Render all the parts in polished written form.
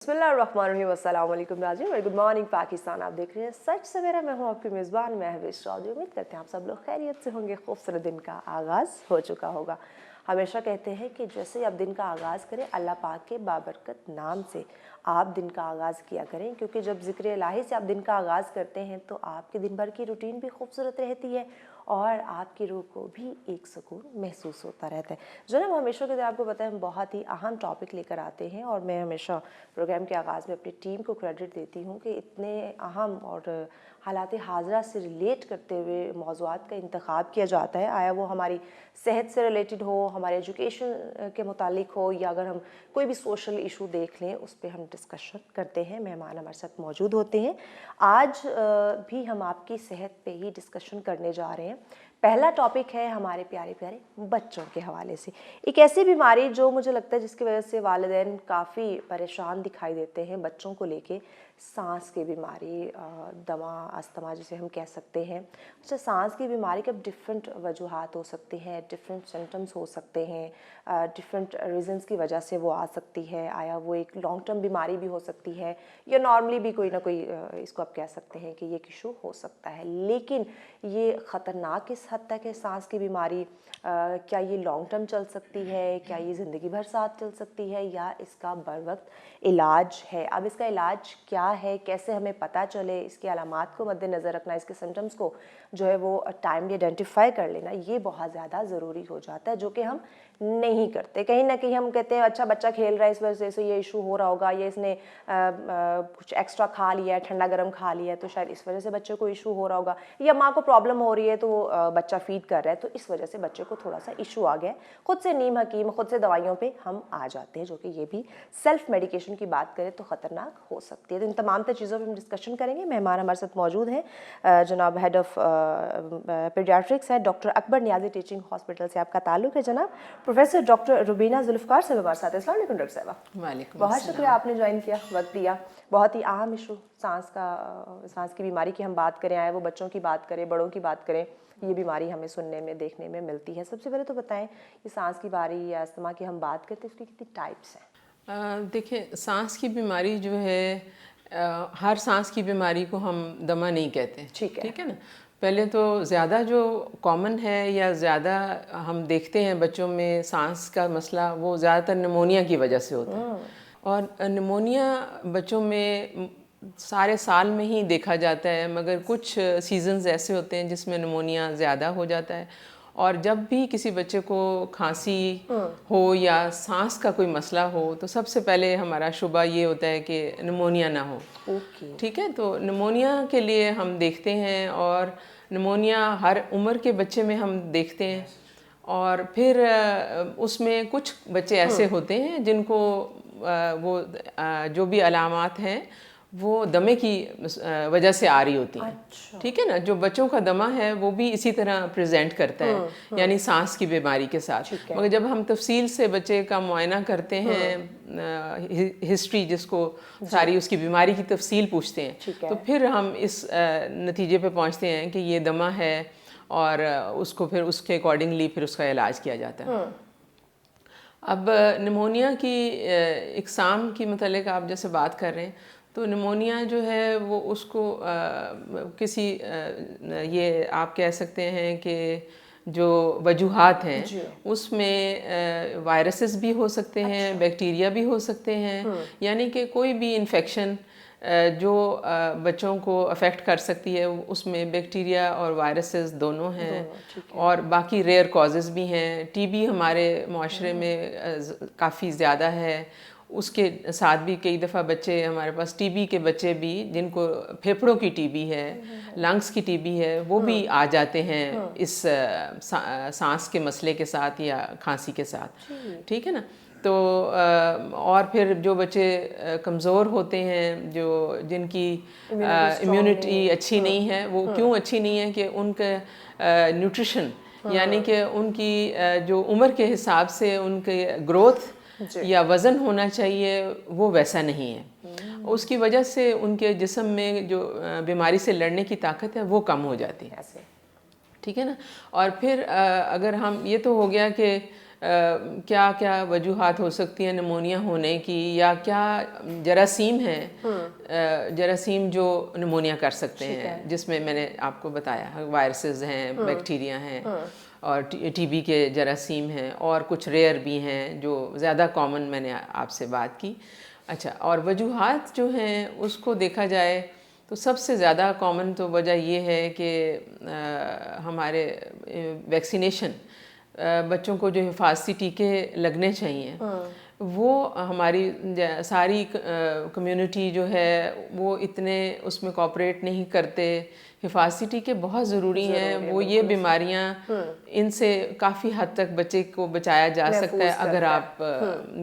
बिस्मिल्लाहिर्रहमानिर्रहीम, अस्सलाम वालेकुम नाज़रीन, वेरी गुड मॉर्निंग पाकिस्तान। आप देख रहे हैं सच सवेरा। मैं हूँ आपकी मेज़बान महविश चौधरी। उम्मीद करते हैं आप सब लोग खैरियत से होंगे। खूबसूरत दिन का आगाज़ हो चुका होगा। हमेशा कहते हैं कि जैसे आप दिन का आगाज़ करें, अल्लाह पाक के बाबरकत नाम से आप दिन का आगाज़ किया करें, क्योंकि जब ज़िक्र इलाही से आप दिन का आगाज़ करते हैं तो आपके दिन भर की रूटीन भी खूबसूरत रहती है और आपकी रूह को भी एक सुकून महसूस होता रहता है। जनाब, हमेशा की तरह आपको पता है हम बहुत ही अहम टॉपिक लेकर आते हैं और मैं हमेशा प्रोग्राम के आगाज़ में अपनी टीम को क्रेडिट देती हूँ कि इतने अहम और हालात हाज़िरा से रिलेट करते हुए मौज़ूआत का इंतखाब किया जाता है। आया वो हमारी सेहत से रिलेटेड हो, हमारे एजुकेशन के मुतालिक हो, या अगर हम कोई भी सोशल इशू देख लें उस पर हम डिस्कशन करते हैं। मेहमान हमारे साथ मौजूद होते हैं। आज भी हम आपकी सेहत पे ही डिस्कशन करने जा रहे हैं। पहला टॉपिक है हमारे प्यारे प्यारे बच्चों के हवाले से। एक ऐसी बीमारी जो मुझे लगता है जिसकी वजह से वालिदैन काफ़ी परेशान दिखाई देते हैं बच्चों को लेके। सांस की बीमारी, दमा अस्थमा जिसे हम कह सकते हैं। अच्छा, सांस की बीमारी के अब डिफरेंट वजूहात हो सकते हैं, डिफरेंट सिम्टम्स हो सकते हैं, डिफरेंट रीज़न्स की वजह से वो आ सकती है। आया वो एक लॉन्ग टर्म बीमारी भी हो सकती है या नॉर्मली भी कोई ना कोई इसको आप कह सकते हैं कि ये इशू हो सकता है। लेकिन ये ख़तरनाक किस हद तक है सांस की बीमारी? क्या ये लॉन्ग टर्म चल सकती है? क्या ये ज़िंदगी भर साथ चल सकती है या इसका बर वक्त इलाज है? अब इसका इलाज क्या है, कैसे हमें पता चले, इसकी अलामात को मद्देनज़र रखना, इसके सिम्टम्स को जो है वो टाइमली आइडेंटिफाई कर लेना, ये बहुत ज़्यादा ज़रूरी हो जाता है, जो कि हम नहीं करते। कहीं ना कहीं हम कहते हैं अच्छा बच्चा खेल रहा है इस वजह से ये इशू हो रहा होगा, ये इसने कुछ एक्स्ट्रा खा लिया है, ठंडा गर्म खा लिया है तो शायद इस वजह से बच्चे को इशू हो रहा होगा, या माँ को प्रॉब्लम हो रही है तो बच्चा फीड कर रहा है तो इस वजह से बच्चे को थोड़ा सा इशू आ गया है। खुद से नीम हकीम, खुद से दवाइयों पे हम आ जाते हैं, जो कि ये भी सेल्फ मेडिकेशन की बात करें तो ख़तरनाक हो सकती है। तो इन तमाम चीज़ों पर हम डिस्कशन करेंगे। मेहमान हमारे साथ मौजूद हैं जनाब हेड ऑफ पीडियाट्रिक्स है doctor Akbar Niazi teaching hospital से आपका ताल्लुक है। जनाब प्रोफेसर डॉक्टर रुबीना जुल्फ़कार साहब हमारे साथ। अस्सलाम वालेकुम डॉक्टर साहबा। वालेकुम बहुत अस्सलाम। शुक्रिया आपने ज्वाइन किया, वक्त दिया। बहुत ही अहम इशू सांस की बीमारी की हम बात करें, आए वो बच्चों की बात करें, बड़ों की बात करें, ये बीमारी हमें सुनने में देखने में मिलती है। सबसे पहले तो बताएं कि सांस की बीमारी या अस्थमा की हम बात करते हैं उसकी कितनी टाइप्स हैं? देखिए, सांस की बीमारी जो है हर सांस की बीमारी को हम दमा नहीं कहते। ठीक है ना। पहले तो ज़्यादा जो कॉमन है या ज़्यादा हम देखते हैं बच्चों में सांस का मसला, वो ज़्यादातर निमोनिया की वजह से होता है। और निमोनिया बच्चों में सारे साल में ही देखा जाता है, मगर कुछ सीजन्स ऐसे होते हैं जिसमें निमोनिया ज़्यादा हो जाता है। और जब भी किसी बच्चे को खांसी हो या सांस का कोई मसला हो तो सबसे पहले हमारा शुबा ये होता है कि निमोनिया ना हो। ठीक है, तो निमोनिया के लिए हम देखते हैं और निमोनिया हर उम्र के बच्चे में हम देखते हैं। और फिर उसमें कुछ बच्चे ऐसे होते हैं जिनको वो जो भी अलामात हैं वो दमे की वजह से आ रही होती हैं। अच्छा। ठीक है ना। जो बच्चों का दमा है वो भी इसी तरह प्रेजेंट करता है, यानी सांस की बीमारी के साथ। मगर जब हम तफसील से बच्चे का मुआयना करते हैं, हिस्ट्री जिसको सारी उसकी बीमारी की तफसील पूछते हैं, तो फिर हम इस नतीजे पे पहुंचते हैं कि ये दमा है और उसको फिर उसके अकॉर्डिंगली फिर उसका इलाज किया जाता है। अब निमोनिया की इकसाम की मतलब आप जैसे बात कर रहे हैं, तो निमोनिया जो है वो उसको किसी ये आप कह सकते हैं कि जो वजूहात हैं उसमें वायरसेस भी हो सकते हैं, बैक्टीरिया भी हो सकते हैं, यानी कि कोई भी इन्फेक्शन जो बच्चों को अफेक्ट कर सकती है उसमें बैक्टीरिया और वायरसेस दोनों हैं। और बाकी रेयर कॉजेज़ भी हैं। टीबी हमारे माशरे में काफ़ी ज़्यादा है, उसके साथ भी कई दफ़ा बच्चे हमारे पास टीबी के बच्चे भी जिनको फेफड़ों की टीबी है, लंग्स की टीबी है, वो भी आ जाते हैं इस सांस के मसले के साथ या खांसी के साथ। ठीक है ना। तो और फिर जो बच्चे कमज़ोर होते हैं, जो जिनकी इम्यूनिटी अच्छी नहीं है, वो क्यों अच्छी नहीं है कि उनका न्यूट्रिशन यानी कि उनकी जो उम्र के हिसाब से उनके ग्रोथ या वज़न होना चाहिए वो वैसा नहीं है। उसकी वजह से उनके जिस्म में जो बीमारी से लड़ने की ताकत है वो कम हो जाती है। ठीक है ना। और फिर अगर हम, ये तो हो गया कि क्या क्या वजूहात हो सकती हैं निमोनिया होने की, या क्या जरासीम है जरासीम जो निमोनिया कर सकते हैं, जिसमें मैंने आपको बताया वायरसेस हैं, बैक्टीरिया हैं, और टीबी के जरासीम हैं, और कुछ रेयर भी हैं जो ज़्यादा कॉमन मैंने आपसे बात की। अच्छा, और वजूहात जो हैं उसको देखा जाए तो सबसे ज़्यादा कॉमन तो वजह ये है कि हमारे वैक्सीनेशन, बच्चों को जो हिफाजती टीके लगने चाहिए, वो हमारी सारी कम्युनिटी जो है वो इतने उसमें कोऑपरेट नहीं करते। हिफाजती टीके बहुत ज़रूरी हैं, वो ये बीमारियां इनसे काफ़ी हद तक बच्चे को बचाया जा सकता है अगर आप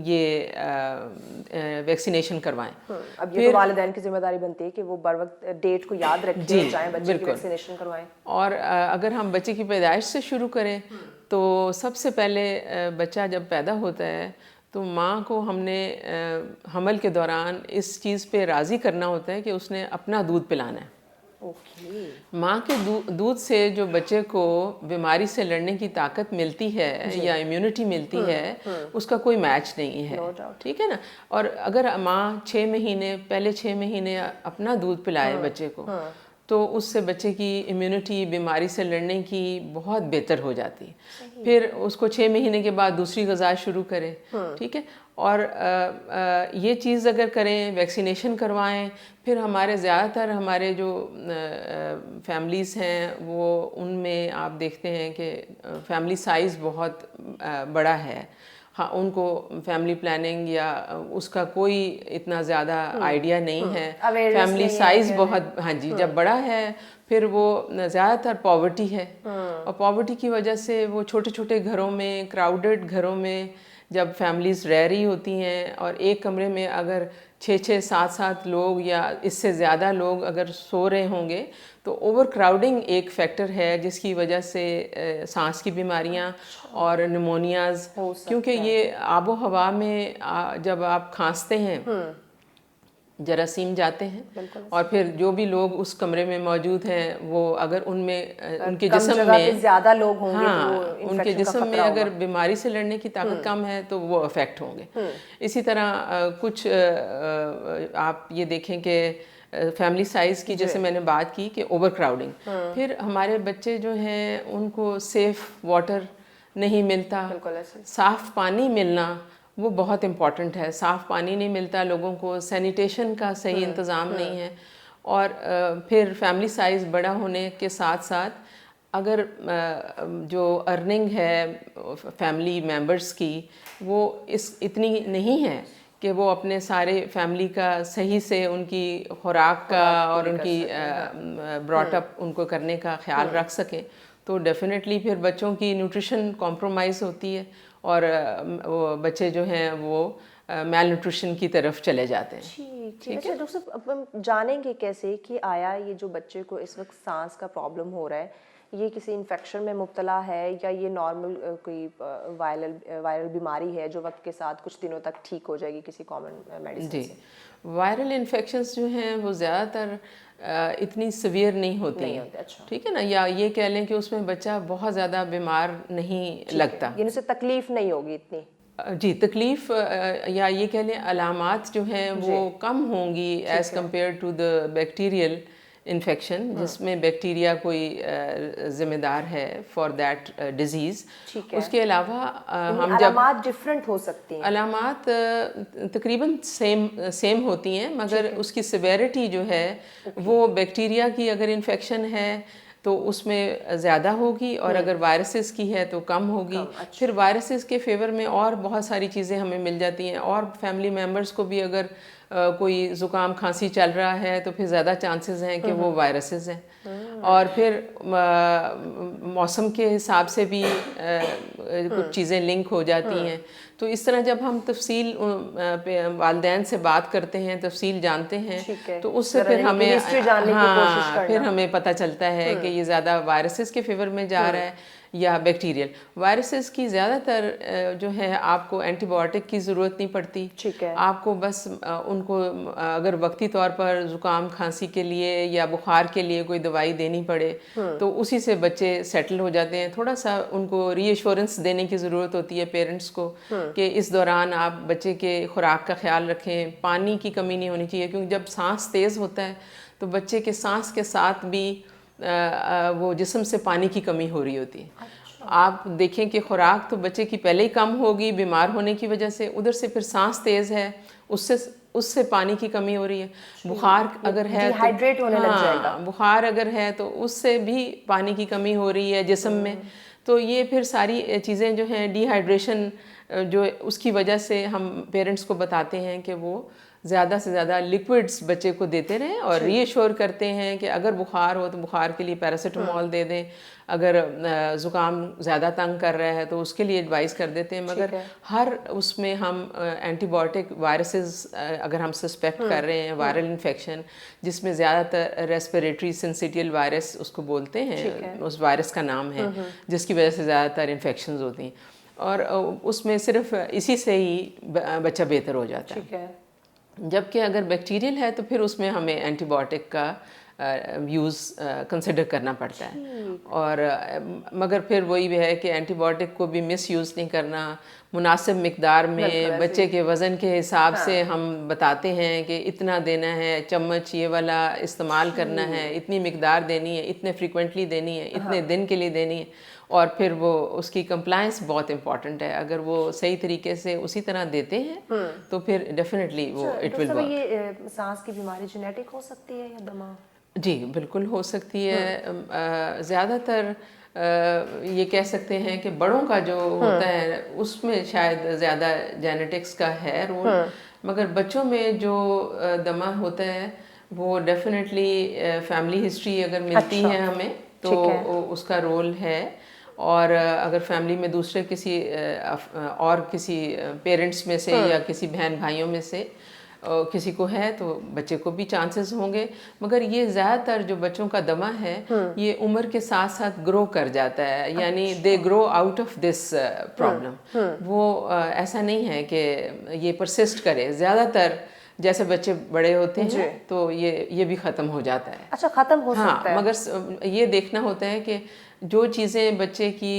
ये वैक्सीनेशन करवाएं। अब ये तो वालिदैन की जिम्मेदारी बनती है कि वो बर वक्त डेट को याद रखें और जाएं बच्चे की वैक्सीनेशन करवाएं। और अगर हम बच्चे की पैदाइश से शुरू करें तो सबसे पहले बच्चा जब पैदा होता है तो माँ को हमने हमल के दौरान इस चीज़ पे राज़ी करना होता है कि उसने अपना दूध पिलाना है। माँ के दूध से जो बच्चे को बीमारी से लड़ने की ताकत मिलती है या इम्यूनिटी मिलती है, उसका कोई मैच नहीं है, ठीक है ना। और अगर माँ पहले 6 महीने अपना दूध पिलाए बच्चे को, तो उससे बच्चे की इम्यूनिटी बीमारी से लड़ने की बहुत बेहतर हो जाती है। फिर उसको 6 महीने के बाद दूसरी ग़िज़ा शुरू करें, ठीक है। और ये चीज़ अगर करें, वैक्सीनेशन करवाएं, फिर ज़्यादातर हमारे जो फैमिलीज़ हैं वो उनमें आप देखते हैं कि फैमिली साइज़ बहुत बड़ा है। हाँ, उनको फैमिली प्लानिंग या उसका कोई इतना ज़्यादा आइडिया नहीं है, फैमिली साइज़ बहुत, हाँ जी, जब बड़ा है फिर वो ज़्यादातर पॉवर्टी है, और पॉवर्टी की वजह से वो छोटे छोटे घरों में, क्राउडेड घरों में जब फैमिलीज़ रह रही होती हैं और एक कमरे में अगर 6-6, 7-7 लोग या इससे ज़्यादा लोग अगर सो रहे होंगे तो ओवर क्राउडिंग एक फैक्टर है जिसकी वजह से सांस की बीमारियां और निमोनियाज़, क्योंकि ये आबो हवा में जब आप खांसते हैं जरासीम जाते हैं, और फिर जो भी लोग उस कमरे में मौजूद हैं वो अगर उनमें उनके जिस्म में ज़्यादा लोग होंगे, हाँ, तो उनके जिस्म में अगर बीमारी से लड़ने की ताकत कम है तो वो अफेक्ट होंगे। इसी तरह कुछ आप ये देखें कि फैमिली साइज़ की जैसे मैंने बात की कि ओवर क्राउडिंग, फिर हमारे बच्चे जो हैं उनको सेफ वाटर नहीं मिलता, साफ़ पानी मिलना वो बहुत इम्पॉर्टेंट है। साफ़ पानी नहीं मिलता लोगों को, सैनिटेशन का सही इंतज़ाम नहीं है, और फिर फैमिली साइज़ बड़ा होने के साथ साथ अगर जो अर्निंग है फैमिली मेंबर्स की वो इतनी नहीं है कि वो अपने सारे फैमिली का सही से उनकी खुराक का और उनकी ब्रॉटअप उनको करने का ख्याल रख सकें, तो डेफिनेटली फिर बच्चों की न्यूट्रिशन कॉम्प्रोमाइज़ होती है और वो बच्चे जो हैं वो मैल न्यूट्रिशन की तरफ चले जाते हैं। ठीक है डॉक्टर साहब, अब हम जानेंगे कैसे कि आया ये जो बच्चे को इस वक्त सांस का प्रॉब्लम हो रहा है ये किसी इन्फेक्शन में मुब्तला है या ये नॉर्मल कोई वायरल बीमारी है जो वक्त के साथ कुछ दिनों तक ठीक हो जाएगी किसी कॉमन मेडिसिन से? वायरल इन्फेक्शंस जो हैं वो ज़्यादातर इतनी सीवियर नहीं होती हैं, अच्छा। ठीक है ना, या ये कह लें कि उसमें बच्चा बहुत ज़्यादा बीमार नहीं लगता, यानी उसे तकलीफ नहीं होगी इतनी। जी, तकलीफ़ या ये कह लें अलामात जो हैं वो कम होंगी as compare to the bacterial infection, जिसमें बैक्टीरिया कोई ज़िम्मेदार है फॉर दैट डिज़ीज़। उसके अलावा हम जब अलामात डिफरेंट हो सकती हैं, अलामात तकरीबन सेम होती हैं, मगर उसकी सिवेरिटी जो है वो बैक्टीरिया की अगर इन्फेक्शन है तो उसमें ज़्यादा होगी और अगर वायरसेस की है तो कम होगी। अच्छा। फिर वायरसेस के फेवर में और बहुत सारी चीज़ें हमें मिल जाती हैं, और फैमिली मेम्बर्स को भी अगर कोई ज़ुकाम खांसी चल रहा है तो फिर ज़्यादा चांसेस हैं कि वो वायरसेस हैं। और फिर मौसम के हिसाब से भी कुछ चीज़ें लिंक हो जाती हैं। तो इस तरह जब हम तफसील वालिदैन से बात करते हैं, तफसील जानते हैं, तो उससे फिर हमें फिर हमें पता चलता है कि ये ज़्यादा वायरसेस के फेवर में जा रहा है या बैक्टीरियल। वायरसेस की ज़्यादातर जो है आपको एंटीबायोटिक की ज़रूरत नहीं पड़ती। ठीक है। आपको बस उनको अगर वक्ती तौर पर ज़ुकाम खांसी के लिए या बुखार के लिए कोई दवाई देनी पड़े तो उसी से बच्चे सेटल हो जाते हैं। थोड़ा सा उनको रीअश्योरेंस देने की ज़रूरत होती है पेरेंट्स को कि इस दौरान आप बच्चे के खुराक का ख्याल रखें, पानी की कमी नहीं होनी चाहिए, क्योंकि जब सांस तेज़ होता है तो बच्चे के सांस के साथ भी वो जिस्म से पानी की कमी हो रही होती है। अच्छा। आप देखें कि खुराक तो बच्चे की पहले ही कम होगी बीमार होने की वजह से, उधर से फिर सांस तेज़ है, उससे पानी की कमी हो रही है। बुखार अगर है डिहाइड्रेट होने लग जाएगा। बुखार अगर है तो उससे भी पानी की कमी हो रही है जिस्म में। तो ये फिर सारी चीज़ें जो हैं डिहाइड्रेशन जो उसकी वजह से हम पेरेंट्स को बताते हैं कि वो ज़्यादा से ज़्यादा लिक्विड्स बच्चे को देते रहें और रीअश्योर करते हैं कि अगर बुखार हो तो बुखार के लिए पैरासीटामोल दे दें, अगर ज़ुकाम ज़्यादा तंग कर रहा है तो उसके लिए एडवाइस कर देते हैं। मगर हर उसमें हम एंटीबायोटिक वायरसेस अगर हम सस्पेक्ट कर रहे हैं वायरल इन्फेक्शन, जिसमें ज़्यादातर रेस्पिरेटरी सिंसिटियल वायरस उसको बोलते हैं, उस वायरस का नाम है जिसकी वजह से ज़्यादातर इन्फेक्शंस होती हैं, और उसमें सिर्फ इसी से ही बच्चा बेहतर हो जाता है। ठीक है। जबकि अगर बैक्टीरियल है तो फिर उसमें हमें एंटीबायोटिक का यूज़ कंसिडर करना पड़ता है। और मगर फिर वही भी है कि एंटीबायोटिक को भी मिस यूज़ नहीं करना, मुनासिब मिकदार में बच्चे के वज़न के हिसाब से हम बताते हैं कि इतना देना है, चम्मच ये वाला इस्तेमाल करना है, इतनी मिकदार देनी है, इतने फ्रीक्वेंटली देनी है, इतने दिन के लिए देनी है। और फिर वो उसकी कंप्लायंस बहुत इम्पॉर्टेंट है। अगर वो सही तरीके से उसी तरह देते हैं तो फिर डेफिनेटली वो इट विल वर्क। ये सांस की बीमारी जेनेटिक हो सकती है या दमा? जी बिल्कुल हो सकती है। ज़्यादातर ये कह सकते हैं कि बड़ों का जो होता है उसमें शायद ज़्यादा जेनेटिक्स का है रोल, मगर बच्चों में जो दमा होता है वो डेफिनेटली फैमिली हिस्ट्री अगर मिलती है हमें तो उसका रोल है। और अगर फैमिली में दूसरे किसी और किसी पेरेंट्स में से या किसी बहन भाइयों में से किसी को है तो बच्चे को भी चांसेस होंगे। मगर ये ज़्यादातर जो बच्चों का दमा है ये उम्र के साथ साथ ग्रो कर जाता है, यानी they grow out of this problem. वो ऐसा नहीं है कि ये परसिस्ट करे। ज़्यादातर जैसे बच्चे बड़े होते हैं तो ये भी ख़त्म हो जाता है। अच्छा, ख़त्म हो सकता है। मगर ये देखना होता है कि जो चीज़ें बच्चे की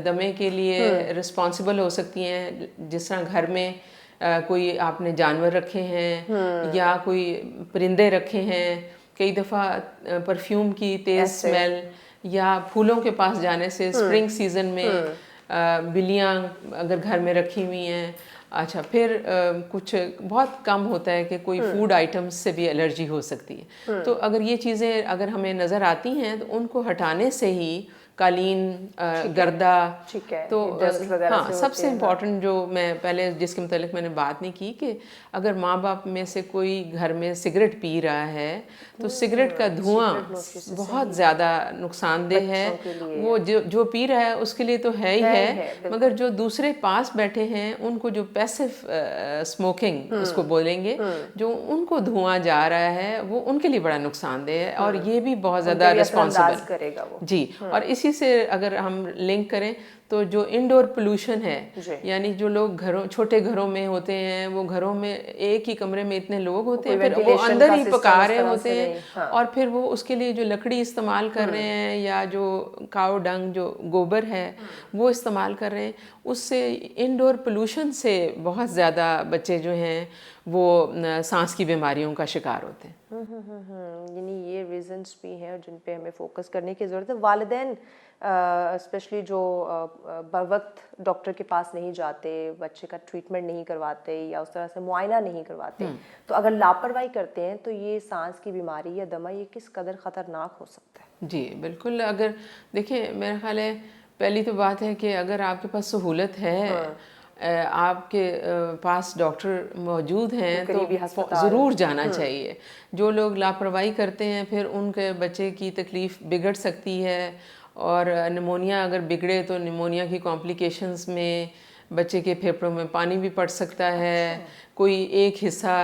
दमे के लिए रिस्पॉन्सिबल हो सकती हैं, जिस तरह घर में कोई आपने जानवर रखे हैं या कोई परिंदे रखे हैं, कई दफ़ा परफ्यूम की तेज़ स्मेल या फूलों के पास जाने से स्प्रिंग सीज़न में बिल्लियाँ अगर घर में रखी हुई हैं। अच्छा, फिर कुछ बहुत कम होता है कि कोई फूड आइटम्स से भी एलर्जी हो सकती है। तो अगर ये चीज़ें अगर हमें नज़र आती हैं तो उनको हटाने से ही कालीन, गर्दा, तो हाँ सबसे इम्पॉर्टेंट जो मैं पहले जिसके मुतालिक मैंने बात नहीं की कि अगर माँ बाप में से कोई घर में सिगरेट पी रहा है तो सिगरेट का धुआं बहुत ज़्यादा नुकसानदेह है। वो जो पी रहा है उसके लिए तो है ही है, मगर जो दूसरे पास बैठे हैं उनको जो पैसिव स्मोकिंग उसको बोलेंगे, जो उनको धुआं जा रहा है वो उनके लिए बड़ा नुकसानदेह है और ये भी बहुत ज़्यादा रिस्पॉन्सिबल करेगा वो। जी। और इसी से अगर हम लिंक करें तो जो इंडोर पोल्यूशन है, यानी जो लोग घरों छोटे घरों में होते हैं, वो घरों में एक ही कमरे में इतने लोग होते हैं, फिर वो अंदर ही पका रहे होते हैं और फिर वो उसके लिए जो लकड़ी इस्तेमाल कर रहे हैं या जो काऊ डंग जो गोबर है वो इस्तेमाल कर रहे हैं, उससे इंडोर पोल्यूशन से बहुत ज़्यादा बच्चे जो हैं वो सांस की बीमारियों का शिकार होते हैं। यानी ये रीजंस भी हैं जिन पे हमें फोकस करने की ज़रूरत है। वालिदैन स्पेशली जो बवक्त डॉक्टर के पास नहीं जाते, बच्चे का ट्रीटमेंट नहीं करवाते या उस तरह से मुआयना नहीं करवाते, तो अगर लापरवाही करते हैं तो ये सांस की बीमारी या दमा ये किस कदर ख़तरनाक हो सकता है? जी बिल्कुल। अगर देखिए मेरा ख्याल है पहली तो बात है कि अगर आपके पास सहूलत है, आपके पास डॉक्टर मौजूद हैं तो ज़रूर जाना चाहिए। जो लोग लापरवाही करते हैं फिर उनके बच्चे की तकलीफ़ बिगड़ सकती है और निमोनिया अगर बिगड़े तो निमोनिया की कॉम्प्लिकेशंस में बच्चे के फेफड़ों में पानी भी पड़ सकता है, कोई एक हिस्सा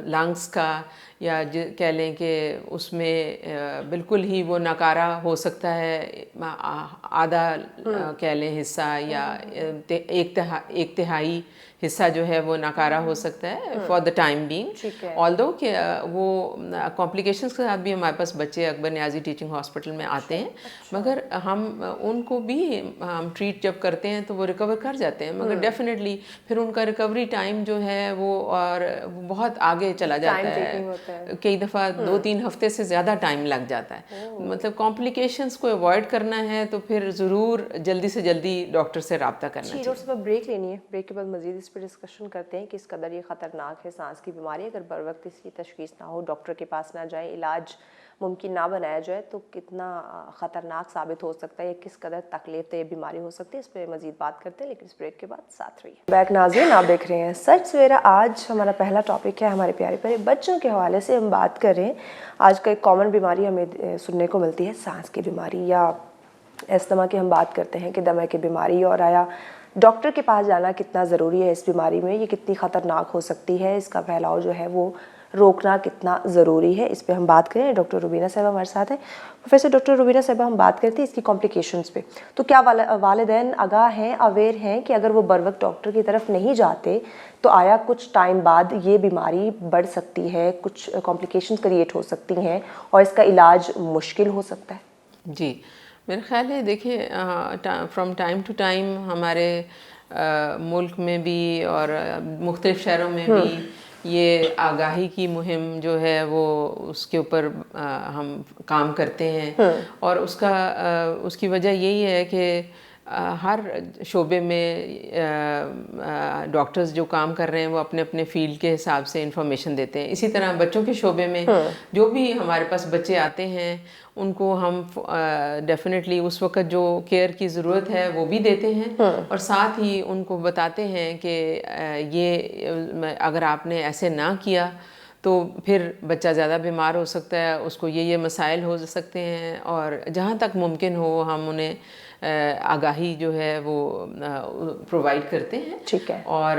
लंग्स का या कह लें कि उसमें बिल्कुल ही वो नकारा हो सकता है, आधा कह लें हिस्सा या एक तिहाई हिस्सा जो है वो नकारा हो सकता है for the time being. Although कि वो कॉम्प्लिकेशंस के साथ भी हमारे पास बच्चे अकबर नियाज़ी टीचिंग हॉस्पिटल में आते हैं, मगर हम उनको भी हम ट्रीट जब करते हैं तो वो रिकवर कर जाते हैं, मगर डेफिनेटली फिर उनका रिकवरी टाइम जो है वो और बहुत आगे चला जाता है, कई दफ़ा 2-3 हफ्ते से ज़्यादा टाइम लग जाता है। मतलब कॉम्प्लिकेशंस को अवॉइड करना है तो फिर ज़रूर जल्दी से जल्दी डॉक्टर से रब्ता करना चाहिए। डॉक्टर साहब ब्रेक लेनी है, ब्रेक के बाद मजीद इस पर डिस्कशन करते हैं कि किस कदर ये ख़तरनाक है सांस की बीमारी। अगर बर वक्त इसकी तशखीस ना हो, डॉक्टर के पास ना जाए, इलाज मुमकिन ना बनाया जाए तो कितना ख़तरनाक साबित हो सकता है, किस कदर तकलीफ ये बीमारी हो सकती है, इस पर मजीद बात करते हैं, लेकिन इस ब्रेक के बाद साथ रहिए। बैक नाज़रीन, आप देख रहे हैं सच सवेरा। आज हमारा पहला टॉपिक है हमारे प्यारे प्यारे बच्चों के हवाले से हम बात कर रहे हैं। आज का एक कॉमन बीमारी हमें सुनने को मिलती है सांस की बीमारी, या अस्थमा की हम बात करते हैं कि दमा की बीमारी, और आया डॉक्टर के पास जाना कितना ज़रूरी है इस बीमारी में, ये कितनी ख़तरनाक हो सकती है, इसका फैलाव जो है वो रोकना कितना ज़रूरी है, इस पे हम बात करें। डॉक्टर रुबीना साहिबा हमारे साथ हैं। प्रोफेसर डॉक्टर रुबीना साहिबा, हम बात करते हैं इसकी कॉम्प्लिकेशंस पे, तो क्या वालिदैन आगाह हैं, अवेयर हैं कि अगर वो बर वक्त डॉक्टर की तरफ नहीं जाते तो आया कुछ टाइम बाद ये बीमारी बढ़ सकती है, कुछ कॉम्प्लिकेशंस क्रिएट हो सकती हैं और इसका इलाज मुश्किल हो सकता है? जी, मेरा ख्याल है, देखिए फ्रॉम टाइम टू टाइम हमारे मुल्क में भी और मुख्तलिफ शहरों में भी ये आगाही की मुहिम जो है वो उसके ऊपर हम काम करते हैं, और उसकी वजह यही है कि हर शोबे में डॉक्टर्स जो काम कर रहे हैं वो अपने अपने फील्ड के हिसाब से इंफॉर्मेशन देते हैं। इसी तरह बच्चों के शोबे में जो भी हमारे पास बच्चे आते हैं उनको हम डेफिनेटली उस वक्त जो केयर की ज़रूरत है वो भी देते हैं, और साथ ही उनको बताते हैं कि ये अगर आपने ऐसे ना किया तो फिर बच्चा ज़्यादा बीमार हो सकता है, उसको ये मसाइल हो सकते हैं, और जहाँ तक मुमकिन हो हम उन्हें आगाही जो है वो प्रोवाइड करते हैं। ठीक है। और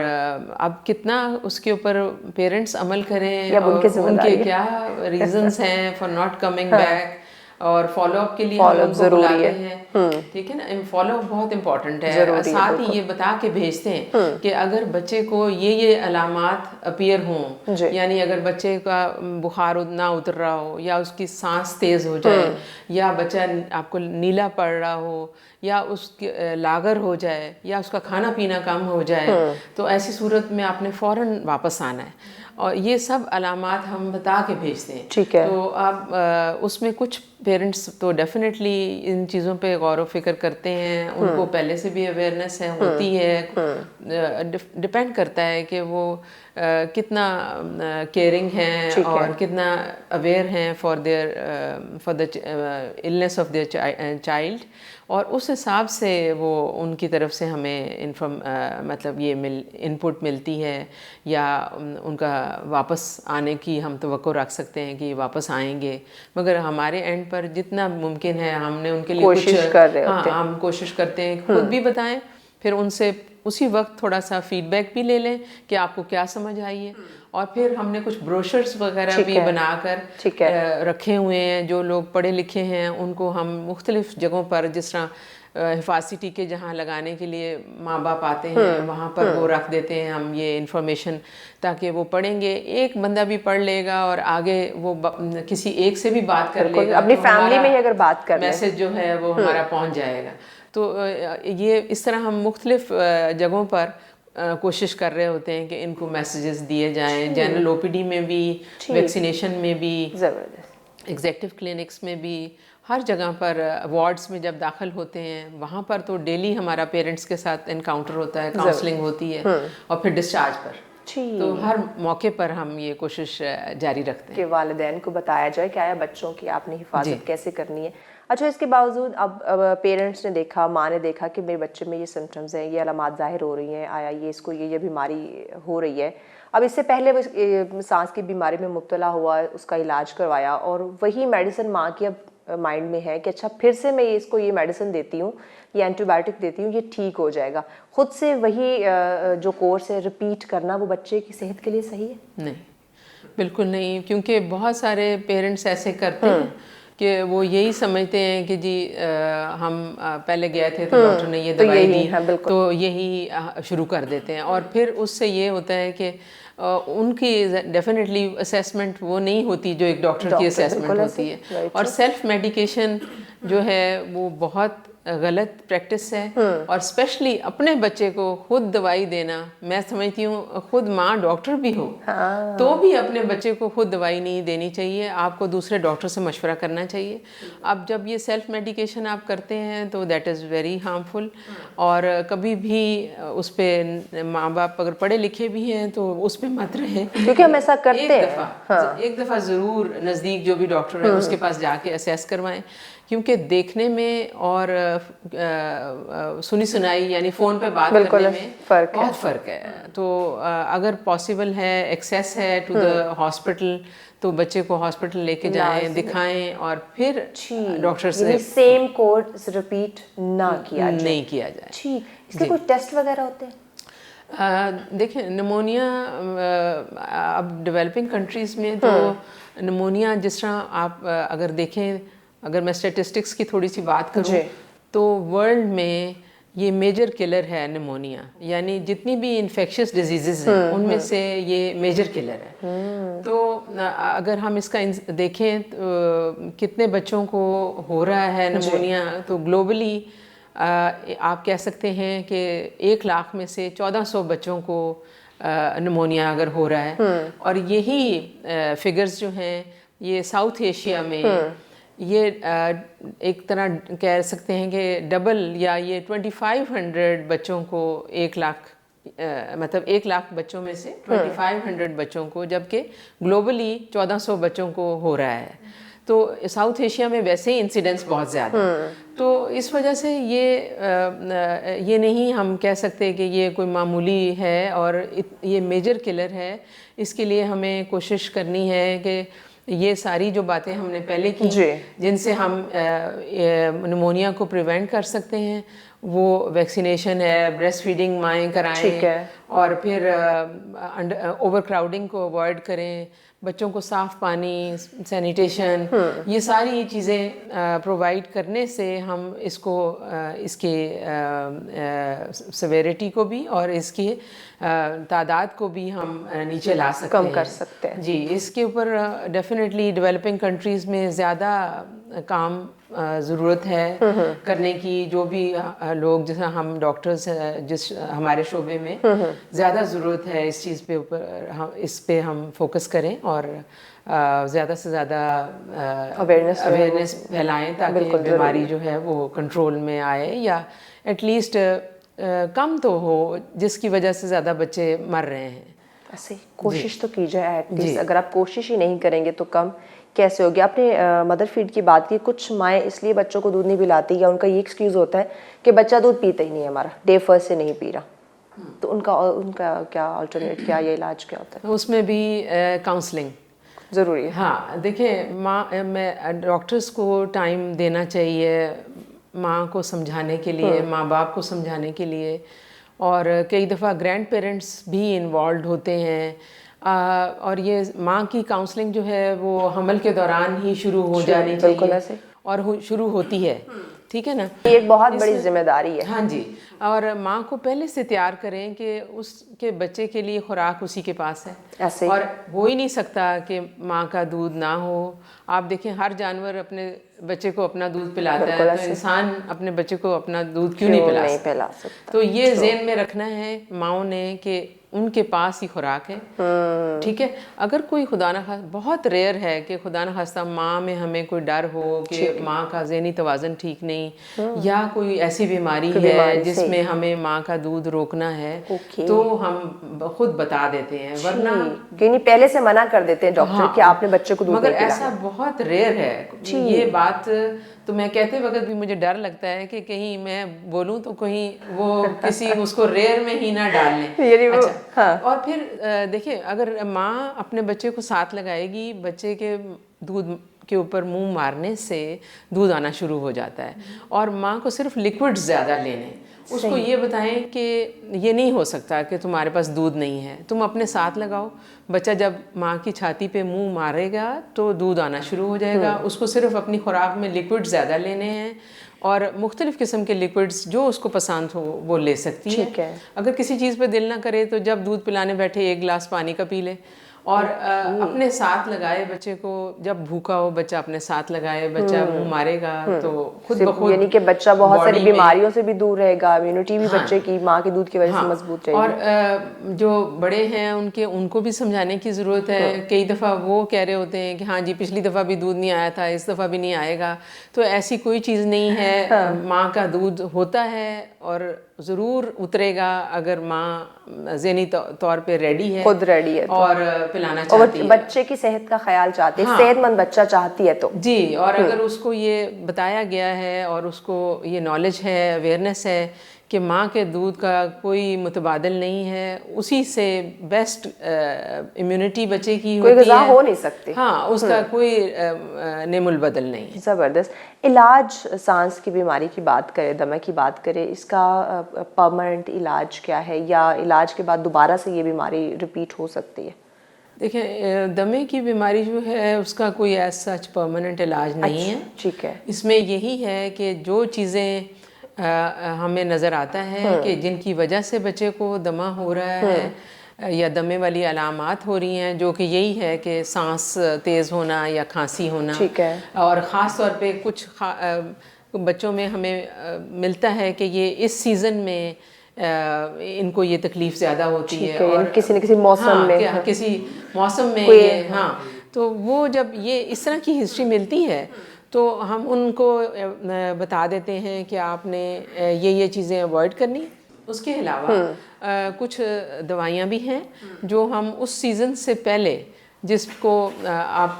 अब कितना उसके ऊपर पेरेंट्स अमल करें या और उनके क्या रीजंस हैं फॉर नॉट कमिंग बैक, और फॉलोअप के लिए हम उनको बुलाते हैं, ठीक है ना। फॉलोअप बहुत इंपॉर्टेंट है। साथ ही ये बता के भेजते हैं कि अगर बच्चे को ये अलामात अपीयर हों, यानी अगर बच्चे का बुखार ना उतर रहा हो, या उसकी सांस तेज़ हो जाए, या बच्चा आपको नीला पड़ रहा हो, या उसकी लागर हो जाए, या उसका खाना पीना कम हो जाए, तो ऐसी सूरत में आपने फ़ौरन वापस आना है, और ये सब अलामात हम बता के भेजते हैं। ठीक है। तो अब उसमें कुछ पेरेंट्स तो डेफिनेटली इन चीज़ों पे गौर व फिक्र करते हैं, उनको पहले से भी अवेयरनेस है होती है, डिपेंड करता है कि वो कितना केयरिंग हैं और कितना अवेयर हैं for the illness of their child, और उस हिसाब से वो उनकी तरफ से हमें मतलब ये इनपुट मिलती है, या उनका वापस आने की हम तवक्को रख सकते हैं कि वापस आएंगे। मगर हमारे एंड पर जितना मुमकिन है हमने उनके लिए कोशिश कर रहे होते हैं। हम कोशिश करते हैं खुद भी बताएं, फिर उनसे उसी वक्त थोड़ा सा फीडबैक भी ले लें कि आपको क्या समझ आई है, और फिर हमने कुछ ब्रोशर्स वगैरह भी बनाकर रखे हुए हैं। जो लोग पढ़े लिखे हैं उनको हम मुख्तलिफ जगहों पर, जिस तरह हिफाजती टीके जहाँ लगाने के लिए माँ बाप आते हैं वहाँ पर वो रख देते हैं हम ये इन्फॉर्मेशन, ताकि वो पढ़ेंगे, एक बंदा भी पढ़ लेगा और आगे वो किसी एक से भी बात कर लेगा, अपनी फैमिली में ही अगर बात कर मैसेज जो है वो हमारा पहुँच जाएगा। तो ये इस तरह हम मुख्तलिफ जगहों पर कोशिश कर रहे होते हैं कि इनको मैसेजेस दिए जाएं, जनरल ओपीडी में भी, वैक्सीनेशन में भी, एग्जेक्टिव क्लिनिक्स में भी, हर जगह पर, वार्ड्स में जब दाखिल होते हैं वहाँ पर तो डेली हमारा पेरेंट्स के साथ एनकाउंटर होता है, काउंसलिंग होती है, और फिर डिस्चार्ज पर, तो हर मौके पर हम ये कोशिश जारी रखते हैं कि वालिदैन को बताया जाए कि आया बच्चों की आपने हिफाजत कैसे करनी है। अच्छा, इसके बावजूद अब पेरेंट्स ने देखा, माँ ने देखा कि मेरे बच्चे में ये सिम्टम्स हैं, ये अलामात ज़ाहिर हो रही हैं, आया ये इसको ये बीमारी हो रही है। अब इससे पहले वो सांस की बीमारी में मुब्तला हुआ, उसका इलाज करवाया, और वही मेडिसिन माँ की अब माइंड में है कि अच्छा फिर से मैं इसको ये मेडिसिन देती हूँ, ये एंटीबायोटिक देती हूँ, ये ठीक हो जाएगा, खुद से वही जो कोर्स है रिपीट करना वो बच्चे की सेहत के लिए सही है? नहीं, बिल्कुल नहीं, क्योंकि बहुत सारे पेरेंट्स ऐसे करते हैं कि वो यही समझते हैं कि जी हम पहले गए थे तो डॉक्टर ने ये तो दवाई यही दी है, बिल्कुल। तो यही शुरू कर देते हैं, और फिर उससे ये होता है कि उनकी डेफिनेटली असेसमेंट वो नहीं होती जो एक डॉक्टर की असेसमेंट बिल्कुल होती ऐसे, है। right, और सेल्फ मेडिकेशन जो है वो बहुत गलत प्रैक्टिस है, और स्पेशली अपने बच्चे को खुद दवाई देना, मैं समझती हूँ खुद माँ डॉक्टर भी हो तो भी अपने बच्चे को खुद दवाई नहीं देनी चाहिए, आपको दूसरे डॉक्टर से मशवरा करना चाहिए। अब जब ये सेल्फ मेडिकेशन आप करते हैं तो दैट इज़ वेरी हार्मफुल, और कभी भी उस पर माँ बाप अगर पढ़े लिखे भी हैं तो उस पर मत रहें, क्योंकि हम ऐसा करते हैं। एक दफ़ा ज़रूर नज़दीक जो भी डॉक्टर है उसके पास जाके असेस करवाएं, क्योंकि देखने में और सुनी सुनाई यानी फ़ोन पे बात करने में बहुत फ़र्क है। तो अगर पॉसिबल है, एक्सेस है टू द हॉस्पिटल, तो बच्चे को हॉस्पिटल लेके जाएं, दिखाएं, और फिर डॉक्टर से सेम कोर्स रिपीट ना किया जाए, नहीं किया जाए। ठीक, इसके कोई टेस्ट वगैरह होते हैं? देखिए, निमोनिया अब डेवलपिंग कंट्रीज़ में तो निमोनिया जिस तरह आप अगर देखें, अगर मैं स्टेटिस्टिक्स की थोड़ी सी बात करूं तो वर्ल्ड में ये मेजर किलर है निमोनिया, यानी जितनी भी इन्फेक्शियस डिजीज़ेस हैं उनमें से ये मेजर किलर है। तो अगर हम इसका देखें तो कितने बच्चों को हो रहा है निमोनिया, तो ग्लोबली आप कह सकते हैं कि 1 लाख में से 1400 बच्चों को निमोनिया अगर हो रहा है, और यही फिगर्स जो हैं ये साउथ एशिया में ये एक तरह कह सकते हैं कि डबल, या ये 2500 बच्चों को 1 लाख मतलब 1 लाख बच्चों में से 2500 बच्चों को, जबकि ग्लोबली 1400 बच्चों को हो रहा है। तो साउथ एशिया में वैसे ही इंसिडेंस बहुत ज़्यादा, तो इस वजह से ये नहीं हम कह सकते कि ये कोई मामूली है और ये मेजर किलर है। इसके लिए हमें कोशिश करनी है कि ये सारी जो बातें हमने पहले की जिनसे हम निमोनिया को प्रिवेंट कर सकते हैं, वो वैक्सीनेशन है, ब्रेस्ट फीडिंग माएँ कराएं, और फिर ओवर क्राउडिंग को अवॉइड करें, बच्चों को साफ़ पानी, सैनिटेशन, ये सारी चीज़ें प्रोवाइड करने से हम इसको इसके सेवेरिटी को भी और इसकी तादाद को भी हम नीचे ला सकते हैं, कम कर सकते हैं। जी, इसके ऊपर डेफिनेटली डेवलपिंग कंट्रीज़ में ज़्यादा काम ज़रूरत है करने की। जो भी लोग, जैसे हम डॉक्टर्स जिस हमारे शोबे में ज़्यादा ज़रूरत है इस चीज़ पे ऊपर, हम इस पे हम फोकस करें और ज़्यादा से ज़्यादा अवेयरनेस फैलाएं, ताकि बीमारी जो है वो कंट्रोल में आए, या एटलीस्ट कम तो हो जिसकी वजह से ज़्यादा बच्चे मर रहे हैं। ऐसे कोशिश तो की जाए एटलीस्ट। अगर आप कोशिश ही नहीं करेंगे तो कम कैसे होगी। आपने मदर फीड की बात की, कुछ माएँ इसलिए बच्चों को दूध नहीं पिलाती या उनका ये एक्सक्यूज़ होता है कि बच्चा दूध पीता ही नहीं है हमारा, डे फर्स्ट से नहीं पी रहा, तो उनका क्या अल्टरनेट, क्या ये इलाज क्या होता है? उसमें भी काउंसलिंग ज़रूरी है। हाँ, देखिए, मैं डॉक्टर्स को टाइम देना चाहिए माँ को समझाने के लिए, माँ बाप को समझाने के लिए, और कई दफ़ा ग्रैंड पेरेंट्स भी इन्वॉल्व होते हैं। और ये माँ की काउंसलिंग जो है वो हमल के दौरान ही शुरू हो जानी चाहिए, और शुरू होती है, ठीक है ना। ये एक बहुत बड़ी जिम्मेदारी है। हाँ जी, और माँ को पहले से तैयार करें कि उसके बच्चे के लिए खुराक उसी के पास है, ऐसे और हो ही नहीं सकता कि माँ का दूध ना हो। आप देखें, हर जानवर अपने बच्चे को अपना दूध पिलाता है, तो इंसान अपने बच्चे को अपना दूध क्यों नहीं पिला सकता? तो ये ज़हन में रखना है माँओं ने कि उनके पास ही खुराक है, ठीक है। अगर कोई खुदा न खास्ता, बहुत रेयर है कि खुदा न खास्ता माँ में हमें कोई डर हो कि माँ का ज़हनी तवाज़ुन ठीक नहीं, या कोई ऐसी बीमारी है जिसमें हमें माँ का दूध रोकना है, तो हम खुद बता देते हैं, वरना नहीं पहले से मना कर देते हैं डॉक्टर कि आपने बच्चे को दूध मगर ऐसा बहुत रेयर है। ये बात तो मैं कहते वक्त भी मुझे डर लगता है कि कहीं मैं बोलूं तो कहीं वो किसी उसको रेयर में ही ना डाल लें। अच्छा, हाँ। और फिर देखिए, अगर माँ अपने बच्चे को साथ लगाएगी, बच्चे के दूध के ऊपर मुंह मारने से दूध आना शुरू हो जाता है। और माँ को सिर्फ लिक्विड्स ज़्यादा लेने, उसको ये बताएं कि ये नहीं हो सकता कि तुम्हारे पास दूध नहीं है, तुम अपने साथ लगाओ। बच्चा जब माँ की छाती पे मुंह मारेगा तो दूध आना शुरू हो जाएगा। उसको सिर्फ अपनी खुराक में लिक्विड ज़्यादा लेने हैं और मुख्तलिफ़ किस्म के लिक्विड्स जो उसको पसंद हो वो ले सकती है। अगर किसी चीज़ पे दिल ना करे तो जब दूध पिलाने बैठे 1 गिलास पानी का पी ले और अपने साथ लगाए बच्चे को। जब भूखा हो बच्चा अपने साथ लगाए, बच्चा मुंह मारेगा तो खुद ब खुद, यानी कि बच्चा बहुत सारी बीमारियों से भी दूर रहेगा, इम्यूनिटी भी बच्चे की माँ के दूध की वजह से मजबूत रहेगी। और जो बड़े हैं उनको भी समझाने की ज़रूरत है। कई दफ़ा वो कह रहे होते हैं कि हाँ जी पिछली दफ़ा भी दूध नहीं आया था, इस दफ़ा भी नहीं आएगा। तो ऐसी कोई चीज़ नहीं है, माँ का दूध होता है और ज़रूर उतरेगा अगर माँ ज़हनी तौर पे रेडी है, खुद रेडी है और पिलाना चाहती है, बच्चे की सेहत का ख्याल चाहती है, सेहतमंद बच्चा चाहती है तो जी। और अगर उसको ये बताया गया है और उसको ये नॉलेज है, अवेयरनेस है कि माँ के दूध का कोई मुतबादल नहीं है, उसी से बेस्ट इम्यूनिटी बच्चे की होती है, कोई ग़िज़ा हो नहीं सकती। हाँ, उसका कोई नेमुल बदल नहीं। ज़बरदस्त। इलाज, सांस की बीमारी की बात करें, दमे की बात करें, इसका परमानेंट इलाज क्या है या इलाज के बाद दोबारा से ये बीमारी रिपीट हो सकती है? देखिए, दमे की बीमारी जो है उसका कोई ऐसा सच परमानेंट इलाज नहीं है। ठीक है। इसमें यही है कि जो चीज़ें हमें नज़र आता है कि जिनकी वजह से बच्चे को दमा हो रहा है या दमे वाली अलामात हो रही हैं, जो कि यही है कि सांस तेज़ होना या खांसी होना। ठीक है। और ख़ास तौर पे कुछ बच्चों में हमें मिलता है कि ये इस सीज़न में इनको ये तकलीफ़ ज़्यादा होती है, और किसी न किसी मौसम में, किसी मौसम में ये, हाँ, तो वो जब ये इस तरह की हिस्ट्री मिलती है तो हम उनको बता देते हैं कि आपने ये चीज़ें अवॉइड करनी। उसके अलावा कुछ दवाइयाँ भी हैं जो हम उस सीज़न से पहले, जिसको आप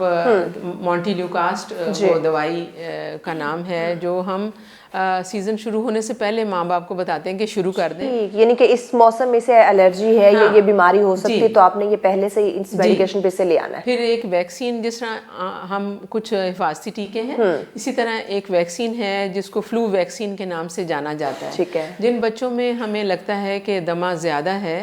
मॉन्टेल्यूकास्ट वो दवाई का नाम है, जो हम सीज़न शुरू होने से पहले माँ बाप को बताते हैं कि शुरू कर दें। यानी कि इस मौसम में से एलर्जी है या ये बीमारी हो सकती है तो आपने ये पहले से इस मेडिकेशन पे से ले आना है। फिर एक वैक्सीन, जिस तरह हम कुछ हिफाजती टीके हैं, इसी तरह एक वैक्सीन है जिसको फ्लू वैक्सीन के नाम से जाना जाता है। ठीक है। जिन बच्चों में हमें लगता है कि दमा ज़्यादा है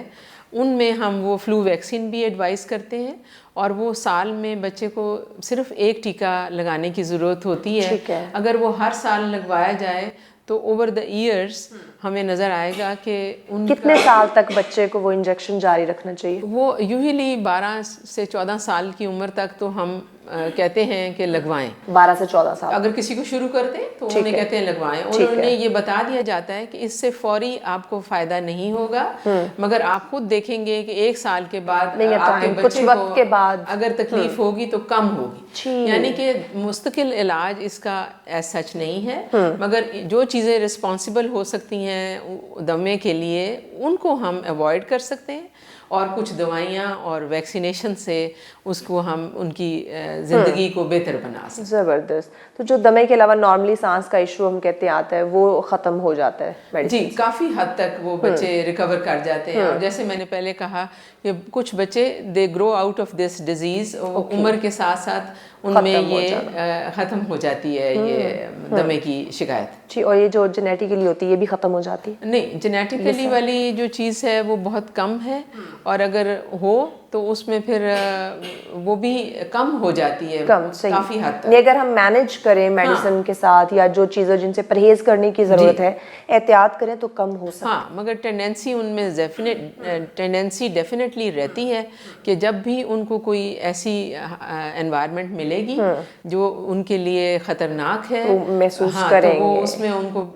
उनमें हम वो फ्लू वैक्सीन भी एडवाइस करते हैं, और वो साल में बच्चे को सिर्फ 1 टीका लगाने की ज़रूरत होती है। अगर वो हर साल लगवाया जाए तो ओवर द ईयर्स हमें नज़र आएगा कि कितने साल तक बच्चे को वो इंजेक्शन जारी रखना चाहिए? वो यूजुअली 12 से 14 साल की उम्र तक तो हम कहते हैं कि लगवाएं। 12 से 14 साल अगर किसी को शुरू करते हैं तो उन्हें कहते हैं लगवाएं। उन्हें ये बता दिया जाता है कि इससे फौरी आपको फ़ायदा नहीं होगा, मगर आप खुद देखेंगे कि 1 साल के बाद आपके बच्चे को के बाद अगर तकलीफ होगी तो कम होगी। यानी कि मुस्तकिल इलाज इसका ऐसा सच नहीं है, मगर जो चीज़ें रिस्पॉन्सिबल हो सकती हैं दमे के लिए उनको हम अवॉइड कर सकते हैं, और कुछ दवाइयाँ और वैक्सीनेशन से उसको हम उनकी ज़िंदगी को बेहतर बना सकते हैं। ज़बरदस्त। तो जो दमे के अलावा नॉर्मली सांस का इशू हम कहते हैं आता है, वो ख़त्म हो जाता है जी, काफ़ी हद तक वो बच्चे रिकवर कर जाते हैं। और जैसे मैंने पहले कहा कि कुछ बच्चे they grow out of this disease, उम्र के साथ साथ उनमें ये ख़त्म हो जाती है ये दमे की शिकायत। जी, और ये जो जेनेटिकली होती है ये भी ख़त्म हो जाती है? नहीं, जेनेटिकली वाली जो चीज़ है वो बहुत कम है, और अगर हो तो उसमें फिर वो भी कम हो जाती है काफ़ी हद तक। अगर हम मैनेज करें मेडिसिन के साथ या जो चीज़ें जिनसे परहेज करने की ज़रूरत है, एहतियात करें तो कम हो सकता है। हाँ, मगर टेंडेंसी डेफिनेटली रहती है कि जब भी उनको कोई ऐसी एनवायरनमेंट मिलेगी जो उनके लिए ख़तरनाक है, महसूस करेंगे, तो वो उसमें उनको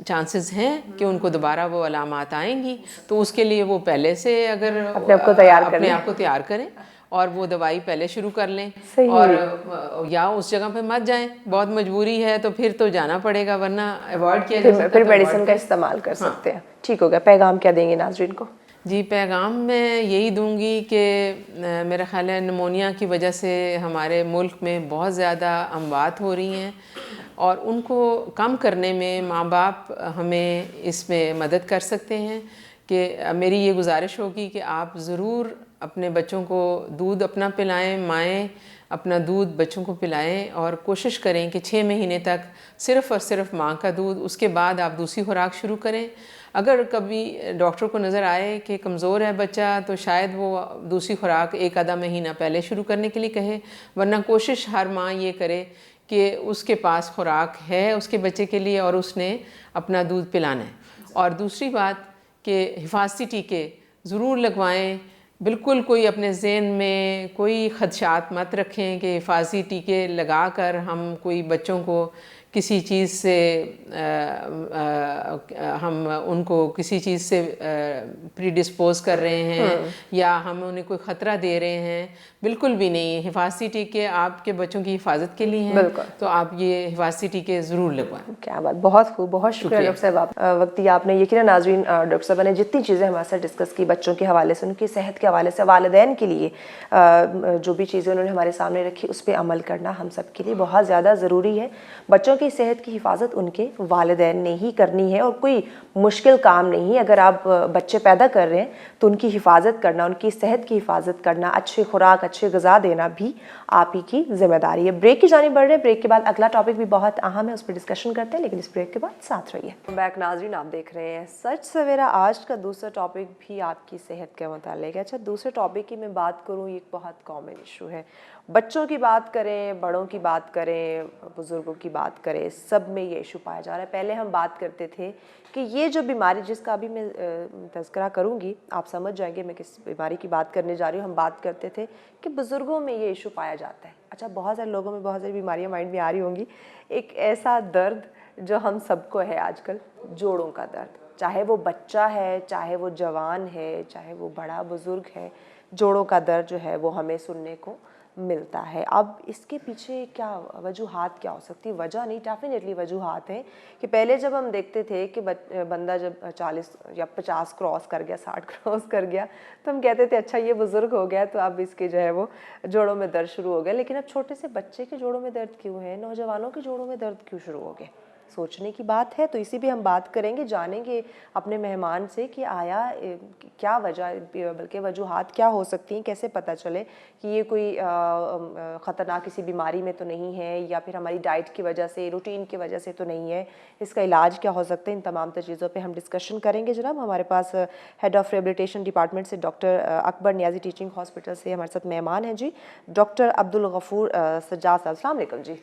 चांसेस हैं कि उनको दोबारा वो अलामात आएंगी, तो उसके लिए वो पहले से अगर अपने आप को तैयार करें और वो दवाई पहले शुरू कर लें, और या उस जगह पे मत जाएं, बहुत मजबूरी है तो फिर तो जाना पड़ेगा, वरना अवॉइड किया जा सकता है, फिर मेडिसिन का इस्तेमाल कर सकते हैं। ठीक हो गया। पैगाम क्या देंगे नाज़रीन को? जी, पैगाम मैं यही दूंगी कि मेरा ख्याल है निमोनिया की वजह से हमारे मुल्क में बहुत ज़्यादा अमवात हो रही हैं, और उनको कम करने में माँ बाप हमें इसमें मदद कर सकते हैं। कि मेरी ये गुजारिश होगी कि आप ज़रूर अपने बच्चों को दूध अपना पिलाएं, माएँ अपना दूध बच्चों को पिलाएं और कोशिश करें कि 6 महीने तक सिर्फ़ और सिर्फ माँ का दूध, उसके बाद आप दूसरी खुराक शुरू करें। अगर कभी डॉक्टर को नज़र आए कि कमज़ोर है बच्चा तो शायद वो दूसरी खुराक एक आधा महीना पहले शुरू करने के लिए कहे, वरना कोशिश हर माँ ये करे कि उसके पास खुराक है उसके बच्चे के लिए और उसने अपना दूध पिलाना है। और दूसरी बात कि हिफाजती टीके ज़रूर लगवाएं। बिल्कुल कोई अपने ज़हन में कोई ख़दशात मत रखें कि हिफाजती टीके लगाकर हम कोई बच्चों को किसी चीज़ से हम उनको किसी चीज़ से प्रीडिस्पोज कर रहे हैं या हम उन्हें कोई ख़तरा दे रहे हैं। बिल्कुल भी नहीं। हिफाजती टीके आपके बच्चों की हिफाजत के लिए हैं, तो आप ये हिफाजती टीके ज़रूर लगवाएं। क्या बात, बहुत खूब, बहुत शुक्रिया डॉक्टर साहब। आप वक्त दिया आपने। यकीनन नाज़रीन, डॉक्टर साहब ने जितनी चीज़ें हमारे साथ डिस्कस की बच्चों के हवाले से, उनकी सेहत के हवाले से, वालिदैन के लिए जो भी चीज़ें उन्होंने हमारे सामने रखी उस पर अमल करना हम सब के लिए बहुत ज़्यादा ज़रूरी है। बच्चों की सेहत की हिफाजत उनके वालिदैन ने ही करनी है और कोई मुश्किल काम नहीं है। अगर आप बच्चे पैदा कर रहे हैं तो उनकी हिफाजत करना, उनकी सेहत की हिफाजत करना, अच्छी खुराक, अच्छी ग़िज़ा देना भी आप ही की जिम्मेदारी है। ब्रेक की जाने बढ़ रहे हैं। ब्रेक के बाद अगला टॉपिक भी बहुत अहम है, उस पर डिस्कशन करते हैं, लेकिन इस ब्रेक के बाद साथ रहिए। बैक नाज़रीन, आप देख रहे हैं सच सवेरा। आज का दूसरा टॉपिक भी आपकी सेहत के मुतालिक है। अच्छा, दूसरे टॉपिक की मैं बात करूँ, ये बहुत कॉमन इशू है। बच्चों की बात करें, बड़ों की बात करें, बुज़ुर्गों की बात करें, सब में ये इशू पाया जा रहा है। पहले हम बात करते थे कि ये जो बीमारी जिसका अभी मैं तज़किरा करूँगी, आप समझ जाएंगे मैं किस बीमारी की बात करने जा रही हूँ। हम बात करते थे कि बुज़ुर्गों में ये इशू पाया जाता है। अच्छा, बहुत सारे लोगों में बहुत सारी बीमारियाँ माइंड में आ रही होंगी। एक ऐसा दर्द जो हम सबको है आजकल, जोड़ों का दर्द, चाहे वो बच्चा है, चाहे वो जवान है, चाहे वो बड़ा बुज़ुर्ग है, जोड़ों का दर्द जो है वो हमें सुनने को मिलता है। अब इसके पीछे क्या वजूहात क्या हो सकती है? वजह नहीं, डेफिनेटली वजूहात हैं कि पहले जब हम देखते थे कि बंदा जब 40 या 50 क्रॉस कर गया, 60 क्रॉस कर गया, तो हम कहते थे अच्छा ये बुज़ुर्ग हो गया तो अब इसके जो है वो जोड़ों में दर्द शुरू हो गया। लेकिन अब छोटे से बच्चे के जोड़ों में दर्द क्यों है, नौजवानों के जोड़ों में दर्द क्यों शुरू हो गए? सोचने की बात है। तो इसी भी हम बात करेंगे, जानेंगे अपने मेहमान से कि आया क्या वजह, बल्कि वजूहात क्या हो सकती हैं, कैसे पता चले कि ये कोई ख़तरनाक किसी बीमारी में तो नहीं है, या फिर हमारी डाइट की वजह से, रूटीन की वजह से तो नहीं है, इसका इलाज क्या हो सकता है। इन तमाम चीज़ों पे हम डिस्कशन करेंगे। जनाब, हमारे पास हेड ऑफ रिहेबिलिटेशन डिपार्टमेंट से doctor Akbar Niazi teaching hospital से हमारे साथ मेहमान हैं जी, डॉक्टर अब्दुल गफूर सज्जाद साहब। अस्सलाम वालेकुम जी।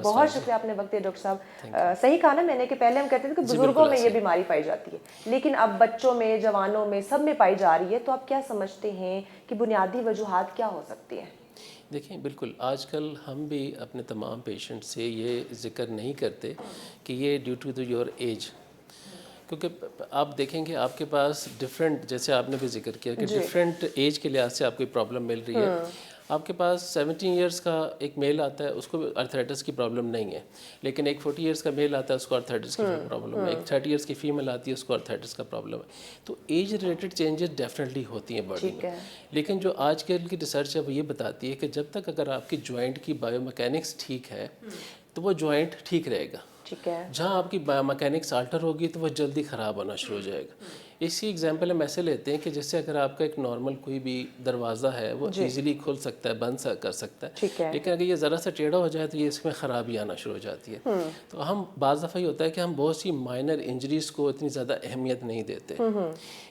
बहुत शुक्रिया आपने वक्त दिया डॉक्टर साहब। सही कहा ना मैंने कि पहले हम कहते थे कि बुजुर्गों में ये बीमारी पाई जाती है, लेकिन अब बच्चों में, जवानों में, सब में पाई जा रही है। तो आप क्या समझते हैं कि बुनियादी वजूहात क्या हो सकती हैं? देखिए, बिल्कुल आजकल हम भी अपने तमाम पेशेंट से ये ज़िक्र नहीं करते कि ये ड्यू टू योर एज, क्योंकि आप देखेंगे आपके पास डिफरेंट, जैसे आपने भी जिक्र किया कि डिफरेंट एज के लिहाज से आपको प्रॉब्लम मिल रही है। आपके पास 17 इयर्स का एक मेल आता है, उसको अर्थराइटिस की प्रॉब्लम नहीं है, लेकिन एक 40 इयर्स का मेल आता है, उसको अर्थराइटिस की प्रॉब्लम है। एक 30 इयर्स की फीमेल आती है, उसको अर्थराइटिस का प्रॉब्लम है। तो एज रिलेटेड चेंजेस डेफिनेटली होती हैं बॉडी में, लेकिन जो आजकल की रिसर्च है वो ये बताती है कि जब तक अगर आपकी जॉइंट की बायोमैकेनिक्स ठीक है तो वो जॉइंट ठीक रहेगा। ठीक है। जहाँ आपकी बायोमैकेनिक्स अल्टर होगी तो वह जल्दी ख़राब होना शुरू हो जाएगा। इसकी एग्जांपल हम ऐसे लेते हैं कि जैसे अगर आपका एक नॉर्मल कोई भी दरवाज़ा है वो इजीली खुल सकता है, बंद कर सकता है, लेकिन अगर ये ज़रा सा टेढ़ा हो जाए तो ये इसमें ख़राबी आना शुरू हो जाती है। तो हम बाज़ दफ़ा ये होता है कि हम बहुत सी माइनर इंजरीज़ को इतनी ज़्यादा अहमियत नहीं देते।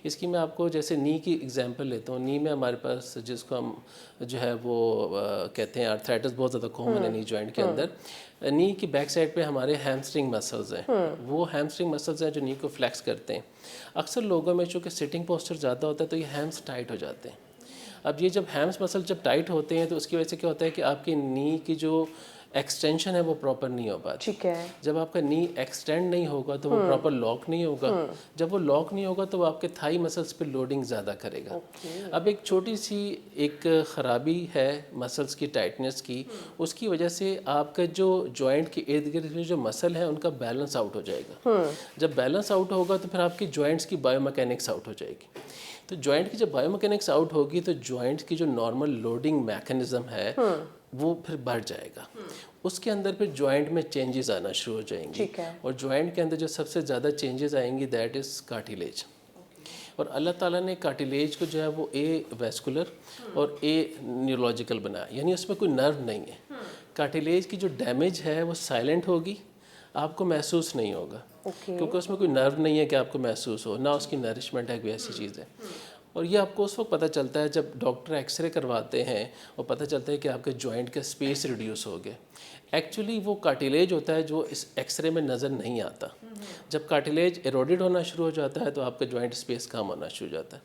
इसकी मैं आपको जैसे नी की एग्जांपल लेता हूँ। नी में हमारे पास जिसको हम जो है वो कहते हैं अर्थराइटिस बहुत ज़्यादा कॉमन है नी जॉइंट के अंदर। नी की बैक साइड पे हमारे हैमस्ट्रिंग मसल्स हैं, वो हैमस्ट्रिंग मसल्स हैं जो नी को फ्लेक्स करते हैं। अक्सर लोगों में चूँकि सिटिंग पोस्चर ज़्यादा होता है तो ये हैम्स टाइट हो जाते हैं। अब ये जब हैम्स मसल जब टाइट होते हैं तो उसकी वजह से क्या होता है कि आपकी नी की जो एक्सटेंशन है वो प्रॉपर नहीं हो पाती। ठीक है। जब आपका नी एक्सटेंड नहीं होगा तो वो प्रॉपर लॉक नहीं होगा। जब वो लॉक नहीं होगा तो वो आपके थाई मसल्स पे लोडिंग ज़्यादा करेगा। अब एक छोटी सी एक ख़राबी है मसल्स की टाइटनेस की, उसकी वजह से आपका जो जॉइंट के इर्द गिर्द जो मसल है उनका बैलेंस आउट हो जाएगा। जब बैलेंस आउट होगा तो फिर आपकी जॉइंट्स की बायोमैकेनिक्स आउट हो जाएगी। तो जॉइंट की जब बायोमैकेनिक्स आउट होगी तो जॉइंट की जो नॉर्मल लोडिंग मैकेनिज्म है वो फिर बढ़ जाएगा। उसके अंदर फिर जॉइंट में चेंजेस आना शुरू हो जाएंगे। और जॉइंट के अंदर जो सबसे ज़्यादा चेंजेस आएंगी दैट इज़ कार्टिलेज। और अल्लाह ताला ने कार्टिलेज को जो है वो ए वैस्कुलर और ए न्यूरोलॉजिकल बनाया, यानी उसमें कोई नर्व नहीं है। कार्टिलेज की जो डैमेज है वो साइलेंट होगी, आपको महसूस नहीं होगा, क्योंकि उसमें कोई नर्व नहीं है कि आपको महसूस हो, ना उसकी नरिशमेंट है, कोई ऐसी चीज़ है। और ये आपको उस वक्त पता चलता है जब डॉक्टर एक्सरे करवाते हैं और पता चलता है कि आपके जॉइंट का स्पेस रिड्यूस हो गया। एक्चुअली वो कार्टिलेज होता है जो इस एक्सरे में नज़र नहीं आता। जब कार्टिलेज एरोडेड होना शुरू हो जाता है तो आपका जॉइंट स्पेस कम होना शुरू हो जाता है,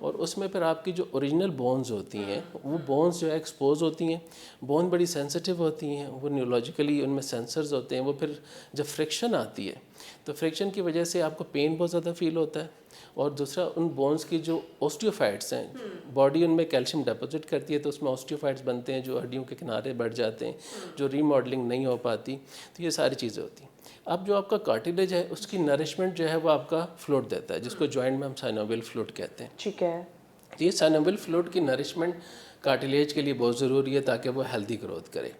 और उसमें फिर आपकी जो ओरिजिनल बोन्स होती हैं वो बोन्स जो है एक्सपोज होती हैं। बोन बड़ी सेंसिटिव होती हैं, वो न्यूरोलॉजिकली उनमें सेंसर्स होते हैं। वो फिर जब फ्रिक्शन आती है तो फ्रिक्शन की वजह से आपको पेन बहुत ज़्यादा फील होता है, और दूसरा उन बोन्स की जो ऑस्टियोफाइट्स हैं, बॉडी उनमें कैल्शियम डिपॉजिट करती है तो उसमें ऑस्टियोफाइट्स बनते हैं जो हड्डियों के किनारे बढ़ जाते हैं, जो रीमॉडलिंग नहीं हो पाती। तो ये सारी चीज़ें होती हैं। अब जो आपका कार्टिलेज है उसकी नरिशमेंट जो है वो आपका फ्लूइड देता है, जिसको जॉइंट में हम साइनोवियल फ्लूइड कहते हैं। ठीक है। तो ये साइनोवियल फ्लूइड की नरिशमेंट कार्टिलेज के लिए बहुत ज़रूरी है ताकि वो हेल्दी ग्रोथ करे।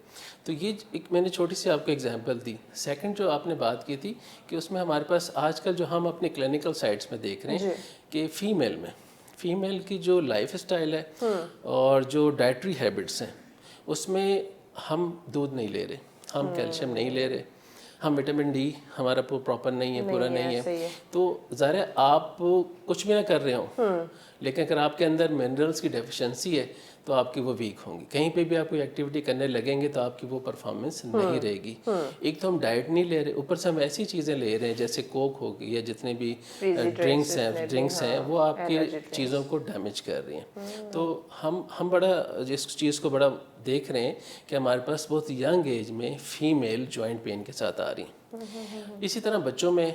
तो ये एक मैंने छोटी सी आपको एग्जांपल दी। सेकंड जो आपने बात की थी कि उसमें हमारे पास आजकल जो हम अपने क्लिनिकल साइट्स में देख रहे हैं कि फीमेल की जो लाइफ स्टाइल है और जो डाइटरी हैबिट्स हैं उसमें हम दूध नहीं ले रहे, हम कैल्शियम नहीं ले रहे, हम विटामिन डी हमारा प्रॉपर नहीं है, पूरा नहीं है। तो ज़ाहिर है आप कुछ भी ना कर रहे हो, लेकिन अगर आपके अंदर मिनरल्स की डेफिशिएंसी है तो आपकी वो वीक होंगी। कहीं पे भी आप कोई एक्टिविटी करने लगेंगे तो आपकी वो परफॉर्मेंस नहीं रहेगी। एक तो हम डाइट नहीं ले रहे, ऊपर से हम ऐसी चीज़ें ले रहे हैं जैसे कोक हो गई या जितने भी ड्रिंक्स हैं वो आपकी चीज़ों को डैमेज कर रही हैं। तो हम बड़ा इस चीज़ को बड़ा देख रहे हैं कि हमारे पास बहुत यंग एज में फीमेल जॉइंट पेन के साथ आ रही हैं। इसी तरह बच्चों में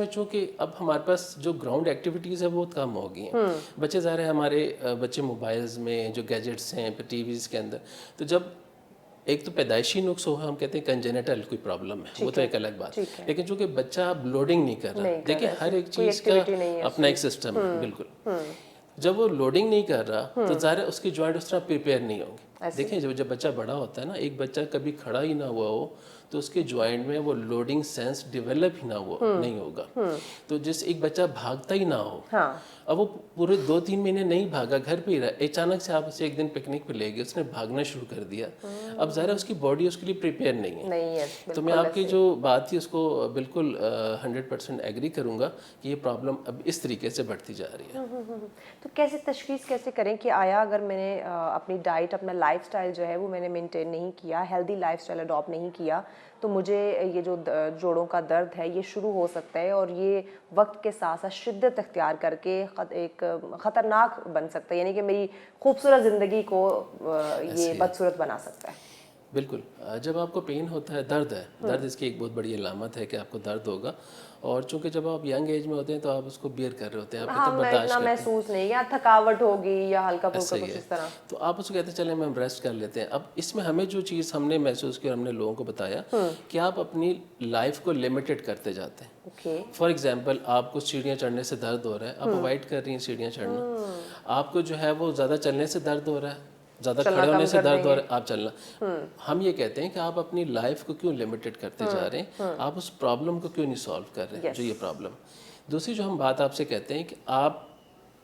चूँकि अब हमारे पास जो ग्राउंड एक्टिविटीज़ है वो कम हो गई हैं। बच्चे ज़ाहिर है हमारे बच्चे मोबाइल्स में जो गैजेट्स हैं फिर टीवीज़ के अंदर, तो जब एक तो पैदाइशी नुक्स हो, हम कहते हैं कंजेनिटल कोई प्रॉब्लम है, वो तो एक अलग बात है। लेकिन चूँकि बच्चा अब लोडिंग नहीं कर रहा, देखिए हर एक चीज़ का अपना एक सिस्टम है, बिल्कुल। जब वो लोडिंग नहीं कर रहा तो ज़ाहिर है उसकी जॉइंट उस तरह प्रिपेयर नहीं होंगे। देखिए जब बच्चा बड़ा होता है ना, एक बच्चा कभी खड़ा ही ना हुआ हो तो उसके जॉइंट में वो लोडिंग सेंस डेवलप ही ना हो नहीं होगा। तो जिस एक बच्चा भागता ही ना हो, अब वो पूरे 2-3 महीने नहीं भागा, घर पे ही रहा, अचानक से आप उसे एक दिन पिकनिक पे ले गए, उसने भागना शुरू कर दिया। अब ज़ाहिर उसकी बॉडी उसके लिए प्रिपेयर नहीं है। तो मैं आपकी जो बात थी उसको बिल्कुल 100% एग्री करूँगा कि ये प्रॉब्लम अब इस तरीके से बढ़ती जा रही है। तो कैसे तशखीस कैसे करें कि आया अगर मैंने अपनी डाइट, अपना लाइफस्टाइल जो है वो मैंने मेंटेन नहीं किया, हेल्दी लाइफस्टाइल अडॉप्ट नहीं किया, तो मुझे ये जो जोड़ों का दर्द है ये शुरू हो सकता है और ये वक्त के साथ साथ शिद्दत अख्तियार करके एक ख़तरनाक बन सकता है, यानी कि मेरी खूबसूरत ज़िंदगी को ये बदसूरत बना सकता है। बिल्कुल, जब आपको पेन होता है, दर्द है, दर्द इसकी एक बहुत बड़ी अलामत है कि आपको दर्द होगा, और चूंकि जब आप यंग एज में होते हैं तो आप उसको बियर कर रहे होते हैं, आप बर्दाश्त करते हैं, महसूस नहीं, या थकावट होगी या हल्का फुल्का कुछ इस तरह, तो आप उसको कहते हैं चले हम रेस्ट कर लेते हैं। अब इसमें हमें जो चीज़ हमने महसूस की और हमने लोगों को बताया कि आप अपनी लाइफ को लिमिटेड करते जाते हैं। फॉर एग्जाम्पल आपको सीढ़ियाँ चढ़ने से दर्द हो रहा है, आप अवॉइड कर रही हैं सीढ़ियाँ चढ़ना। आपको जो है वो ज़्यादा चलने से दर्द हो रहा है, ज़्यादा खड़े होने से दर्द हो रहा है, आप चलना। हम ये कहते हैं कि आप अपनी लाइफ को क्यों लिमिटेड करते जा रहे हैं, आप उस प्रॉब्लम को क्यों नहीं सॉल्व कर रहे हैं, जो ये प्रॉब्लम। दूसरी जो हम बात आपसे कहते हैं कि आप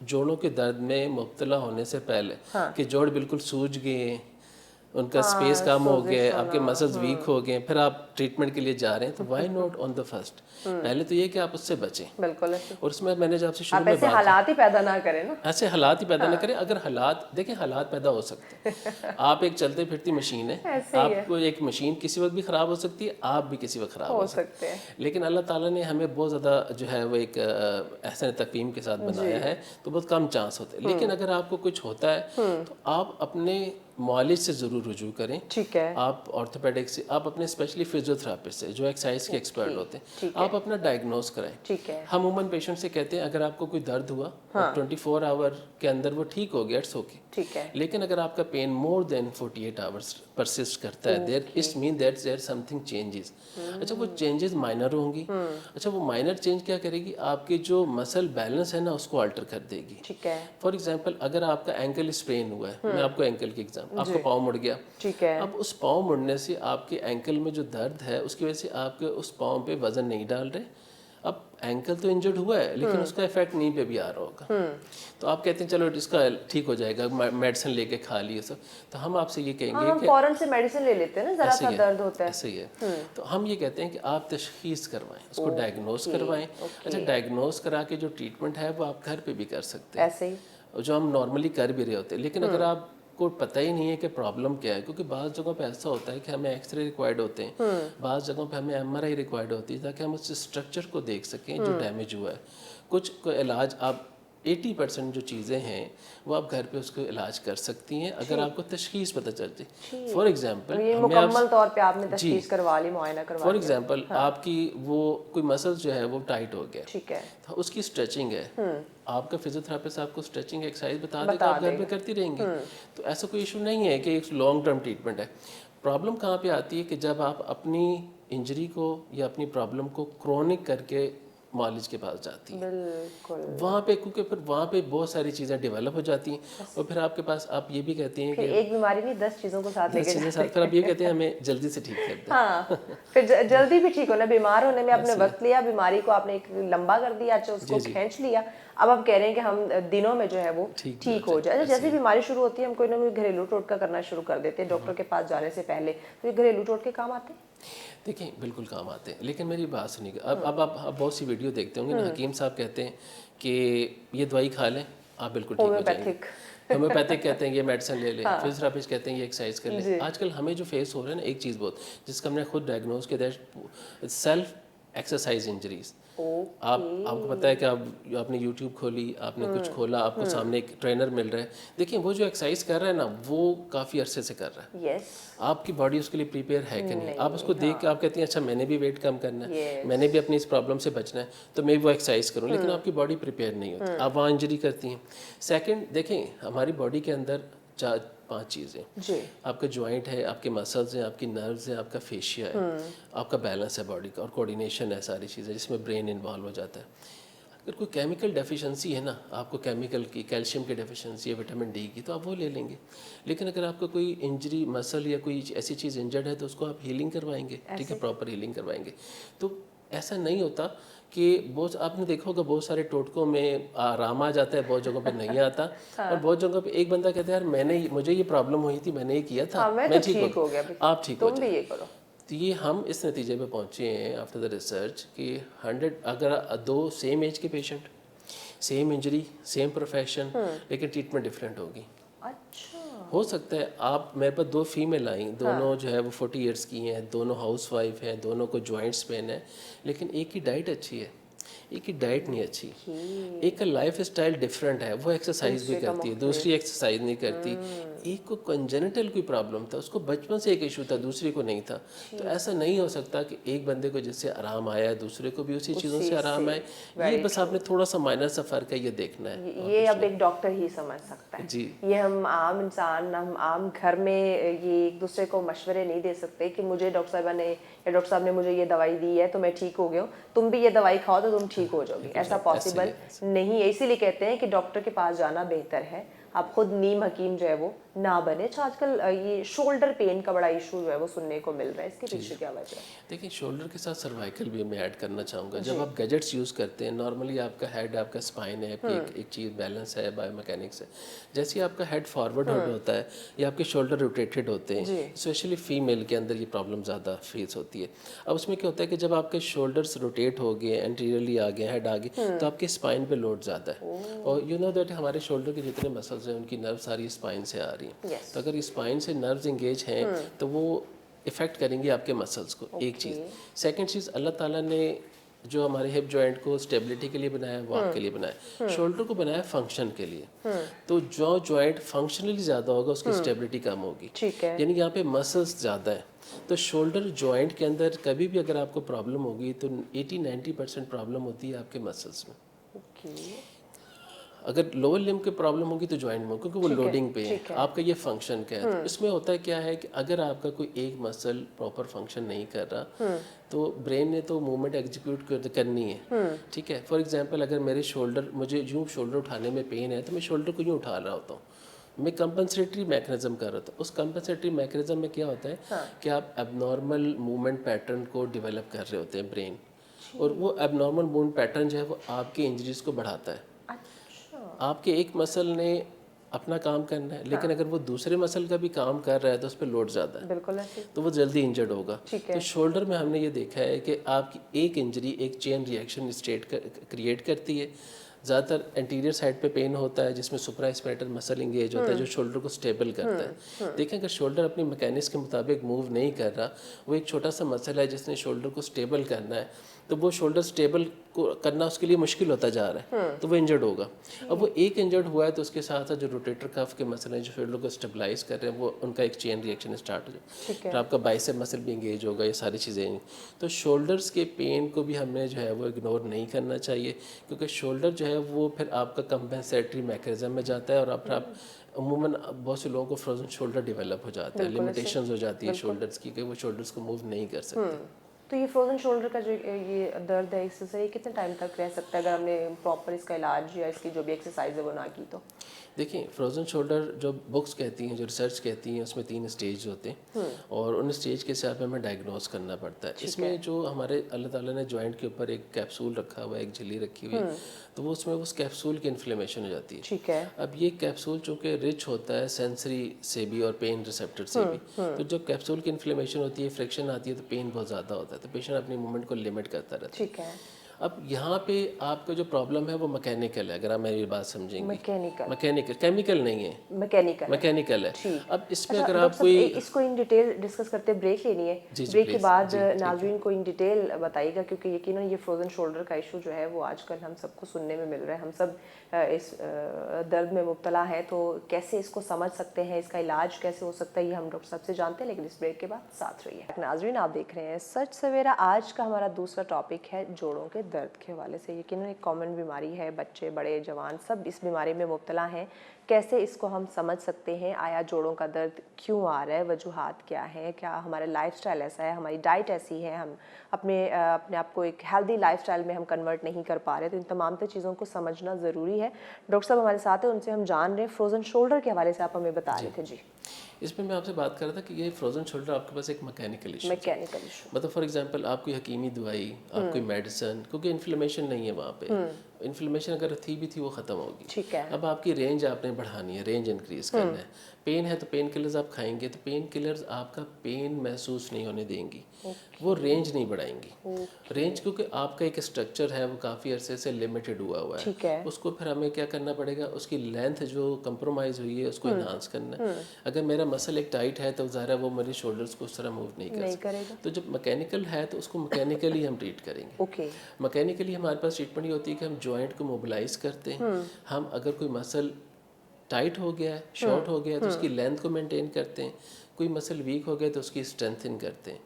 जोड़ों के दर्द में मुब्तला होने से पहले कि जोड़ बिल्कुल सूज गए, उनका स्पेस कम हो गया, आपके मसल्स वीक हो गए, फिर आप ट्रीटमेंट के लिए जा रहे हैं, तो why not on the first, पहले तो ये कि आप उससे बचें। बिल्कुल। और उसमें मैंने जब आपसे शुरू में ऐसे हालात ही पैदा ना करें ना, ऐसे हालात ही पैदा ना करें। अगर हालात देखें, हालात पैदा हो सकते हैं। आप एक चलते फिरती मशीन है, आपको एक मशीन किसी वक्त भी ख़राब हो सकती है, आप भी किसी वक्त ख़राब हो सकते हैं। लेकिन अल्लाह ताला ने हमें बहुत ज़्यादा जो है वो एक एहसान तक़वीम के साथ बनाया है, तो बहुत कम चांस होते हैं। लेकिन अगर आपको कुछ होता है तो आप अपने मुआलिज से ज़रूर रुजू करें। ठीक है। आप ऑर्थोपेडिक से, आप अपने स्पेशली फिजियोथेरापिस्ट से जो एक्सरसाइज के एक्सपर्ट होते हैं, आप अपना डायग्नोस कराएं। ठीक है। हम उमन पेशेंट से कहते हैं अगर आपको कोई दर्द हुआ 24 आवर के अंदर वो ठीक हो गया, इट्स ओके। ठीक है। लेकिन अगर आपका pain more than 48 hours persist करता है, there it's mean that there something changes. अच्छा, वो चेंजेस माइनर होंगी। अच्छा, वो माइनर चेंज क्या करेगी, आपके जो मसल बैलेंस है ना उसको अल्टर कर देगी। ठीक है। फॉर एग्जांपल अगर आपका एंकल स्प्रेन हुआ है, मैं आपको एंकल की एग्जांपल, आपका पाँव मुड़ गया, ठीक है। अब उस पाँव मुड़ने से आपके एंकल में जो दर्द है उसकी वजह से आपके उस पाँव पे वजन नहीं डाल रहे, अब एंकल तो इंजर्ड हुआ है लेकिन उसका इफेक्ट नी पे भी आ रहा होगा, तो आप कहते हैं चलो इसका ठीक हो जाएगा, मेडिसिन लेके खा लिए सब, तो हम आपसे ये कहेंगे हम फौरन से मेडिसिन ले लेते हैं ना, जरा सा दर्द होता है। ऐसे ही है। तो हम ये कहते हैं कि आप तशखीस करवाएं, उसको डायग्नोस करवाएं। अच्छा, डायग्नोस करा के जो ट्रीटमेंट है वो आप घर पे भी कर सकते हैं, ऐसे ही जो हम नॉर्मली कर भी रहे होते हैं। लेकिन अगर आपको पता ही नहीं है कि प्रॉब्लम क्या है, क्योंकि बाज़ जगहों पे ऐसा होता है कि हमें एक्सरे रिक्वायर्ड होते हैं, बाज़ जगहों पे हमें एमआरआई रिक्वायर्ड होती है ताकि हम उस स्ट्रक्चर को देख सकें जो डैमेज हुआ है। कुछ को इलाज आप 80% जो चीज़ें हैं वो आप घर पे उसको इलाज कर सकती हैं अगर आपको तशखीस पता चलती। फॉर एग्जांपल ये मुकम्मल तौर पे आपने तशखीस करवा ली, मुआयना करवा फॉर एग्जांपल आपकी वो कोई मसल जो है वो टाइट हो गया, ठीक है, तो उसकी स्ट्रेचिंग है, आपका फिजियोथेरेपिस्ट आपको स्ट्रेचिंग एक्सरसाइज बता देगा, आप घर में करती रहेंगी, तो ऐसा कोई इशू नहीं है कि एक लॉन्ग टर्म ट्रीटमेंट है। प्रॉब्लम कहाँ पे आती है कि जब आप अपनी इंजरी को या अपनी प्रॉब्लम को क्रोनिक करके मालिज के पास जाती है, बिल्कुल वहाँ पे, क्योंकि फिर वहाँ पे बहुत सारी चीज़ें डेवलप हो जाती हैं और फिर आपके पास आप ये भी कहती हैं कि एक बीमारी नहीं 10 चीज़ों को साथ लेके चीज़ें साथ, फिर आप ये कहते हैं हमें जल्दी से ठीक कर दें। हाँ, फिर जल्दी भी ठीक होना, बीमार होने में आपने वक्त लिया, बीमारी को आपने एक लंबा कर दिया, अच्छा उसको खींच लिया, अब आप कह रहे हैं कि हम दिनों में जो है वो ठीक हो जाए। जैसे बीमारी शुरू होती है हम कोई ना कोई घरेलू टोटका करना शुरू कर देते हैं डॉक्टर के पास जाने से पहले, तो ये घरेलू टोटके काम आते हैं? देखिए बिल्कुल काम आते हैं, लेकिन मेरी बात सुनिएगा, अब आप बहुत सी वीडियो देखते होंगे ना, हकीम साहब कहते हैं कि ये दवाई खा लें आप बिल्कुल ठीक हो जाएंगे, होम्योपैथिक कहते हैं ये मेडिसिन ले लें, फिजियोथेरेपिस्ट कहते हैं ये एक्सरसाइज कर लें। आजकल हमें जो फेस हो रहा है ना, एक चीज़ बहुत जिसका हमने खुद डायग्नोज किया, सेल्फ एक्सरसाइज इंजरीज। आपको पता है कि आपने यूट्यूब खोली, आपने कुछ खोला, आपको सामने एक ट्रेनर मिल रहा है, देखिए वो जो एक्सरसाइज कर रहा है ना वो काफ़ी अरसे से कर रहा है, आपकी बॉडी उसके लिए प्रिपेयर है कि नहीं, आप उसको देख के आप कहती हैं अच्छा मैंने भी वेट कम करना है, मैंने भी अपनी इस प्रॉब्लम से बचना है, तो मैं वो एक्सरसाइज करूँ, लेकिन आपकी बॉडी प्रिपेयर नहीं होती, आप वहाँ इंजरी करती हैं। सेकेंड, देखें हमारी बॉडी के अंदर 4-5 चीज़ें, आपका जॉइंट है, आपके मसल्स हैं, आपकी नर्व्स हैं, आपका फेशिया है, आपका बैलेंस है बॉडी का, और कोऑर्डिनेशन है, सारी चीज़ें जिसमें ब्रेन इन्वॉल्व हो जाता है। अगर कोई केमिकल डेफिशिएंसी है ना, आपको केमिकल की, कैल्शियम की डेफिशिएंसी है, विटामिन डी की, तो आप वो ले लेंगे। लेकिन अगर आपको कोई इंजरी, मसल या कोई ऐसी चीज़ इंजर्ड है तो उसको आप हीलिंग करवाएंगे, ठीक है, प्रॉपर हीलिंग करवाएंगे। तो ऐसा नहीं होता कि बहुत, आपने देखा होगा बहुत सारे टोटकों में आराम आ जाता है, बहुत जगहों पे नहीं आता, और बहुत जगहों पे एक बंदा कहता है यार मुझे ये प्रॉब्लम हुई थी, मैंने ये किया था, मैं ठीक हो गया, आप ठीक हो जाए। तो ये हम इस नतीजे पे पहुँचे हैं आफ्टर द रिसर्च कि 100 अगर 2 सेम एज के patient, same injury, same profession, लेकिन ट्रीटमेंट डिफरेंट होगी। अच्छा, हो सकता है आप मेरे पास 2 फीमेल आई, दोनों जो है वो 40 इयर्स की हैं, दोनों हाउस वाइफ हैं, दोनों को जॉइंट्स पेन है, लेकिन एक की डाइट अच्छी है, एक की डाइट नहीं अच्छी, एक का लाइफ स्टाइल डिफरेंट है, वो एक्सरसाइज भी करती है, दूसरी एक्सरसाइज नहीं करती, एक को कंजेनिटल कोई प्रॉब्लम था, उसको बचपन से एक इशू था, दूसरी को नहीं था। तो ऐसा नहीं हो सकता कि एक बंदे को जिससे आराम आया दूसरे को भी उसी चीज़ों से आराम आए, ये बस आपने थोड़ा सा माइनर सा फर्क है, ये देखना है, ये अब एक डॉक्टर ही समझ सकता है जी। ये हम आम इंसान, हम आम घर में ये एक दूसरे को मशवरे नहीं दे सकते कि मुझे डॉक्टर साहब ने या डॉक्टर साहब ने मुझे ये दवाई दी है तो मैं ठीक हो गया हूँ, तुम भी ये दवाई खाओ तो तुम ठीक हो जाओगी, ऐसा पॉसिबल नहीं है। इसीलिए कहते हैं कि डॉक्टर के पास जाना बेहतर है, आप खुद नीम हकीम जो है वो ना बने। अच्छा, आजकल ये शोल्डर पेन का बड़ा इशू जो है वो सुनने को मिल रहा है, इसके पीछे क्या वजह है? देखिए शोल्डर के साथ सर्वाइकल भी मैं ऐड करना चाहूँगा। जब आप गैजेट्स यूज़ करते हैं, नॉर्मली आपका हेड, आपका स्पाइन है, एक चीज़ बैलेंस है, बायोमैकेनिक्स है, जैसे ही आपका हेड फॉरवर्ड होता है या आपके शोल्डर रोटेटेड होते हैं, स्पेशली फीमेल के अंदर ये प्रॉब्लम ज़्यादा फेस होती है। अब उसमें क्या होता है कि जब आपके शोल्डर्स रोटेट हो गए, एंटीरियरली आ गए, हेड आ गए, तो आपके स्पाइन पे लोड ज़्यादा है, और यू नो दैट हमारे शोल्डर के जितने मसल्स हैं उनकी नर्व सारी स्पाइन से आ रही हैं, तो अगर स्पाइन से नर्व्स इंगेज हैं तो वो इफ़ेक्ट करेंगे आपके मसल्स को, एक चीज़। सेकंड चीज़, अल्लाह ताला ने जो हमारे हिप जॉइंट को स्टेबिलिटी के लिए बनाया, वॉक के लिए बनाया, शोल्डर को बनाया फंक्शन के लिए, तो जो जॉइंट फंक्शनली ज़्यादा होगा उसकी स्टेबिलिटी कम होगी, यानी यहाँ पे मसल्स ज़्यादा है। तो शोल्डर जॉइंट के अंदर कभी भी अगर आपको प्रॉब्लम होगी तो 80-90% प्रॉब्लम होती है आपके मसल्स में। अगर लोअर लिम्ब की प्रॉब्लम होगी तो जॉइंट में, क्योंकि वो लोडिंग पे है, आपका ये फंक्शन क्या है। तो इसमें होता है क्या है कि अगर आपका कोई एक मसल प्रॉपर फंक्शन नहीं कर रहा तो ब्रेन ने तो मूवमेंट एग्जीक्यूट करनी है, ठीक है। फॉर एग्जांपल अगर मेरे शोल्डर, मुझे यूँ शोल्डर उठाने में पेन है तो मैं शोल्डर को यूँ उठा रहा होता हूँ, मैं कंपनसेटरी मैकेनिज्म कर रहा था। उस कंपनसेटरी मैकेनिज्म में क्या होता है कि आप एबनॉर्मल मूवमेंट पैटर्न को डेवलप कर रहे होते हैं ब्रेन, और वो एबनॉर्मल बोन पैटर्न जो है वो आपकी इंजरीज को बढ़ाता है। अच्छा, आपके एक मसल ने अपना काम करना है, लेकिन अगर वो दूसरे मसल का भी काम कर रहा है तो उस पर लोड ज़्यादा है, बिल्कुल ऐसे। तो वो जल्दी इंजर्ड होगा। ठीक है। तो शोल्डर में हमने ये देखा है कि आपकी एक इंजरी एक चेन रिएक्शन स्टेट क्रिएट करती है। ज़्यादातर एंटीरियर साइड पे पेन होता है जिसमें सुप्रास्पाइनल मसल इंगेज होता है जो शोल्डर को स्टेबल करता है। देखें अगर शोल्डर अपनी मैकेनिक्स के मुताबिक मूव नहीं कर रहा, वो एक छोटा सा मसल है जिसने शोल्डर को स्टेबल करना है, तो वो शोल्डर स्टेबल को करना उसके लिए मुश्किल होता जा रहा है, तो वो इंजर्ड होगा। अब वो एक इंजर्ड हुआ है तो उसके साथ साथ जो रोटेटर कफ के मसल हैं जो शोल्डर को स्टेबलाइज कर रहे हैं, वो उनका एक चेन रिएक्शन स्टार्ट हो जाए, फिर आपका बाइसेप मसल भी इंगेज होगा, ये सारी चीज़ें। तो शोल्डर्स के पेन को भी हमने जो है वो इग्नोर नहीं करना चाहिए, क्योंकि शोल्डर जो है वो फिर आपका कंपेंसेटरी मैकेनिज्म में जाता है और आप अमूमन बहुत से लोगों को फ्रोजन शोल्डर डेवलप हो जाता है, लिमिटेशंस हो जाती है शोल्डर्स की कि वो शोल्डर्स को मूव नहीं कर सकते। तो ये फ्रोजन शोल्डर का जो ये दर्द है, इससे ये कितने टाइम तक रह सकता है अगर हमने प्रॉपर इसका इलाज या इसकी जो भी एक्सरसाइज है वो ना की तो? देखिए फ्रोजन शोल्डर जो बुक्स कहती हैं, जो रिसर्च कहती हैं, उसमें 3 स्टेज होते हैं और उन स्टेज के हिसाब से हमें डायग्नोस करना पड़ता है। इसमें जो हमारे अल्लाह ताला ने जॉइंट के ऊपर एक कैप्सूल रखा हुआ है, एक झिल्ली रखी हुई है, तो वो उसमें उस कैप्सूल की इन्फ्लेमेशन हो जाती है। ठीक है। अब ये कैप्सूल चूँकि रिच होता है सेंसरी से भी और पेन रिसेप्टर से भी, तो जब कैप्सूल की इन्फ्लेमेशन होती है, फ्रिक्शन आती है, तो पेन बहुत ज़्यादा होता है, तो पेशेंट अपनी मूवमेंट को लिमिट करता रहता है। ठीक है। अब यहाँ पे आपका जो प्रॉब्लम है वो मैकेनिकल है, अगर आप मेरी बात समझेंगे। मैकेनिकल केमिकल नहीं है, मैकेनिकल है। अब इसमें अगर आप कोई इसको इन डिटेल डिस्कस करते हैं, ब्रेक लेनी है, ब्रेक के बाद नाज़रीन को इन डिटेल बताइएगा, क्योंकि यकीनन ये फ्रोजन शोल्डर का इशू जो है वो आजकल हम सबको सुनने में मिल रहा है, हम सब इस दर्द में मुब्तला है, तो कैसे इसको समझ सकते हैं, इसका इलाज कैसे हो सकता है, ये हम डॉक्टर साहब से जानते हैं, लेकिन इस ब्रेक के बाद साथ रहिए। नाज़रीन आप देख रहे हैं सच सवेरा। आज का हमारा दूसरा टॉपिक है जोड़ों के दर्द के हवाले से। यकीनन एक कॉमन बीमारी है, बच्चे बड़े जवान सब इस बीमारी में मुब्तला हैं। कैसे इसको हम समझ सकते हैं, आया जोड़ों का दर्द क्यों आ रहा है, वजूहात क्या है, क्या हमारा लाइफस्टाइल ऐसा है, हमारी डाइट ऐसी है, हम अपने आप को एक हेल्दी लाइफस्टाइल में हम कन्वर्ट नहीं कर पा रहे, तो इन तमाम चीज़ों को समझना ज़रूरी है। डॉक्टर साहब हमारे साथ हैं, उनसे हम जान रहे हैं फ्रोजन शोल्डर के हवाले से आप हमें बता रहे थे। जी, इसमें मैं आपसे बात कर रहा था कि ये फ्रोजन शोल्डर आपके पास एक मैकेनिकल इशू मतलब फॉर एग्जांपल आप कोई हकीमी दवाई, आप कोई मेडिसिन, क्योंकि इन्फ्लेमेशन नहीं है वहाँ पे, इन्फ्लेमेशन अगर थी भी थी वो ख़त्म होगी। ठीक है। अब आपकी रेंज आपने बढ़ानी है, रेंज इंक्रीज करना है। पेन है तो पेन किलर्स आप खाएंगे, तो पेन किलर्स आपका पेन महसूस नहीं होने देंगी, वो रेंज नहीं बढ़ाएंगी। रेंज क्योंकि आपका एक स्ट्रक्चर है वो काफ़ी अरसे से लिमिटेड हुआ है, उसको फिर हमें क्या करना पड़ेगा, उसकी लेंथ जो कंप्रोमाइज़ हुई है उसको इन्हांस करना है। अगर मेरा मसल एक टाइट है तो ज़ाहिर है वो मेरे शोल्डर्स को उस तरह मूव नहीं करेगा, तो जब मैकेनिकल है तो उसको मैकेनिकली हम ट्रीट करेंगे। मैकेनिकली हमारे पास ट्रीटमेंट ये होती है कि हम जॉइंट को मोबिलाइज करते हैं। हम अगर कोई मसल टाइट हो गया है, शॉर्ट हो गया है, तो उसकी लेंथ को मेंटेन करते हैं। कोई मसल वीक हो गया तो उसकी स्ट्रेंथन करते हैं।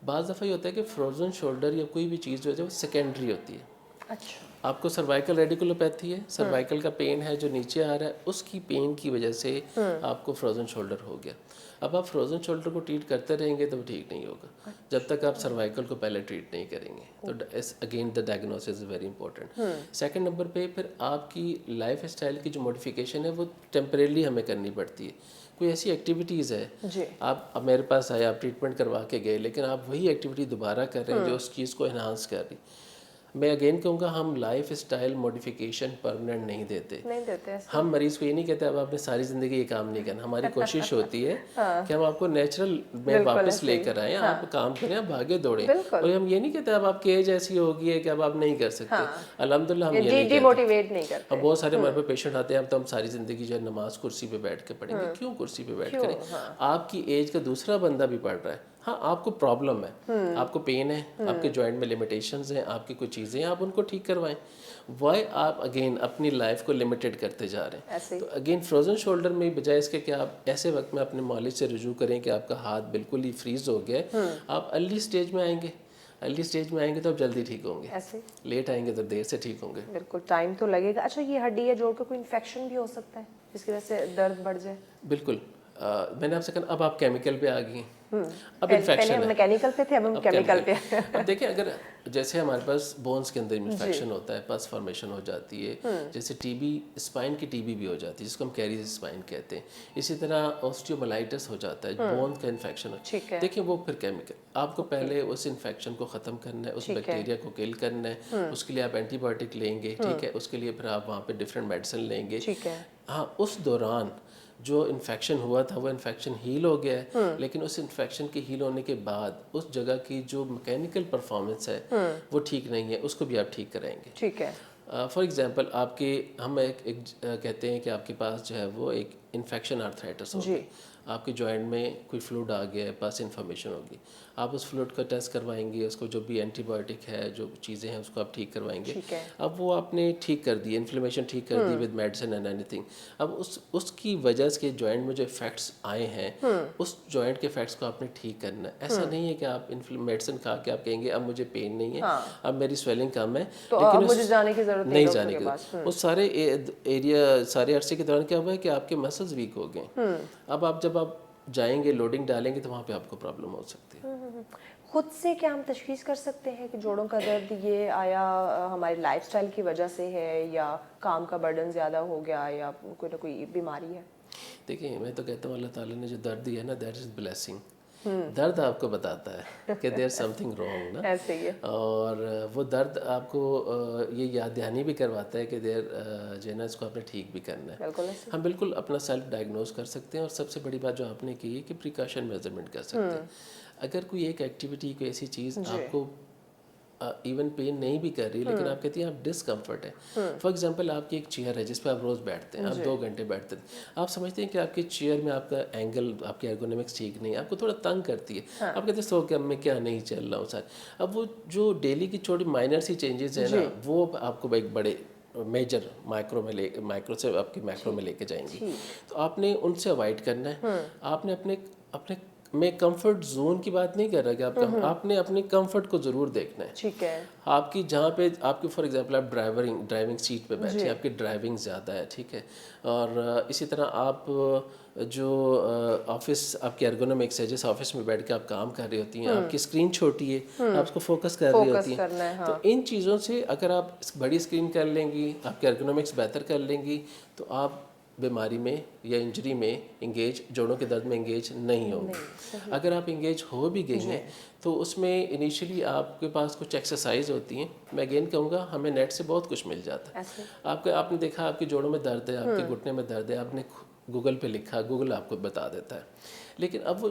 बाज़ दफ़ा ये होता है कि फ्रोजन शोल्डर या कोई भी चीज़ जो है वो सेकेंडरी होती है। अच्छा। आपको सर्वाइकल रेडिकुलोपैथी है, सर्वाइकल का पेन है जो नीचे आ रहा है, उसकी पेन की वजह से आपको फ्रोजन शोल्डर हो गया। अब आप फ्रोजन शोल्डर को ट्रीट करते रहेंगे तो वो ठीक नहीं होगा जब तक आप सर्वाइकल को पहले ट्रीट नहीं करेंगे। तो again the diagnosis is very important. Second number पे फिर आपकी लाइफ स्टाइल की जो मॉडिफिकेशन है वो टेम्परेली हमें करनी पड़ती है। कोई ऐसी एक्टिविटीज़ है, आप अब मेरे पास आए, आप ट्रीटमेंट करवा के गए, लेकिन आप वही एक्टिविटी दोबारा कर रहे हैं जो उस चीज़ को इन्हांस कर रही। मैं अगेन कहूँगा हम लाइफ स्टाइल मॉडिफिकेशन परमानेंट नहीं देते। हम मरीज़ को ये नहीं कहते अब आपने सारी ज़िंदगी ये काम नहीं करना। हमारी कोशिश होती है कि हम आपको नेचुरल में वापस लेकर आएँ, आप काम करें, आप भागे दौड़ें। और हम ये नहीं कहते अब आपकी एज ऐसी होगी है कि अब आप नहीं कर सकते। अल्हम्दुलिल्लाह हम ये नहीं कहते। अब बहुत सारे हमारे पे पेशेंट आते हैं, अब तो हम सारी ज़िंदगी जो है नमाज कुर्सी पे बैठ के पढ़ेंगे। क्यों कुर्सी पे बैठ करें? आपकी एज का दूसरा बंदा भी पढ़ रहा है। हाँ, आपको प्रॉब्लम है, आपको पेन है, आपके जॉइंट में लिमिटेशंस हैं, आपकी कुछ चीज़ें हैं, आप उनको ठीक करवाएं। वाई आप अगेन अपनी लाइफ को लिमिटेड करते जा रहे हैं? तो अगेन फ्रोजन शोल्डर में बजाय इसके कि आप ऐसे वक्त में अपने मौलिक से रुजू करें कि आपका हाथ बिल्कुल ही फ्रीज हो गया है, आप अर्ली स्टेज में आएंगे। अर्ली स्टेज में आएंगे तो आप जल्दी ठीक होंगे, लेट आएंगे तो देर से ठीक होंगे। बिल्कुल टाइम तो लगेगा। अच्छा, ये हड्डी या जोड़ का कोई इन्फेक्शन भी हो सकता है जिसकी वजह से दर्द बढ़ जाए? बिल्कुल, मैंने आपसे कहा अब आप केमिकल पे आ गई हैं, अब पहले इन्फेक्शन हम है, मैकेनिकल पे थे, अब हम केमिकल पे अब देखिए अगर जैसे हमारे पास बोन्स के अंदर इन्फेक्शन होता है, पस फॉर्मेशन हो जाती है, जैसे टीबी, स्पाइन की टीबी भी हो जाती है जिसको हम कैरीज स्पाइन कहते हैं, इसी तरह ऑस्टियोमाइलाइटिस हो जाता है, बोन का इन्फेक्शन हो। देखिए वो फिर केमिकल, आपको पहले उस इन्फेक्शन को ख़त्म करना है, उस बैक्टीरिया को किल करना है, उसके लिए आप एंटीबायोटिक लेंगे, ठीक है, उसके लिए फिर आप वहाँ पे डिफरेंट मेडिसिन लेंगे। हाँ, उस दौरान जो इन्फेक्शन हुआ था वो इन्फेक्शन हील हो गया है, लेकिन उस इन्फेक्शन के हील होने के बाद उस जगह की जो मैकेनिकल परफॉर्मेंस है वो ठीक नहीं है, उसको भी आप ठीक कराएंगे। ठीक है। फॉर एग्जांपल आपके हम एक कहते हैं कि आपके पास जो है वो एक इन्फेक्शन आर्थराइटिस हो गई, आपके जॉइंट में कोई फ्लूइड आ गया है, पास इन्फॉर्मेशन होगी, आप उस फ्लूइड का टेस्ट करवाएंगे, उसको जो भी एंटीबायोटिक है, जो चीज़ें हैं उसको आप ठीक करवाएंगे। अब वो आपने ठीक कर दी, इन्फ्लेमेशन ठीक कर दी विद मेडिसिन एंड एनीथिंग, अब उसकी वजह से जॉइंट में जो इफेक्ट्स आए हैं उस जॉइंट के इफेक्ट्स को आपने ठीक करना है। ऐसा नहीं है कि आप मेडिसिन खा के आप कहेंगे अब मुझे पेन नहीं है, अब मेरी स्वेलिंग कम है, तो लेकिन मुझे जाने की जरूरत नहीं जाने की, उस सारे एरिया सारे अरसे के दौरान क्या हुआ है कि आपके मसल्स वीक हो गए। अब आप जब आप जाएंगे लोडिंग डालेंगे तो वहाँ पे आपको प्रॉब्लम हो सकती है। खुद से क्या हम तशखीस कर सकते हैं कि जोड़ों का दर्द ये आया हमारी लाइफस्टाइल की वजह से है, या काम का बर्डन ज़्यादा हो गया, या कोई ना कोई बीमारी है? देखिए मैं तो कहता हूँ अल्लाह ताला ने जो दर्द दिया है ना, दैट इज़ ब्लेसिंग। दर्द आपको बताता है कि देयर समथिंग रॉन्ग ना, ऐसे ही है। और वो दर्द आपको ये याद दहानी भी करवाता है कि देयर जो है ना इसको आपने ठीक भी करना है। बिल्कुल हम बिल्कुल अपना सेल्फ डायग्नोज कर सकते हैं, और सबसे बड़ी बात जो आपने की है कि प्रिकॉशन मेजरमेंट कर सकते हैं। अगर कोई एक एक्टिविटी, कोई ऐसी चीज़ आपको इवन पेन नहीं भी कर रही, लेकिन आप कहती हैं आप डिसकम्फर्ट है, फॉर एग्जांपल आपकी एक चेयर है जिस पर आप रोज़ बैठते हैं, आप 2 घंटे बैठते हैं, आप समझते हैं कि आपकी चेयर में आपका एंगल, आपकी एर्गोनॉमिक्स ठीक नहीं है, आपको थोड़ा तंग करती है, आप कहते हैं सो कि अब मैं क्या नहीं चल रहा हूँ सर। अब वो जो डेली की छोटी माइनर सी चेंजेस है ना, वो आपको एक बड़े मेजर माइक्रो से आपकी मैक्रो में लेके जाएंगी। तो आपने उनसे अवॉइड करना है। आपने अपने अपने मैं कंफर्ट जोन की बात नहीं कर रहा कि आपने अपने कंफर्ट को ज़रूर देखना है। ठीक है। आपकी जहाँ पे आपकी फॉर एग्जांपल आप ड्राइविंग सीट पे बैठे हैं, आपकी ड्राइविंग ज़्यादा है, ठीक है, और इसी तरह आप जो ऑफिस आपकी एर्गोनॉमिक्स है, जिस ऑफिस में बैठ के आप काम कर रही होती हैं, आपकी स्क्रीन छोटी है, आप उसको फोकस कर रही होती हैं, तो इन चीज़ों से अगर आप बड़ी स्क्रीन कर लेंगी, आपकी एर्गोनॉमिक्स बेहतर कर लेंगी, तो आप बीमारी में या इंजरी में इंगेज, जोड़ों के दर्द में इंगेज नहीं होंगे। अगर आप इंगेज हो भी गई हैं तो उसमें इनिशियली आपके पास कुछ एक्सरसाइज होती हैं। मैं अगेन कहूँगा हमें नेट से बहुत कुछ मिल जाता है। आपने देखा आपके जोड़ों में दर्द है, आपके घुटने में दर्द है, आपने गूगल पे लिखा, गूगल आपको बता देता है, लेकिन अब वो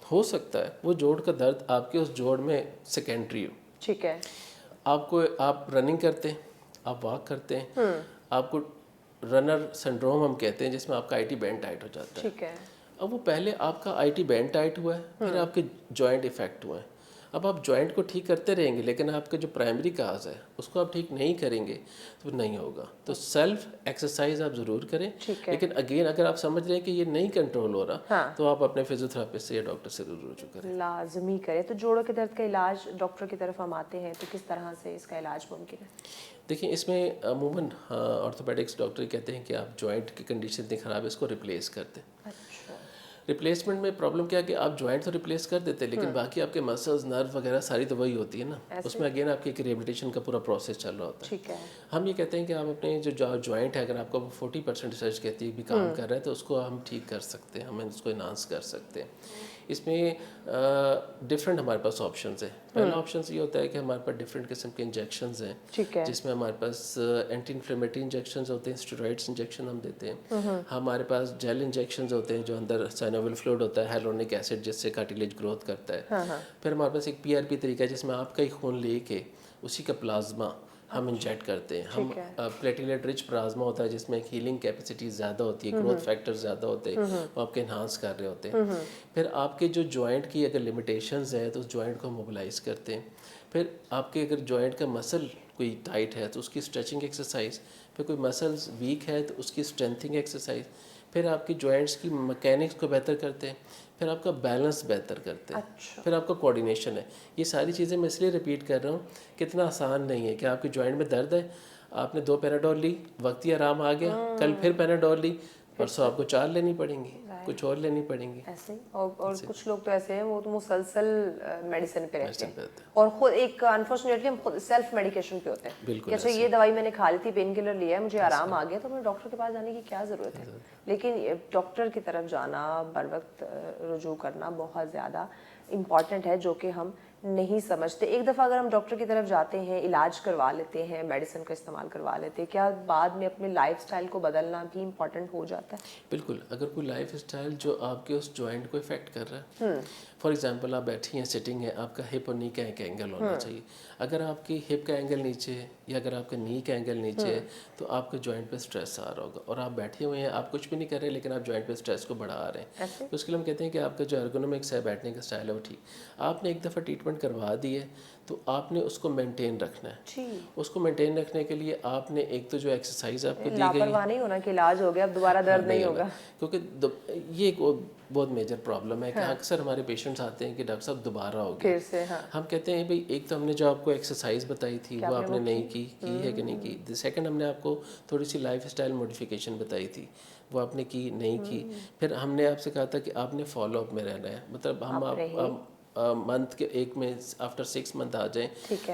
हो सकता है वो जोड़ का दर्द आपके उस जोड़ में सेकेंडरी हो। ठीक है। आप रनिंग करते हैं, आप वॉक करते हैं, आपको रनर सिंड्रोम हम कहते हैं, जिसमें आपका आईटी बैंड टाइट हो जाता है। ठीक है। अब वो पहले आपका आईटी बैंड टाइट हुआ है, फिर आपके जॉइंट इफेक्ट हुए हैं। अब आप जॉइंट को ठीक करते रहेंगे, लेकिन आपका जो प्राइमरी काज है उसको आप ठीक नहीं करेंगे तो नहीं होगा। तो सेल्फ एक्सरसाइज आप ज़रूर करें, लेकिन अगेन अगर आप समझ रहे हैं कि ये नहीं कंट्रोल हो रहा, तो आप अपने फिजियोथेरेपिस्ट से या डॉक्टर से जरूर रुजू करें। लाजमी करें। तो जोड़ों के दर्द का इलाज डॉक्टर की तरफ हम आते हैं तो किस तरह से इसका इलाज मुमकिन है? देखिए इसमें अमूमन ऑर्थोपेडिक्स डॉक्टर कहते हैं कि आप जॉइंट की कंडीशन इतनी ख़राब है, इसको रिप्लेस कर दें। अच्छा। रिप्लेसमेंट में प्रॉब्लम क्या है कि आप जॉइंट तो रिप्लेस कर देते हैं, लेकिन बाकी आपके मसल्स, नर्व वगैरह सारी तो वही होती है ना, उसमें अगेन आपकी एक रिहेबिलिटेशन का पूरा प्रोसेस चल रहा होता है। ठीक है। हम ये कहते हैं कि आप अपने जो जॉइंट है, अगर आपका 40% रिसर्च कहती है भी काम कर रहा है, तो उसको हम ठीक कर सकते हैं, हम उसको इन्हांस कर सकते हैं। इसमें डिफरेंट हमारे पास ऑप्शंस हैं। पहला ऑप्शन ये होता है कि हमारे पास डिफरेंट किस्म के इंजेक्शंस हैं, ठीक है, जिसमें हमारे पास एंटी इन्फ्लेमेटरी इंजेक्शंस होते हैं, स्टेरॉइड्स इंजेक्शन हम देते हैं। हमारे पास जेल इंजेक्शंस होते हैं जो अंदर साइनोवियल फ्लूइड होता है, हाइलोनिक एसिड, जिससे कार्टिलेज ग्रोथ करता है। फिर हमारे पास एक पीआरपी तरीका है जिसमें आपका ही खून लेके उसी का प्लाज्मा हम इंजेक्ट करते हैं। हम प्लेटलेट रिच प्लाज्मा होता है जिसमें एक हीलिंग कैपेसिटी ज़्यादा होती है, ग्रोथ फैक्टर ज़्यादा होते हैं, वो आपके इन्हांस कर रहे होते हैं। फिर आपके जो जॉइंट की अगर लिमिटेशंस हैं तो उस जॉइंट को मोबिलाइज करते हैं। फिर आपके अगर जॉइंट का मसल कोई टाइट है तो उसकी स्ट्रेचिंग एक्सरसाइज, फिर कोई मसल्स वीक है तो उसकी स्ट्रेंथिंग एक्सरसाइज, फिर आपकी जॉइंट्स की मैकेनिक्स को बेहतर करते हैं, फिर आपका बैलेंस बेहतर करते हैं। अच्छा। फिर आपका कोऑर्डिनेशन है। ये सारी चीज़ें मैं इसलिए रिपीट कर रहा हूँ कि इतना आसान नहीं है कि आपकी जॉइंट में दर्द है, आपने 2 पैराडोल ली, वक्ती आराम आ गया, कल फिर पैराडोल ली, परसों आपको 4 लेनी पड़ेंगी। कुछ और लेनी पड़ेंगी। ऐसे ही। और कुछ लोग तो ऐसे हैं वो तो मुसलसल मेडिसिन पे रहते हैं रहते और खुद एक अनफॉर्चुनेटली हम खुद सेल्फ मेडिकेशन पे होते हैं बिल्कुल कि अच्छा ये दवाई मैंने खा ली थी, पेन किलर लिया है, मुझे आराम आ गया, तो मुझे डॉक्टर के पास जाने की क्या ज़रूरत है। लेकिन डॉक्टर की तरफ जाना, बर वक्त रुजू करना बहुत ज़्यादा इम्पॉर्टेंट है, जो कि हम नहीं समझते। एक दफ़ा अगर हम डॉक्टर की तरफ जाते हैं, इलाज करवा लेते हैं, मेडिसिन का इस्तेमाल करवा लेते हैं, क्या बाद में अपने लाइफस्टाइल को बदलना भी इम्पॉर्टेंट हो जाता है? बिल्कुल। अगर कोई लाइफ स्टाइल जो आपके उस जॉइंट को इफेक्ट कर रहा है, फॉर एग्जांपल आप बैठी हैं, सिटिंग है, आपका हिप और नी का एक एंगल होना चाहिए। अगर आपकी हिप का एंगल नीचे है या अगर आपका नी का एंगल नीचे है तो आपके जॉइंट पे स्ट्रेस आ रहा होगा और आप बैठे हुए हैं, आप कुछ भी नहीं कर रहे लेकिन आप जॉइंट पे स्ट्रेस को बढ़ा रहे हैं। तो उसके लिए हम कहते हैं कि आपका जो एर्गोनॉमिक्स है, बैठने का स्टाइल है वो ठीक। आपने एक दफ़ा ट्रीटमेंट करवा दी है तो आपने उसको मेंटेन रखना है। उसको मेंटेन रखने के लिए आपने एक तो जो एक्सरसाइज आपको दी गई, लापरवाह नहीं होना कि इलाज हो गया अब दोबारा दर्द नहीं होगा, क्योंकि ये एक बहुत मेजर प्रॉब्लम है कि अक्सर हमारे पेशेंट्स आते हैं कि डॉक्टर साहब दोबारा हो गया फिर से। हाँ, हम कहते हैं भाई एक तो हमने जो आपको एक्सरसाइज बताई थी वो आपने नहीं की है कि नहीं की। सेकंड हमने आपको थोड़ी सी लाइफ स्टाइल मॉडिफिकेशन बताई थी, वो आपने की नहीं की। फिर हमने आपसे कहा था कि आपने फॉलो अप में रहना है, मतलब हम आप मंथ के एक में आफ्टर 6 मंथ आ जाएं,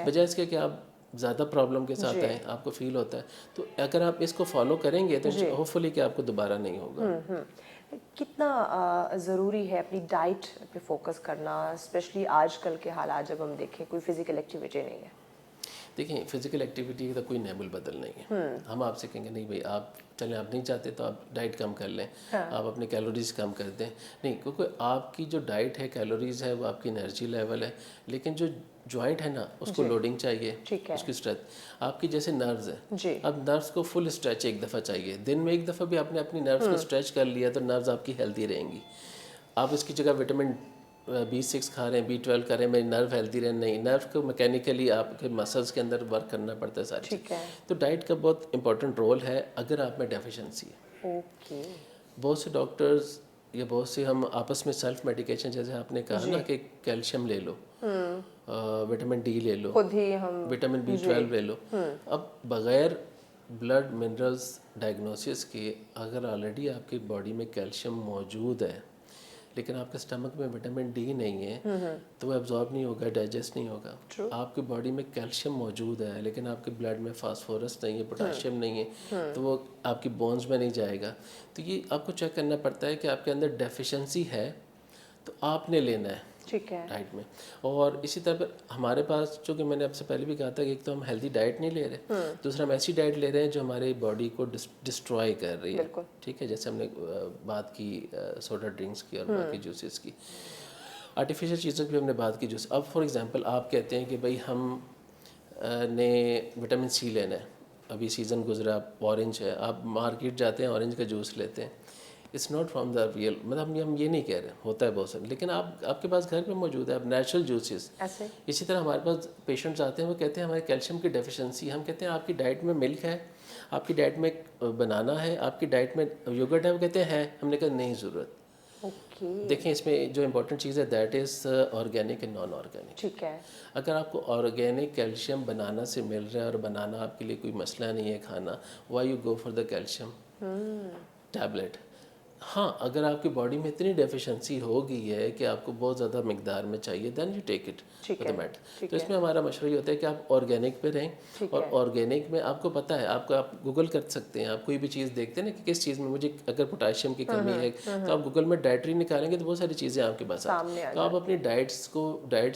बजाय इसके कि आप ज़्यादा प्रॉब्लम के साथ आए, आपको फील होता है। तो अगर आप इसको फॉलो करेंगे तो होपफुली कि आपको दोबारा नहीं होगा। कितना ज़रूरी है अपनी डाइट पे फोकस करना, स्पेशली आजकल के हालात जब हम देखें कोई फिजिकल एक्टिविटी नहीं है? देखिए, फिजिकल एक्टिविटी का कोई नेबुल बदल नहीं है। हम आपसे कहेंगे नहीं भाई आप चलें, आप नहीं चाहते तो आप डाइट कम कर लें, आप अपनी कैलोरीज कम कर दें, नहीं, क्योंकि आपकी जो डाइट है, कैलोरीज है, वो आपकी एनर्जी लेवल है, लेकिन जो जॉइंट है ना उसको लोडिंग चाहिए, उसकी स्ट्रेच। आपकी जैसे नर्व्स है, अब नर्व्स को फुल स्ट्रेच एक दफ़ा चाहिए, दिन में एक दफ़ा भी आपने अपनी नर्व्स को स्ट्रेच कर लिया तो नर्व्स आपकी हेल्दी रहेंगी। आप इसकी जगह विटामिन B6 खा रहे हैं, B12 कर रहे हैं, मेरी नर्व हेल्दी रहे, नहीं, नर्व को मैकेनिकली आपके मसल्स के अंदर वर्क करना पड़ता है सारी चीज़। तो डाइट का बहुत इंपॉर्टेंट रोल है अगर आप में डेफिशिएंसी है। बहुत से डॉक्टर्स या बहुत से हम आपस में सेल्फ मेडिकेशन, जैसे आपने कहा ना कि कैल्शियम ले लो, विटामिन D ले लो, खुद ही हम विटामिन B12 ले लो। अब बगैर ब्लड मिनरल्स डायग्नोसिस के अगर ऑलरेडी आपकी बॉडी में कैल्शियम मौजूद है लेकिन आपके स्टमक में विटामिन D नहीं है तो वो एब्जॉर्ब नहीं होगा, डाइजेस्ट नहीं होगा। आपकी बॉडी में कैल्शियम मौजूद है लेकिन आपके ब्लड में फास्फोरस नहीं है, पोटाशियम नहीं है, तो वो आपकी बोन्स में नहीं जाएगा। तो ये आपको चेक करना पड़ता है कि आपके अंदर डेफिशिएंसी है तो आपने लेना है डाइट में। और इसी तरह हमारे पास, जो कि मैंने आपसे पहले भी कहा था कि एक तो हम हेल्दी डाइट नहीं ले रहे, दूसरा हम ऐसी डाइट ले रहे हैं जो हमारी बॉडी को डिस्ट्रॉय कर रही है। ठीक है, जैसे हमने बात की सोडा ड्रिंक्स की और बाकी जूसेस की, आर्टिफिशियल चीज़ों की भी हमने बात की। जूस, अब फॉर एग्जांपल आप कहते हैं कि भाई हम ने विटामिन C लेना है, अभी सीज़न गुजरा, ऑरेंज है, आप मार्केट जाते हैं ऑरेंज का जूस लेते हैं, it's not from the real, मतलब हम ये नहीं कह रहे, होता है बहुत सारे, लेकिन आपके पास घर पे मौजूद है, आप नेचुरल जूसेस। इसी तरह हमारे पास पेशेंट्स आते हैं, वो कहते हैं हमारे कैल्शियम की डेफिशिएंसी, हम कहते हैं आपकी डाइट में मिल्क है, आपकी डाइट में बनाना है, आपकी डाइट में योगर्ट है, वो कहते हैं हमने कहा नहीं ज़रूरत। देखें, इसमें जो इम्पोर्टेंट चीज़ है that is organic and non organic. ठीक है, अगर आपको ऑर्गेनिक कैल्शियम बनाना से मिल रहा है और बनाना आपके लिए कोई मसला नहीं है खाना, why you go for the calcium tablet. हाँ, अगर आपकी बॉडी में इतनी डेफिशिएंसी हो गई है कि आपको बहुत ज़्यादा मिकदार में चाहिए, then you take it for the matter. तो इसमें हमारा मशवरा ये होता है कि आप ऑर्गेनिक पे रहें, और ऑर्गेनिक में आपको पता है, आप गूगल कर सकते हैं, आप कोई भी चीज़ देखते हैं ना कि किस चीज़ में मुझे अगर पोटाशियम की कमी है तो आप गूगल में डाइटरी निकालेंगे तो बहुत सारी चीज़ें आपके पास आती हैं। तो आप अपनी डाइट्स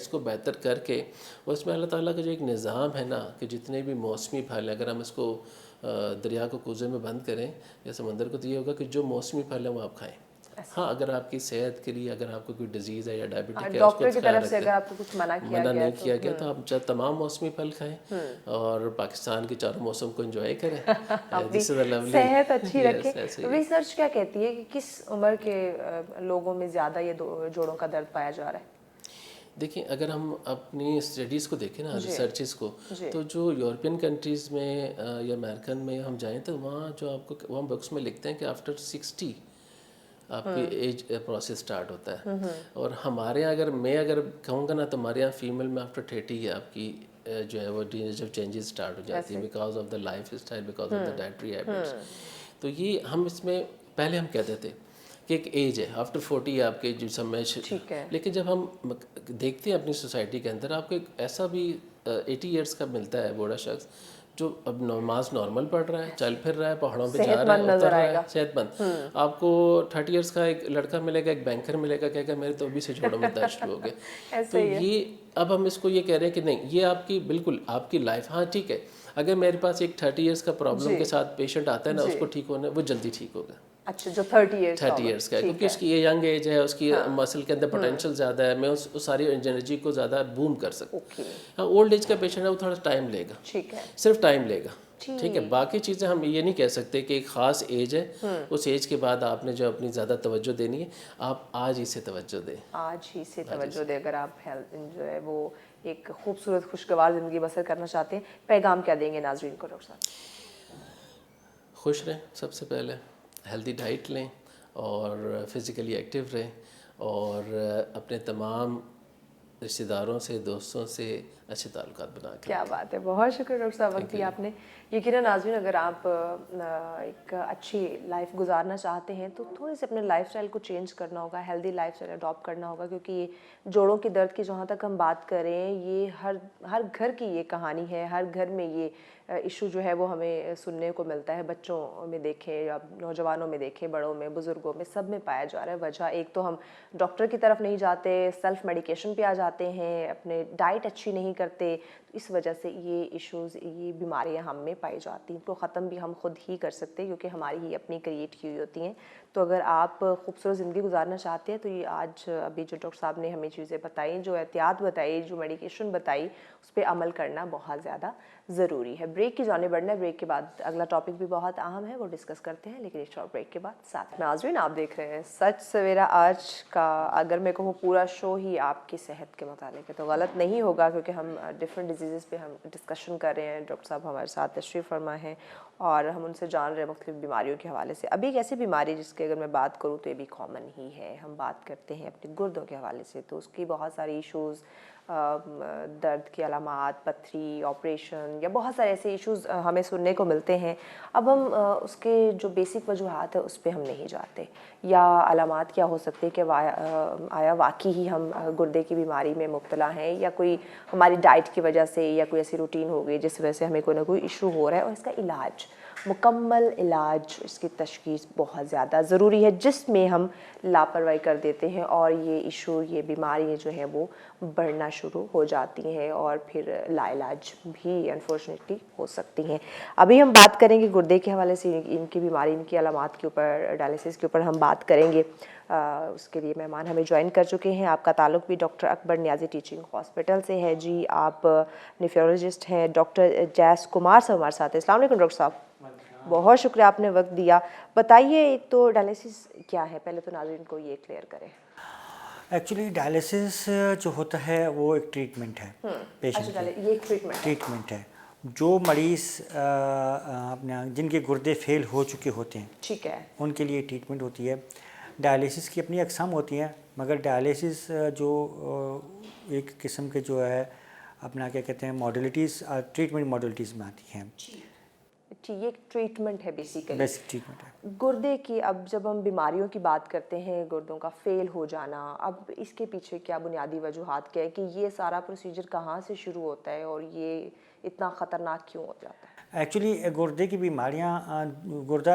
को बेहतर करके, उसमें अल्लाह ताला का जो एक निज़ाम है ना कि जितने भी मौसमी फल हैं, अगर हम इसको दरिया को कूजे में बंद करें या समंदर को, तो ये होगा कि जो मौसमी फल है वो आप खाएं। हाँ, अगर आपकी सेहत के लिए, अगर आपको कोई डिजीज़ है या डायबिटिक है, डॉक्टर की तरफ से अगर आपको कुछ मना नहीं किया गया तो आप तमाम मौसमी फल खाएं और पाकिस्तान के चारों मौसम को एंजॉय करें, सेहत अच्छी रखें। रिसर्च क्या कहती है कि किस उम्र के लोगों में ज़्यादा ये जोड़ों का दर्द पाया जा रहा है? देखिए, अगर हम अपनी स्टडीज़ को देखें ना, रिसर्चेस को, तो जो यूरोपियन कंट्रीज़ में या अमेरिकन में हम जाएं तो वहाँ जो आपको, वहाँ बुक्स में लिखते हैं कि आफ्टर 60 आपकी एज प्रोसेस स्टार्ट होता है। और हमारे यहाँ अगर कहूँगा ना तो हमारे यहाँ फीमेल में आफ्टर 30 है आपकी जो है वो जब चेंजेस स्टार्ट हो जाती है, because of the life style, because of the dietary habits. तो ये हम इसमें पहले हम कहते थे कि एक एज है, आफ्टर 40 आपके जो समय, ठीक है। लेकिन जब हम देखते हैं अपनी सोसाइटी के अंदर, आपको एक ऐसा भी 80 ईयर्स का मिलता है बूढ़ा शख्स जो अब नमाज नॉर्मल पढ़ रहा है, चल फिर रहा है, पहाड़ों पे जा रहा है, उतर रहा है, सेहतमंद। आपको 30 ईयर्स का एक लड़का मिलेगा, एक बैंकर मिलेगा, कहेगा मेरे तो अभी से जोड़ों में दर्द शुरू हो गए। तो ये अब हम इसको ये कह रहे हैं कि नहीं, ये आपकी बिल्कुल आपकी लाइफ, हाँ ठीक है, अगर मेरे पास एक 30 ईयर्स का प्रॉब्लम के साथ पेशेंट आता है ना, उसको ठीक होना, वो जल्दी ठीक होगा। अच्छा, जो 30 ईयर्स का है, क्योंकि उसकी ये यंग एज है, उसकी मसल के अंदर पोटेंशियल ज़्यादा है, मैं उस सारी एनर्जी को ज़्यादा बूम कर सकूँ। हाँ, ओल्ड एज का पेशेंट है वो थोड़ा टाइम लेगा, ठीक है, सिर्फ टाइम लेगा, ठीक है। बाकी चीज़ें हम ये नहीं कह सकते कि एक ख़ास एज है, उस एज के बाद आपने जो अपनी ज़्यादा तवज्जो देनी है, आप आज ही से तवज्जो दें, आज ही से तवज्जो दें। अगर आप हेल्थ जो है वो एक खूबसूरत खुशगवार ज़िंदगी बसर करना चाहते हैं, पैगाम क्या देंगे नाज़रीन को डॉक्टर साहब? खुश रहें, सबसे पहले हेल्दी डाइट लें और फिज़िकली एक्टिव रहें, और अपने तमाम रिश्तेदारों से, दोस्तों से अच्छे ताल्लुकात बना के। क्या बात है, बहुत शुक्रिया डॉक्टर साहब, वक्त दिया आपने। यकीनन नाज़रीन, अगर आप एक अच्छी लाइफ गुजारना चाहते हैं तो थोड़ी सी अपने लाइफस्टाइल को चेंज करना होगा, हेल्दी लाइफस्टाइल अडॉप्ट करना होगा, क्योंकि ये जोड़ों की दर्द की जहाँ तक हम बात करें, ये हर घर की ये कहानी है, हर घर में ये इशू जो है वो हमें सुनने को मिलता है। बच्चों में देखें या नौजवानों में देखें, बड़ों में, बुज़ुर्गों में, सब में पाया जा रहा है। वजह एक तो हम डॉक्टर की तरफ नहीं जाते, सेल्फ मेडिकेशन पे आ जाते हैं, अपने डाइट अच्छी नहीं करते, तो इस वजह से ये इश्यूज़, ये बीमारियां हम में पाई जाती हैं। तो ख़त्म भी हम खुद ही कर सकते हैं, क्योंकि हमारी ही अपनी क्रिएट की हुई होती हैं। तो अगर आप खूबसूरत ज़िंदगी गुजारना चाहते हैं तो ये आज अभी जो डॉक्टर साहब ने हमें चीज़ें बताई, जो एहतियात बताई, जो मेडिकेशन बताई, उस पर अमल करना बहुत ज़्यादा ज़रूरी है। ब्रेक की जाने बढ़ना है, ब्रेक के बाद अगला टॉपिक भी बहुत अहम है, वो डिस्कस करते हैं, लेकिन एक शॉर्ट ब्रेक के बाद। साथ में नाज़रीन, आप देख रहे हैं सच सवेरा। आज का अगर मैं कहूँ पूरा शो ही आपकी सेहत के मुतालिक है तो गलत नहीं होगा, क्योंकि हम डिफरेंट डिजीज़ पे हम डिस्कशन कर रहे हैं। डॉक्टर साहब हमारे साथ तशरीफ़ फरमा है और हम उनसे जान रहे हैं मुख्तलिफ बीमारियों के हवाले से। अभी एक ऐसी बीमारी जिसकी अगर मैं बात करूँ तो ये भी कॉमन ही है, हम बात करते हैं अपने गुर्दों के हवाले से, तो उसकी बहुत सारी इश्यूज़, दर्द की अलामात, पथरी, ऑपरेशन या बहुत सारे ऐसे इश्यूज़ हमें सुनने को मिलते हैं। अब हम उसके जो बेसिक वजूहात है उस पर हम नहीं जाते, या अलामात क्या हो सकती है कि आया वाकई ही हम गुर्दे की बीमारी में मुब्तला हैं, या कोई हमारी डाइट की वजह से या कोई ऐसी रूटीन हो गई जिस वजह से हमें कोई ना कोई इशू हो रहा है। और इसका इलाज, मुकम्मल इलाज, इसकी तशख़ीस बहुत ज़्यादा ज़रूरी है, जिसमें हम लापरवाही कर देते हैं और ये इशू, ये बीमारियाँ जो हैं वो बढ़ना शुरू हो जाती हैं और फिर लाइलाज भी अनफॉर्चुनेटली हो सकती हैं। अभी हम बात करेंगे गुर्दे के हवाले से, इनकी बीमारी, इनकी अलामात के ऊपर, डायलिसिस के ऊपर हम बात करेंगे। उसके लिए मेहमान हमें ज्वाइन कर चुके हैं। आपका ताल्लुक़ भी doctor Akbar Niazi teaching hospital से है जी। आप नेफ्रोलॉजिस्ट हैं, डॉक्टर जैस कुमार साहब हमारे साथ हैं। अस्सलाम वालेकुम डॉक्टर साहब, बहुत शुक्रिया आपने वक्त दिया। बताइए, एक तो डायलिसिस क्या है, पहले तो नाज़रीन को ये क्लियर करें। एक्चुअली डायलिसिस जो होता है वो एक ट्रीटमेंट है पेशेंट अच्छा, ये ट्रीटमेंट है। जो मरीज़ अपना जिनके गुर्दे फेल हो चुके होते हैं, ठीक है, उनके लिए ट्रीटमेंट होती है। डायलिसिस की अपनी अक़साम होती हैं, मगर डायलिसिस जो एक किस्म के जो है अपना क्या कहते हैं मॉडलिटीज़, ट्रीटमेंट मॉडलिटीज़ में आती हैं। ठीक, ये ट्रीटमेंट है बेसिक ट्रीटमेंट है गुर्दे की। अब जब हम बीमारियों की बात करते हैं, गुर्दों का फेल हो जाना, अब इसके पीछे क्या बुनियादी वजूहात क्या है कि ये सारा प्रोसीजर कहाँ से शुरू होता है और ये इतना ख़तरनाक क्यों हो जाता है? एक्चुअली गुर्दे की बीमारियाँ, गुर्दा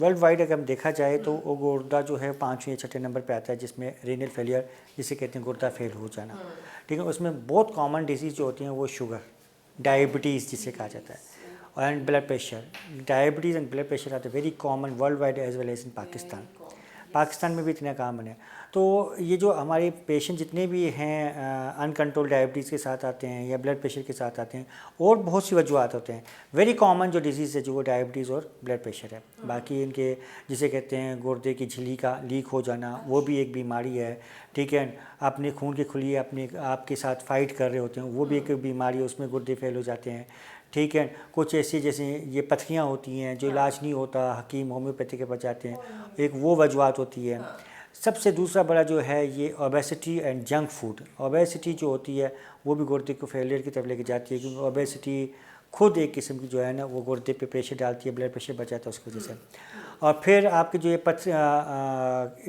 वर्ल्ड वाइड अगर हम देखा जाए तो वो गुर्दा जो है 5वें या 6ठे नंबर पे आता है, जिसमें रीनल फेलियर जिसे कहते हैं गुर्दा फेल हो जाना, ठीक है। उसमें बहुत कॉमन डिजीज़ जो होती हैं वो शुगर, डायबिटीज़ जिसे कहा जाता है, and blood pressure. Diabetes and blood pressure are the very common world wide as well as in Pakistan में भी इतना कॉमन है। तो ये जो हमारे पेशेंट जितने भी हैं अनकंट्रोल डायबिटीज़ के साथ आते हैं या ब्लड प्रेशर के साथ आते हैं, और बहुत सी वजूहत होते हैं। वेरी कॉमन जो डिजीज़ है जो वो डायबिटीज़ और ब्लड प्रेशर है। बाकी इनके जिसे कहते हैं गुर्दे की झिल्ली का लीक हो जाना, वो भी एक बीमारी है, ठीक है। अपने खून के खुलिये अपने आपके साथ फाइट कर रहे होते हैं, वो भी एक बीमारी है, उसमें गुर्दे फेल हो जाते हैं, ठीक है। कुछ ऐसी जैसे ये पथरियाँ होती हैं जो इलाज नहीं होता, हकीम होम्योपैथी के पास जाते हैं, एक वो वजूहत होती है। सबसे दूसरा बड़ा जो है ये obesity and junk food. Obesity जो होती है वो भी गुर्दे को फेलियर की तरफ लेके जाती है, क्योंकि ओबेसिटी खुद एक किस्म की जो है ना वो गुर्दे पे प्रेशर डालती है, ब्लड प्रेशर बढ़ जाता है उसकी वजह से। और फिर आपके जो ये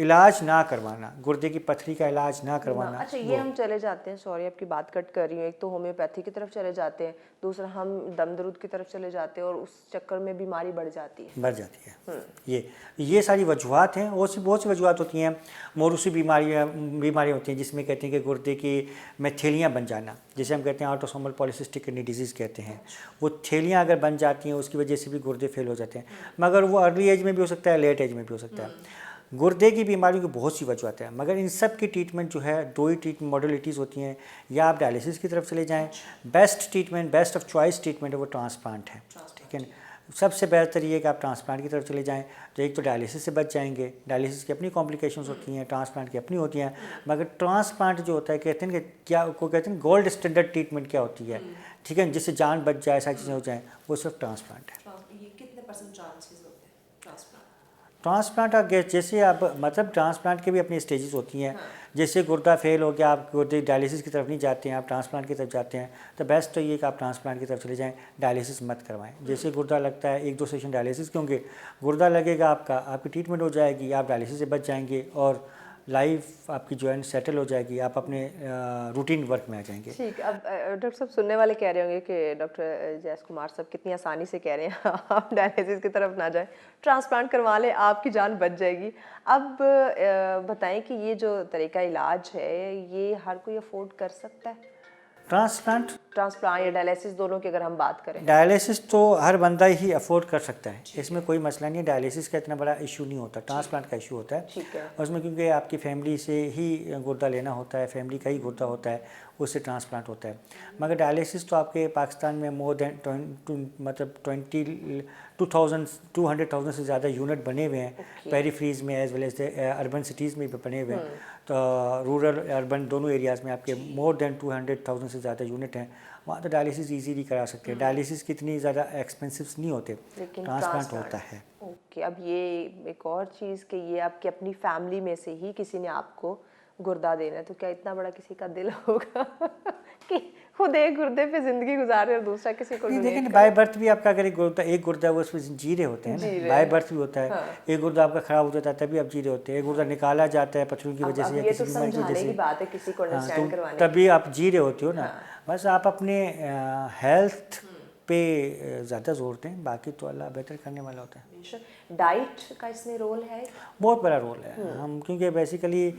इलाज ना करवाना, गुर्दे की पथरी का इलाज ना करवाना। अच्छा, ये हम चले जाते हैं, सॉरी आपकी बात कट कर रही हूँ, एक तो होम्योपैथी की तरफ चले जाते हैं, दूसरा हम दम दरुद की तरफ चले जाते हैं और उस चक्कर में बीमारी बढ़ जाती है। ये सारी वजूहत हैं। और बहुत सी वजूहत होती हैं। मौरूसी बीमारियाँ होती हैं जिसमें कहते हैं कि गुर्दे की में थैलियाँ बन जाना, जिसे हम कहते हैं ऑटोसोमल पॉलीसिस्टिक किडनी डिजीज़ कहते हैं। वो थैलियाँ अगर बन जाती हैं उसकी वजह से भी गुर्दे फेल हो जाते हैं, मगर वो अर्ली एज में भी हो सकता है, लेट एज में भी हो सकता है। गुर्दे की बीमारियों की बहुत सी वजूहत है, मगर इन सब की ट्रीटमेंट जो है 2 ही ट्रीटमेंट मॉडलिटीज़ होती हैं। या आप डायलिसिस की तरफ चले जाएँ, best treatment, best of choice treatment है वो ट्रांसप्लांट है, ठीक है ना। सबसे बेहतर ये है कि आप ट्रांसप्लांट की तरफ चले जाएं, तो एक तो डायलिसिस से बच जाएंगे। डायलिसिस की अपनी कॉम्प्लिकेशंस होती हैं, ट्रांसप्लांट की अपनी होती हैं, मगर ट्रांसप्लांट जो होता है कहते हैं कि क्या को कहते हैं गोल्ड स्टैंडर्ड ट्रीटमेंट क्या होती है, ठीक है, जिससे जान बच जाए, सारी चीज़ें हो जाएँ, वो सिर्फ ट्रांसप्लांट है। ये कितने परसेंट चांसेस होते हैं ट्रांसप्लांट? ट्रांसप्लांट जैसे आप मतलब ट्रांसप्लांट के भी अपनी स्टेजेस होती हैं। जैसे गुर्दा फेल हो गया, आप गुर्दे डायलिसिस की तरफ नहीं जाते हैं, आप ट्रांसप्लांट की तरफ जाते हैं, तो बेस्ट तो ये कि आप ट्रांसप्लांट की तरफ चले जाएं, डायलिसिस मत करवाएं। जैसे गुर्दा लगता है 1-2 सेशन डायलिसिस के होंगे, गुर्दा लगेगा आपका, आपकी ट्रीटमेंट हो जाएगी, आप डायलिसिस से बच जाएंगे और लाइफ आपकी जो है सेटल हो जाएगी, आप अपने रूटीन वर्क में आ जाएंगे। ठीक। अब डॉक्टर साहब सुनने वाले कह रहे होंगे कि डॉक्टर जयेश कुमार साहब कितनी आसानी से कह रहे हैं आप डायलिसिस की तरफ ना जाएं, ट्रांसप्लांट करवा लें, आपकी जान बच जाएगी। अब बताएं कि ये जो तरीका इलाज है ये हर कोई अफोर्ड कर सकता है? ट्रांसप्लांट या डायलिसिस दोनों की अगर हम बात करें, डायलिसिस तो हर बंदा ही अफोर्ड कर सकता है, इसमें कोई मसला नहीं है। डायलिसिस का इतना बड़ा इशू नहीं होता, ट्रांसप्लांट का इशू होता है। ठीक है। उसमें क्योंकि आपकी फैमिली से ही गुर्दा लेना होता है, फैमिली का ही गुर्दा होता है, उससे ट्रांसप्लांट होता है। मगर डायलिसिस तो आपके पाकिस्तान में मोर देन मतलब 200,000 से ज़्यादा यूनिट बने हुए हैं, पेरीफ्रीज में as well as urban cities में भी बने हुए हैं। तो रूरल अर्बन दोनों एरियाज़ में आपके मोर देन 200,000 से ज़्यादा यूनिट हैं, वहाँ तो डायलिसिस इजीली करा सकते हैं। डायलिसिस कितनी ज़्यादा एक्सपेंसिव नहीं होते, ट्रांसप्लांट होता है। ओके। अब ये एक और चीज़ कि ये आपकी अपनी फैमिली में से ही किसी ने आपको गुर्दा देना है, तो क्या इतना बड़ा किसी का दिल होगा कि खुद एक गुर्दे पे जिंदगी गुजारे और दूसरा किसी को नहीं? लेकिन बाय बर्थ भी आपका अगर एक गुर्दा वो उसमें जी रहे होते हैं ना, बाय बर्थ भी होता है। हाँ। एक गुर्दा आपका खराब हो जाता है तभी आप जी रहे होते हैं, एक गुर्दा निकाला जाता है पथरियों की वजह से या किसी बीमारी की वजह से, बात है किसी को अंडरस्टैंड करवाने, तभी आप जी रहे होते हो ना। बस आप अपने हेल्थ पे ज़्यादा जोर दें, बाकी तो अल्लाह बेहतर करने वाला होता है। डाइट का इसमें रोल है, बहुत बड़ा रोल है। हम क्योंकि बेसिकली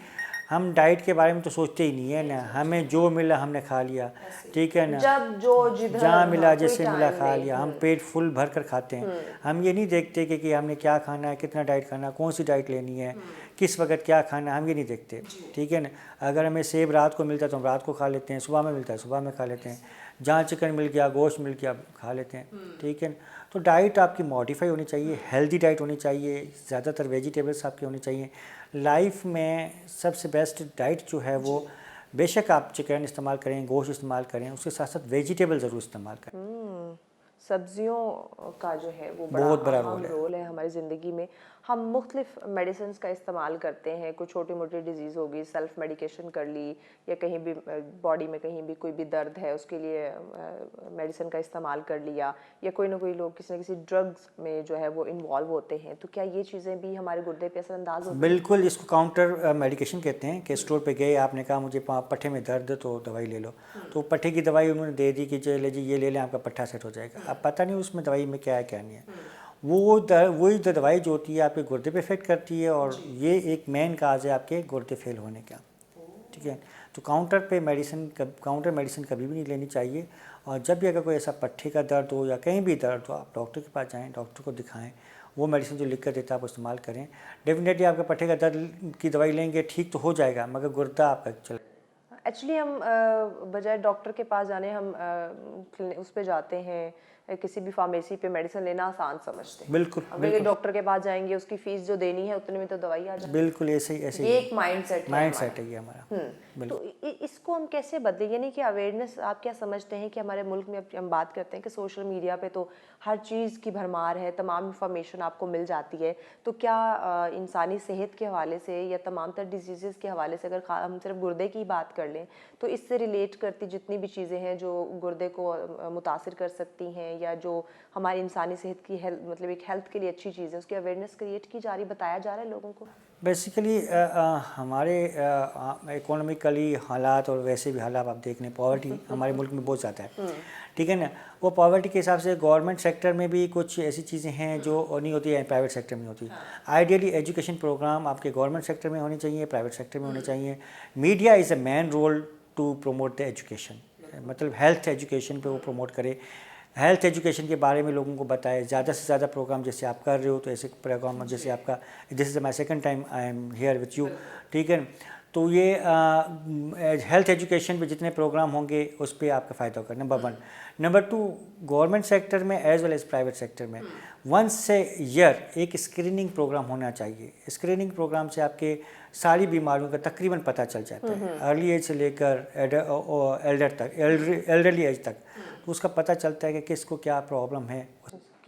हम डाइट के बारे में तो सोचते ही नहीं है ना, हमें जो मिला हमने खा लिया, ठीक है ना, जब जो जिधर जहाँ मिला जैसे मिला खा लिया, हम पेट फुल भर कर खाते हैं। हम ये नहीं देखते कि हमने क्या खाना है, कितना डाइट खाना है, कौन सी डाइट लेनी है, किस वक्त क्या खाना है, हम ये नहीं देखते, ठीक है ना। अगर हमें सेब रात को मिलता है तो हम रात को खा लेते हैं, सुबह में मिलता है सुबह में खा लेते हैं, जहाँ चिकन मिल गया, गोश्त मिल गया, खा लेते हैं, ठीक है। तो डाइट आपकी मॉडिफाई होनी चाहिए, हेल्दी डाइट होनी चाहिए, ज़्यादातर वेजिटेबल्स आपके होने चाहिए। लाइफ में सबसे बेस्ट डाइट जो है वो, बेशक आप चिकन इस्तेमाल करें, गोश्त इस्तेमाल करें, उसके साथ साथ वेजिटेबल ज़रूर इस्तेमाल करें। सब्जियों का जो है वो बहुत बड़ा रोल है हमारी ज़िंदगी में। हम मुख्तलिफ मेडिसिन का इस्तेमाल करते हैं, कोई छोटी मोटी डिजीज़ होगी, सेल्फ मेडिकेशन कर ली, या कहीं भी बॉडी में कहीं भी कोई भी दर्द है उसके लिए मेडिसिन का इस्तेमाल कर लिया, या कोई ना कोई लोग किसी न किसी ड्रग्स में जो है वो इन्वॉल्व होते हैं। तो क्या ये चीज़ें भी हमारे गुर्दे पे असरअंदाज होती हैं? बिल्कुल, इसको काउंटर मेडिकेशन कहते हैं कि स्टोर पे गए, आपने कहा मुझे पट्ठे में दर्द तो दवाई ले लो, तो पट्ठे की दवाई उन्होंने दे दी कि चले जी ये ले लें आपका पट्ठा सेट हो जाएगा। अब पता नहीं उसमें दवाई में क्या है क्या नहीं है। वही दवाई जो होती है आपके गुर्दे पे इफेक्ट करती है, और ये एक मेन काज है आपके गुर्दे फेल होने का, ठीक है। तो काउंटर मेडिसिन कभी भी नहीं लेनी चाहिए। और जब भी अगर कोई ऐसा पट्ठे का दर्द हो या कहीं भी दर्द हो, आप डॉक्टर के पास जाएँ, डॉक्टर को दिखाएं, वो मेडिसिन जो लिख कर देता है आप इस्तेमाल करें। डेफिनेटली आपका पट्ठे का दर्द की दवाई लेंगे ठीक तो हो जाएगा, मगर गुर्दा आपका चल। एक्चुअली हम बजाय डॉक्टर के पास जाने हम उस पे जाते हैं, किसी भी फार्मेसी पे मेडिसिन लेना आसान समझते हैं। बिल्कुल, अगर डॉक्टर के पास जाएंगे उसकी फीस जो देनी है उतने में तो दवाई आ जाए। बिल्कुल ऐसे ही एक माइंडसेट है ये हमारा। तो इसको हम कैसे बदलें, यानी कि अवेयरनेस आप क्या समझते हैं कि हमारे मुल्क में हम बात करते हैं कि सोशल मीडिया पे तो हर चीज़ की भरमार है, तमाम इंफॉर्मेशन आपको मिल जाती है, तो क्या इंसानी सेहत के हवाले से या तमाम तर डिजीज़ के हवाले से अगर हम सिर्फ गुर्दे की बात कर लें, तो इससे रिलेट करती जितनी भी चीज़ें हैं जो गुर्दे को मुतासिर कर सकती हैं या जो हमारी इंसानी सेहत की हेल्थ, मतलब एक हेल्थ के लिए अच्छी चीज़ है, उसकी अवेयरनेस क्रिएट की जा रही, बताया जा रहा है लोगों को। बेसिकली हमारे इकोनॉमिकली हालात और वैसे भी हालात आप देख लें, पॉवर्टी हमारे मुल्क में बहुत ज़्यादा है, ठीक है ना। वो पॉवर्टी के हिसाब से गवर्नमेंट सेक्टर में भी कुछ ऐसी चीज़ें हैं जो नहीं होती है, प्राइवेट सेक्टर में होती है। आइडियली एजुकेशन प्रोग्राम आपके गवर्नमेंट सेक्टर में होने चाहिए, प्राइवेट सेक्टर में होने चाहिए। Media is a main role to promote the education, मतलब हेल्थ एजुकेशन पे वो प्रमोट करे, हेल्थ एजुकेशन के बारे में लोगों को बताए, ज़्यादा से ज़्यादा प्रोग्राम जैसे आप कर रहे हो, तो ऐसे प्रोग्राम जैसे आपका, this is my second time I am here with you, ठीक है। तो ये हेल्थ एजुकेशन पे जितने प्रोग्राम होंगे उस पर आपका फ़ायदा होगा, नंबर 1। नंबर 2, गवर्नमेंट सेक्टर में as well as private sector में वंस ए ईयर एक स्क्रीनिंग प्रोग्राम होना चाहिए। स्क्रीनिंग प्रोग्राम से आपके सारी बीमारियों का तकरीबन पता चल जाता है, अर्ली एज से लेकर एल्डर तक, एल्डरली एज तक, तो उसका पता चलता है कि किसको क्या प्रॉब्लम है।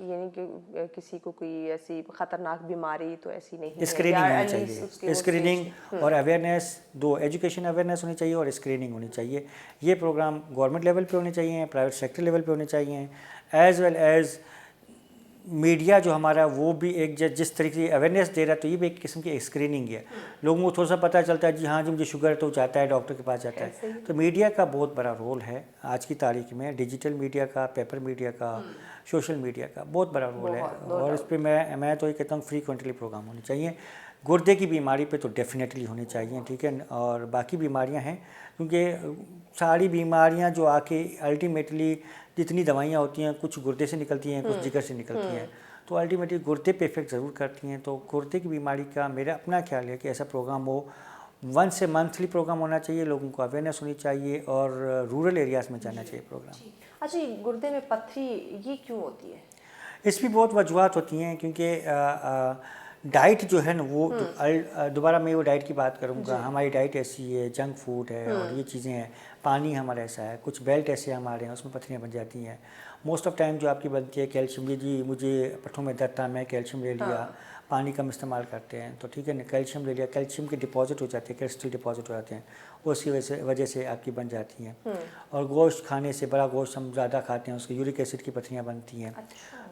यानी कि किसी को कोई ऐसी खतरनाक बीमारी तो ऐसी नहीं है, स्क्रीनिंग होनी चाहिए, स्क्रीनिंग और अवेयरनेस, दो, एजुकेशन अवेयरनेस होनी चाहिए और स्क्रीनिंग होनी चाहिए। ये प्रोग्राम गवर्नमेंट लेवल पे होने चाहिए, प्राइवेट सेक्टर लेवल पे होने चाहिए, एज वेल एज मीडिया जो हमारा वो भी एक जिस तरीके से अवेयरनेस दे रहा है, तो ये भी एक किस्म की स्क्रीनिंग है। लोगों को थोड़ा सा पता चलता है, जी हाँ जी मुझे शुगर है, तो जाता है डॉक्टर के पास जाता है। तो मीडिया का बहुत बड़ा रोल है आज की तारीख में, डिजिटल मीडिया का, पेपर मीडिया का, सोशल मीडिया का बहुत बड़ा रोल है। और इस पर मैं तो ये कहता हूँ फ्रीक्वेंटली प्रोग्राम होने चाहिए। गुर्दे की बीमारी पे तो डेफिनेटली होनी चाहिए, ठीक है। और बाकी बीमारियां हैं, क्योंकि सारी बीमारियां जो आके अल्टीमेटली जितनी दवाइयां होती हैं, कुछ गुर्दे से निकलती हैं, कुछ जिगर से निकलती हैं, तो अल्टीमेटली गुर्दे पे इफेक्ट ज़रूर करती हैं। तो गुर्दे की बीमारी का मेरा अपना ख्याल है कि ऐसा प्रोग्राम हो, 1 से मंथली प्रोग्राम होना चाहिए, लोगों को अवेयरनेस होनी चाहिए और रूरल एरियाज़ में जाना चाहिए प्रोग्राम। अच्छा, गुर्दे में पत्थरी ये क्यों होती है? इसकी बहुत वजूहत होती हैं, क्योंकि डाइट जो है ना वो दोबारा मैं वो डाइट की बात करूँगा। हमारी डाइट ऐसी है, जंक फूड है और ये चीज़ें हैं, पानी हमारा ऐसा है, कुछ बेल्ट ऐसे हमारे हैं उसमें पत्थरियाँ बन जाती हैं। मोस्ट ऑफ टाइम जो आपकी बनती है कैल्शियम, जी मुझे पट्ठों में दर्द था, मैं कैल्शियम ले लिया, पानी कम इस्तेमाल करते हैं, तो ठीक है ना, कैल्शियम ले लिया, कैल्शियम के डिपॉजिट हो जाते हैं, क्रिस्टल डिपॉजिट हो जाते हैं, उसकी वजह से आपकी बन जाती हैं। और गोश्त खाने से, बड़ा गोश्त हम ज़्यादा खाते हैं, उसके यूरिक एसिड की पत्थरियाँ बनती हैं।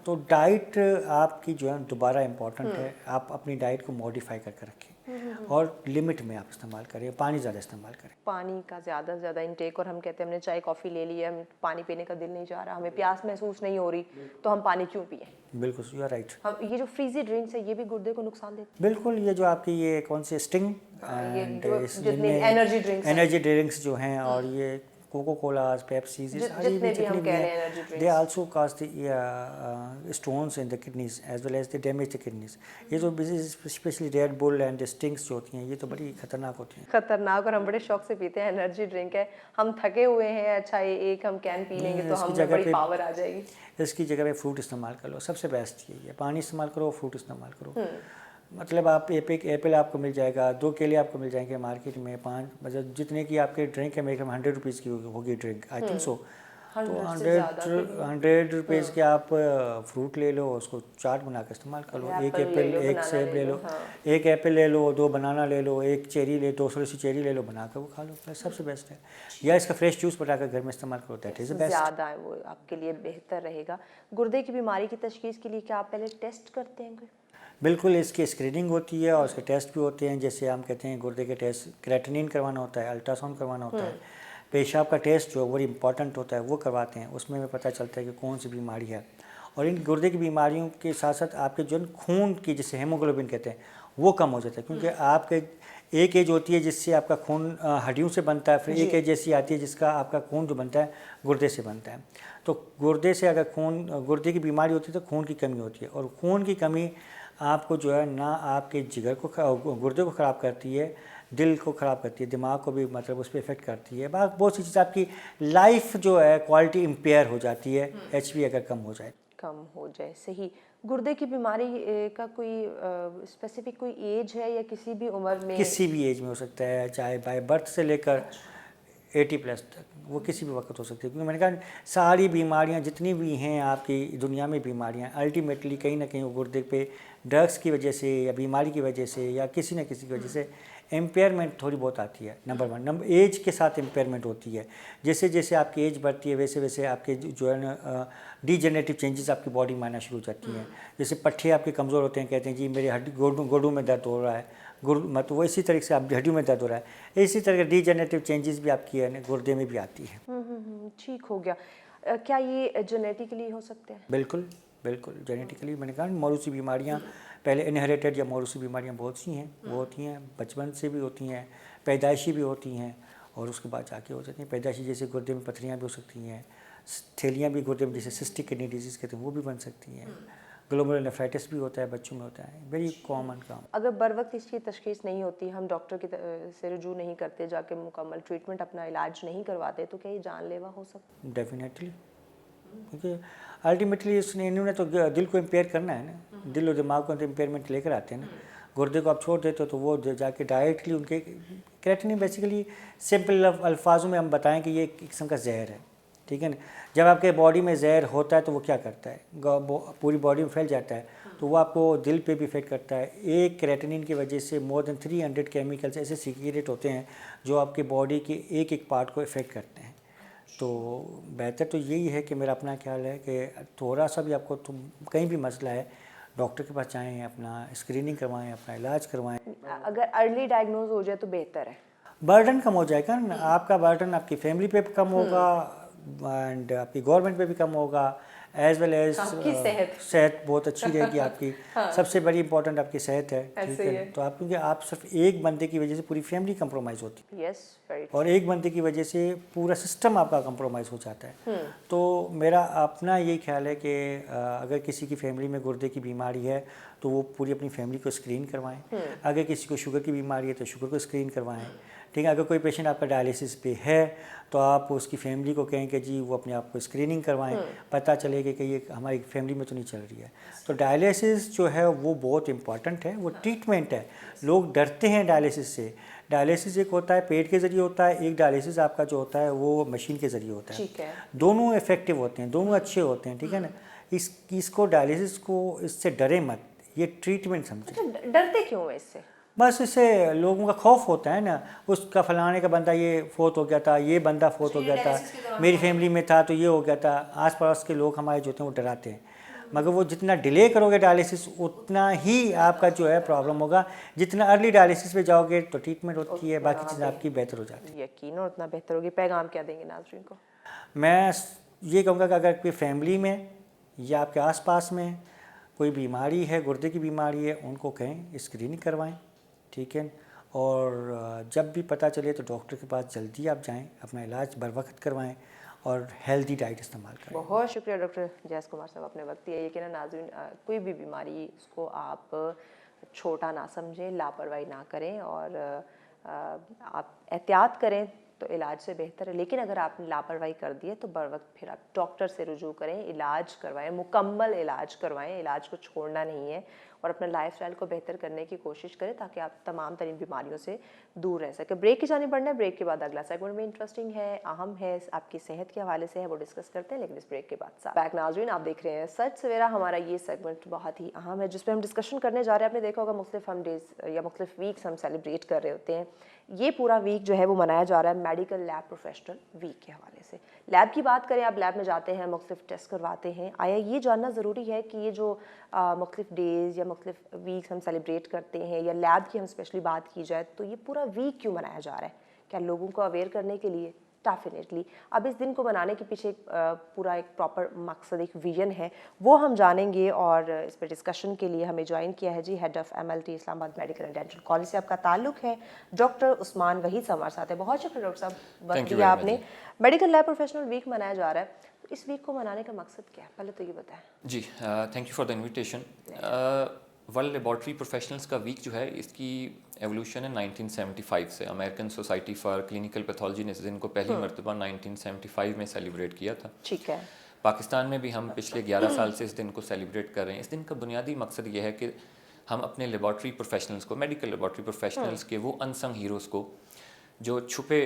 तो डाइट आपकी जो है दोबारा इम्पॉर्टेंट है, आप अपनी डाइट को मॉडिफाई करके रखें और लिमिट में आप इस्तेमाल करें, पानी ज़्यादा इस्तेमाल करें, पानी का ज़्यादा से ज़्यादा इंटेक। और हम कहते हैं हमने चाय कॉफ़ी ले लिया, हम पानी पीने का दिल नहीं चाह रहा, हमें प्यास महसूस नहीं हो रही, तो हम पानी क्यों पिए? बिल्कुल यू आर राइट। हम ये जो फ्रीजी ड्रिंक्स है ये भी गुर्दे को नुकसान देते बिल्कुल, ये जो आपकी ये कौन सी स्टिंग हैं, जितने एनर्जी ड्रिंक्स जो हैं और ये कोको कोलास, पेप्सीज, ये सारी जितने भी हम कह रहे हैं हैं, energy they drinks, also cause the stones in the kidneys as well as they damage the kidneys. ये जो specially Red Bull and Stings जो होती हैं, ये तो बड़ी खतरनाक होती हैं। खतरनाक। और हम बड़े शौक से पीते हैं, एनर्जी ड्रिंक है, हम थके हुए हैं, अच्छा ये एक हम कैन पी लेंगे तो हमें बड़ी पावर आ जाएगी। इसकी जगह पे फ्रूट इस्तेमाल कर लो, सबसे बेस्ट यही है, पानी इस्तेमाल करो, फ्रूट इस्तेमाल करो। मतलब आप एप्पल आपको मिल जाएगा, 2 केले आपको मिल जाएंगे मार्केट में, 5 मतलब जितने की आपके ड्रिंक है, मेरे 100 रुपीज़ की होगी ड्रिंक, आई थिंक सो। तो 100 रुपीज़ के आप फ्रूट ले लो, उसको चाट बना कर इस्तेमाल कर लो। एक एप्पल, एक सेब ले लो, एक एप्पल ले लो, 2 बनाना ले लो, एक चेरी ले, 200 सी चेरी ले लो, बना कर वो खा लो, सबसे बेस्ट है। या इसका फ्रेश जूस बनाकर घर में इस्तेमाल करो, दैट इज़ द बेस्ट। ज़्यादा वो आपके लिए बेहतर रहेगा। गुर्दे की बीमारी की तशखीस के लिए क्या आप पहले टेस्ट करते हैं? बिल्कुल, इसकी स्क्रीनिंग होती है और उसके टेस्ट भी होते हैं। जैसे हम कहते हैं गुर्दे के टेस्ट, क्रेटिनिन करवाना होता है, अल्ट्रासाउंड करवाना होता है, पेशाब का टेस्ट जो बड़ी इंपॉर्टेंट होता है वो करवाते हैं, उसमें हमें पता चलता है कि कौन सी बीमारी है। और इन गुर्दे की बीमारियों के साथ साथ आपके जो खून की, जिसे हेमोग्लोबिन कहते हैं, वो कम हो जाता है, क्योंकि आपके एक एज होती है जिससे आपका खून हड्डियों से बनता है, फिर एक एज ऐसी आती है जिसका आपका खून जो बनता है गुर्दे से बनता है। तो गुर्दे से अगर गुर्दे की बीमारी होती है तो खून की कमी होती है, और खून की कमी आपको जो है ना आपके जिगर को, गुर्दे को ख़राब करती है, दिल को ख़राब करती है, दिमाग को भी मतलब उस पर इफ़ेक्ट करती है। बहुत सी चीज़, आपकी लाइफ जो है क्वालिटी इम्पेयर हो जाती है, एचपी अगर कम हो जाए। सही। गुर्दे की बीमारी का कोई स्पेसिफिक कोई एज है या किसी भी उम्र में? किसी भी एज में हो सकता है, चाहे बाय बर्थ से लेकर 80+ तक, वो किसी भी वक्त हो सकती है। क्योंकि मैंने कहा सारी बीमारियां जितनी भी हैं आपकी दुनिया में बीमारियां, अल्टीमेटली कहीं ना कहीं वो गुर्दे पे ड्रग्स की वजह से या बीमारी की वजह से या किसी न किसी की वजह से एम्पेयरमेंट थोड़ी बहुत आती है, नंबर 1। नंबर एज के साथ एम्पेयरमेंट होती है, जैसे जैसे आपकी एज बढ़ती है वैसे वैसे आपके जो है ना डीजेनरेटिव चेंजेस आपकी बॉडी में आना शुरू हो जाती हैं। जैसे पट्टे आपके कमज़ोर होते हैं, कहते हैं जी मेरे हड्डी गोडों में दर्द हो रहा है, मतलब वो इसी तरह से आप हड्डियों में दर्द हो रहा है, इसी तरह के डीजेनरेटिव चेंजेस भी आपकी है गुर्दे में भी आती है। ठीक हो गया। क्या ये जेनेटिकली हो सकते हैं? बिल्कुल बिल्कुल, जेनेटिकली मैंने कहा मौरूसी बीमारियाँ, पहले इनहेरिटेड या मौरूसी बीमारियाँ बहुत सी हैं, वो होती हैं, बचपन से भी होती हैं, पैदाइशी भी होती हैं और उसके बाद जाके हो जाती हैं। पैदाइशी जैसे गुर्दे में पथरियाँ भी हो सकती हैं, थैलियाँ भी गुर्दे में, जैसे सिस्टिक किडनी डिजीज़ कहते हैं, वो भी बन सकती हैं। ग्लोमेरुलोनेफ्राइटिस भी होता है, बच्चों में होता है, वेरी कॉमन काम। अगर बर वक्त इसकी तशखीस नहीं होती, हम डॉक्टर से रुजू नहीं करते, जाके मुकम्मल ट्रीटमेंट अपना इलाज नहीं करवाते, तो क्या ये जानलेवा हो सकता है? डेफिनेटली, क्योंकि अल्टीमेटली इन्होंने तो दिल को इम्पेयर करना है ना, दिल और दिमाग को तो इम्पेयरमेंट लेकर आते हैं ना। गुर्दे को आप छोड़ देते हो तो वो जाके डायरेक्टली उनके क्रेटिनिन, बेसिकली सिंपल अल्फाजों में हम बताएं कि ये एक किस्म का जहर है, ठीक है ना। जब आपके बॉडी में जहर होता है तो वो क्या करता है, पूरी बॉडी में फैल जाता है, तो वो आपको दिल पे भी इफेक्ट करता है। एक क्रेटिनिन की वजह से मोर देन 300 केमिकल्स ऐसे सीक्रेट होते हैं जो आपके बॉडी के एक एक पार्ट को इफेक्ट करते हैं। तो बेहतर तो यही है कि मेरा अपना ख्याल है कि थोड़ा सा भी आपको तो कहीं भी मसला है, डॉक्टर के पास जाएँ, अपना स्क्रीनिंग करवाएं, अपना इलाज करवाएं। अगर अर्ली डायग्नोज हो जाए तो बेहतर है, बर्डन कम हो जाएगा ना, आपका बर्डन आपकी फैमिली पे भी कम होगा एंड आपकी गवर्नमेंट पे भी कम होगा, एज वेल एज सेहत बहुत अच्छी रहेगी आपकी। हाँ। सबसे बड़ी इंपॉर्टेंट आपकी सेहत है, ठीक है। तो आप, क्योंकि आप सिर्फ एक बंदे की वजह से पूरी फैमिली कंप्रोमाइज़ होती है। yes, और एक बंदे की वजह से पूरा सिस्टम आपका कंप्रोमाइज़ हो जाता है। तो मेरा अपना यही ख्याल है कि अगर किसी की फैमिली में गुर्दे की बीमारी है तो वो पूरी अपनी फैमिली को स्क्रीन करवाएं। अगर किसी को शुगर की बीमारी है तो शुगर को स्क्रीन करवाएं, ठीक है। अगर कोई पेशेंट आपका डायलिसिस पे है तो आप उसकी फैमिली को कहें कि जी वो अपने आप को स्क्रीनिंग करवाएं, पता चलेगा कि ये हमारी फैमिली में तो नहीं चल रही है। तो डायलिसिस जो है वो बहुत इंपॉर्टेंट है, वो ट्रीटमेंट है। लोग डरते हैं डायलिसिस से। डायलिसिस एक होता है पेट के ज़रिए होता है, एक डायलिसिस आपका जो होता है वो मशीन के ज़रिए होता है, ठीक है। दोनों इफेक्टिव होते हैं, दोनों अच्छे होते हैं, ठीक है ना। इसको डायलिसिस को, इससे डरे मत, ये ट्रीटमेंट समझे। अच्छा, डरते क्यों है इससे? बस इससे लोगों का खौफ होता है ना, उसका फलाने का बंदा ये फोत हो गया था, ये बंदा फोत हो गया था, मेरी फैमिली में था तो ये हो गया था। आस पास के लोग हमारे जो होते हैं वो डराते हैं, मगर वो जितना डिले करोगे डायलिसिस उतना ही आपका जो है प्रॉब्लम होगा। जितना अर्ली डायलिसिस पे जाओगे तो ट्रीटमेंट होती है, बाकी चीज़ें आपकी बेहतर हो जाती है। यकीन, और उतना बेहतर होगी। पैगाम क्या देंगे नाज़रीन को? मैं ये कहूँगा कि अगर कोई फैमिली में या आपके आसपास में कोई बीमारी है, गुर्दे की बीमारी है, उनको कहें स्क्रीनिंग करवाएं, ठीक है। और जब भी पता चले तो डॉक्टर के पास जल्दी आप जाएं, अपना इलाज बर वक्त करवाएं और हेल्दी डाइट इस्तेमाल करें। बहुत शुक्रिया डॉक्टर जैस कुमार साहब, अपने वक्त दिया। ये कि ना नाज़रीन, कोई भी बीमारी उसको आप छोटा ना समझें, लापरवाही ना करें और आप एहतियात करें तो इलाज से बेहतर है। लेकिन अगर आपने लापरवाही कर दी है तो बर वक्त फिर आप डॉक्टर से रुजू करें, इलाज करवाएं, मुकम्मल इलाज करवाएं, इलाज को छोड़ना नहीं है और अपने लाइफस्टाइल को बेहतर करने की कोशिश करें ताकि आप तमाम तरीन बीमारियों से दूर रह सकें। ब्रेक की जानिब बढ़ना है। ब्रेक के बाद अगला सेगमेंट में इंटरेस्टिंग है, अहम है, आपकी सेहत के हवाले से है, वो डिस्कस करते हैं, लेकिन इस ब्रेक के बाद। बैक नाज़रीन, आप देख रहे हैं सच सवेरा। हमारा ये सेगमेंट बहुत ही अहम है जिसमें हम डिस्कशन करने जा रहे हैं। आपने देखा होगा मुख्तलिफ हम डेज या मुख्तलिफ वीक्स हम सेलिब्रेट कर रहे होते हैं। ये पूरा वीक जो है वो मनाया जा रहा है मेडिकल लैब प्रोफेशनल वीक के हवाले से। लैब की बात करें, आप लैब में जाते हैं, मुख्तलिफ टेस्ट करवाते हैं। आया ये जानना ज़रूरी है कि ये जो मुख्तलिफ डेज़ या मुख्तलिफ वीक्स हम सेलिब्रेट करते हैं या लैब की हम स्पेशली बात की जाए तो ये पूरा वीक क्यों मनाया जा रहा है? क्या लोगों को अवेयर करने के लिए? डेफिनेटली। अब इस दिन को मनाने के पीछे पूरा एक प्रॉपर मकसद, एक विजन है, वो हम जानेंगे। और इस पर डिस्कशन के लिए हमें ज्वाइन किया है जी head of MLT Islamabad medical and dental college से आपका ताल्लुक है, डॉक्टर उस्मान वहीद हमारे साथ है। बहुत शुक्रिया डॉक्टर साहब, वक्त दिया आपने। मेडिकल लैब प्रोफेशनल वीक मनाया जा रहा है, तो इस वीक को मनाने का मकसद क्या है, पहले तो ये बताएं जी। Thank you for the invitation. World laboratory professionals का वीक जो है इसकी एवोल्यूशन है 1975 से। American society for clinical pathology ने इस दिन को पहली मरतबा 1975 में सेलिब्रेट किया था। ठीक है। पाकिस्तान में भी हम पिछले 11 साल से इस दिन को सेलिब्रेट कर रहे हैं। इस दिन का बुनियादी मकसद ये है कि हम अपने लेबॉर्ट्री प्रोफेशनल्स को, मेडिकल लेबॉर्ट्री प्रोफेशनल्स के वो अनसंग हीरोज़ को जो छुपे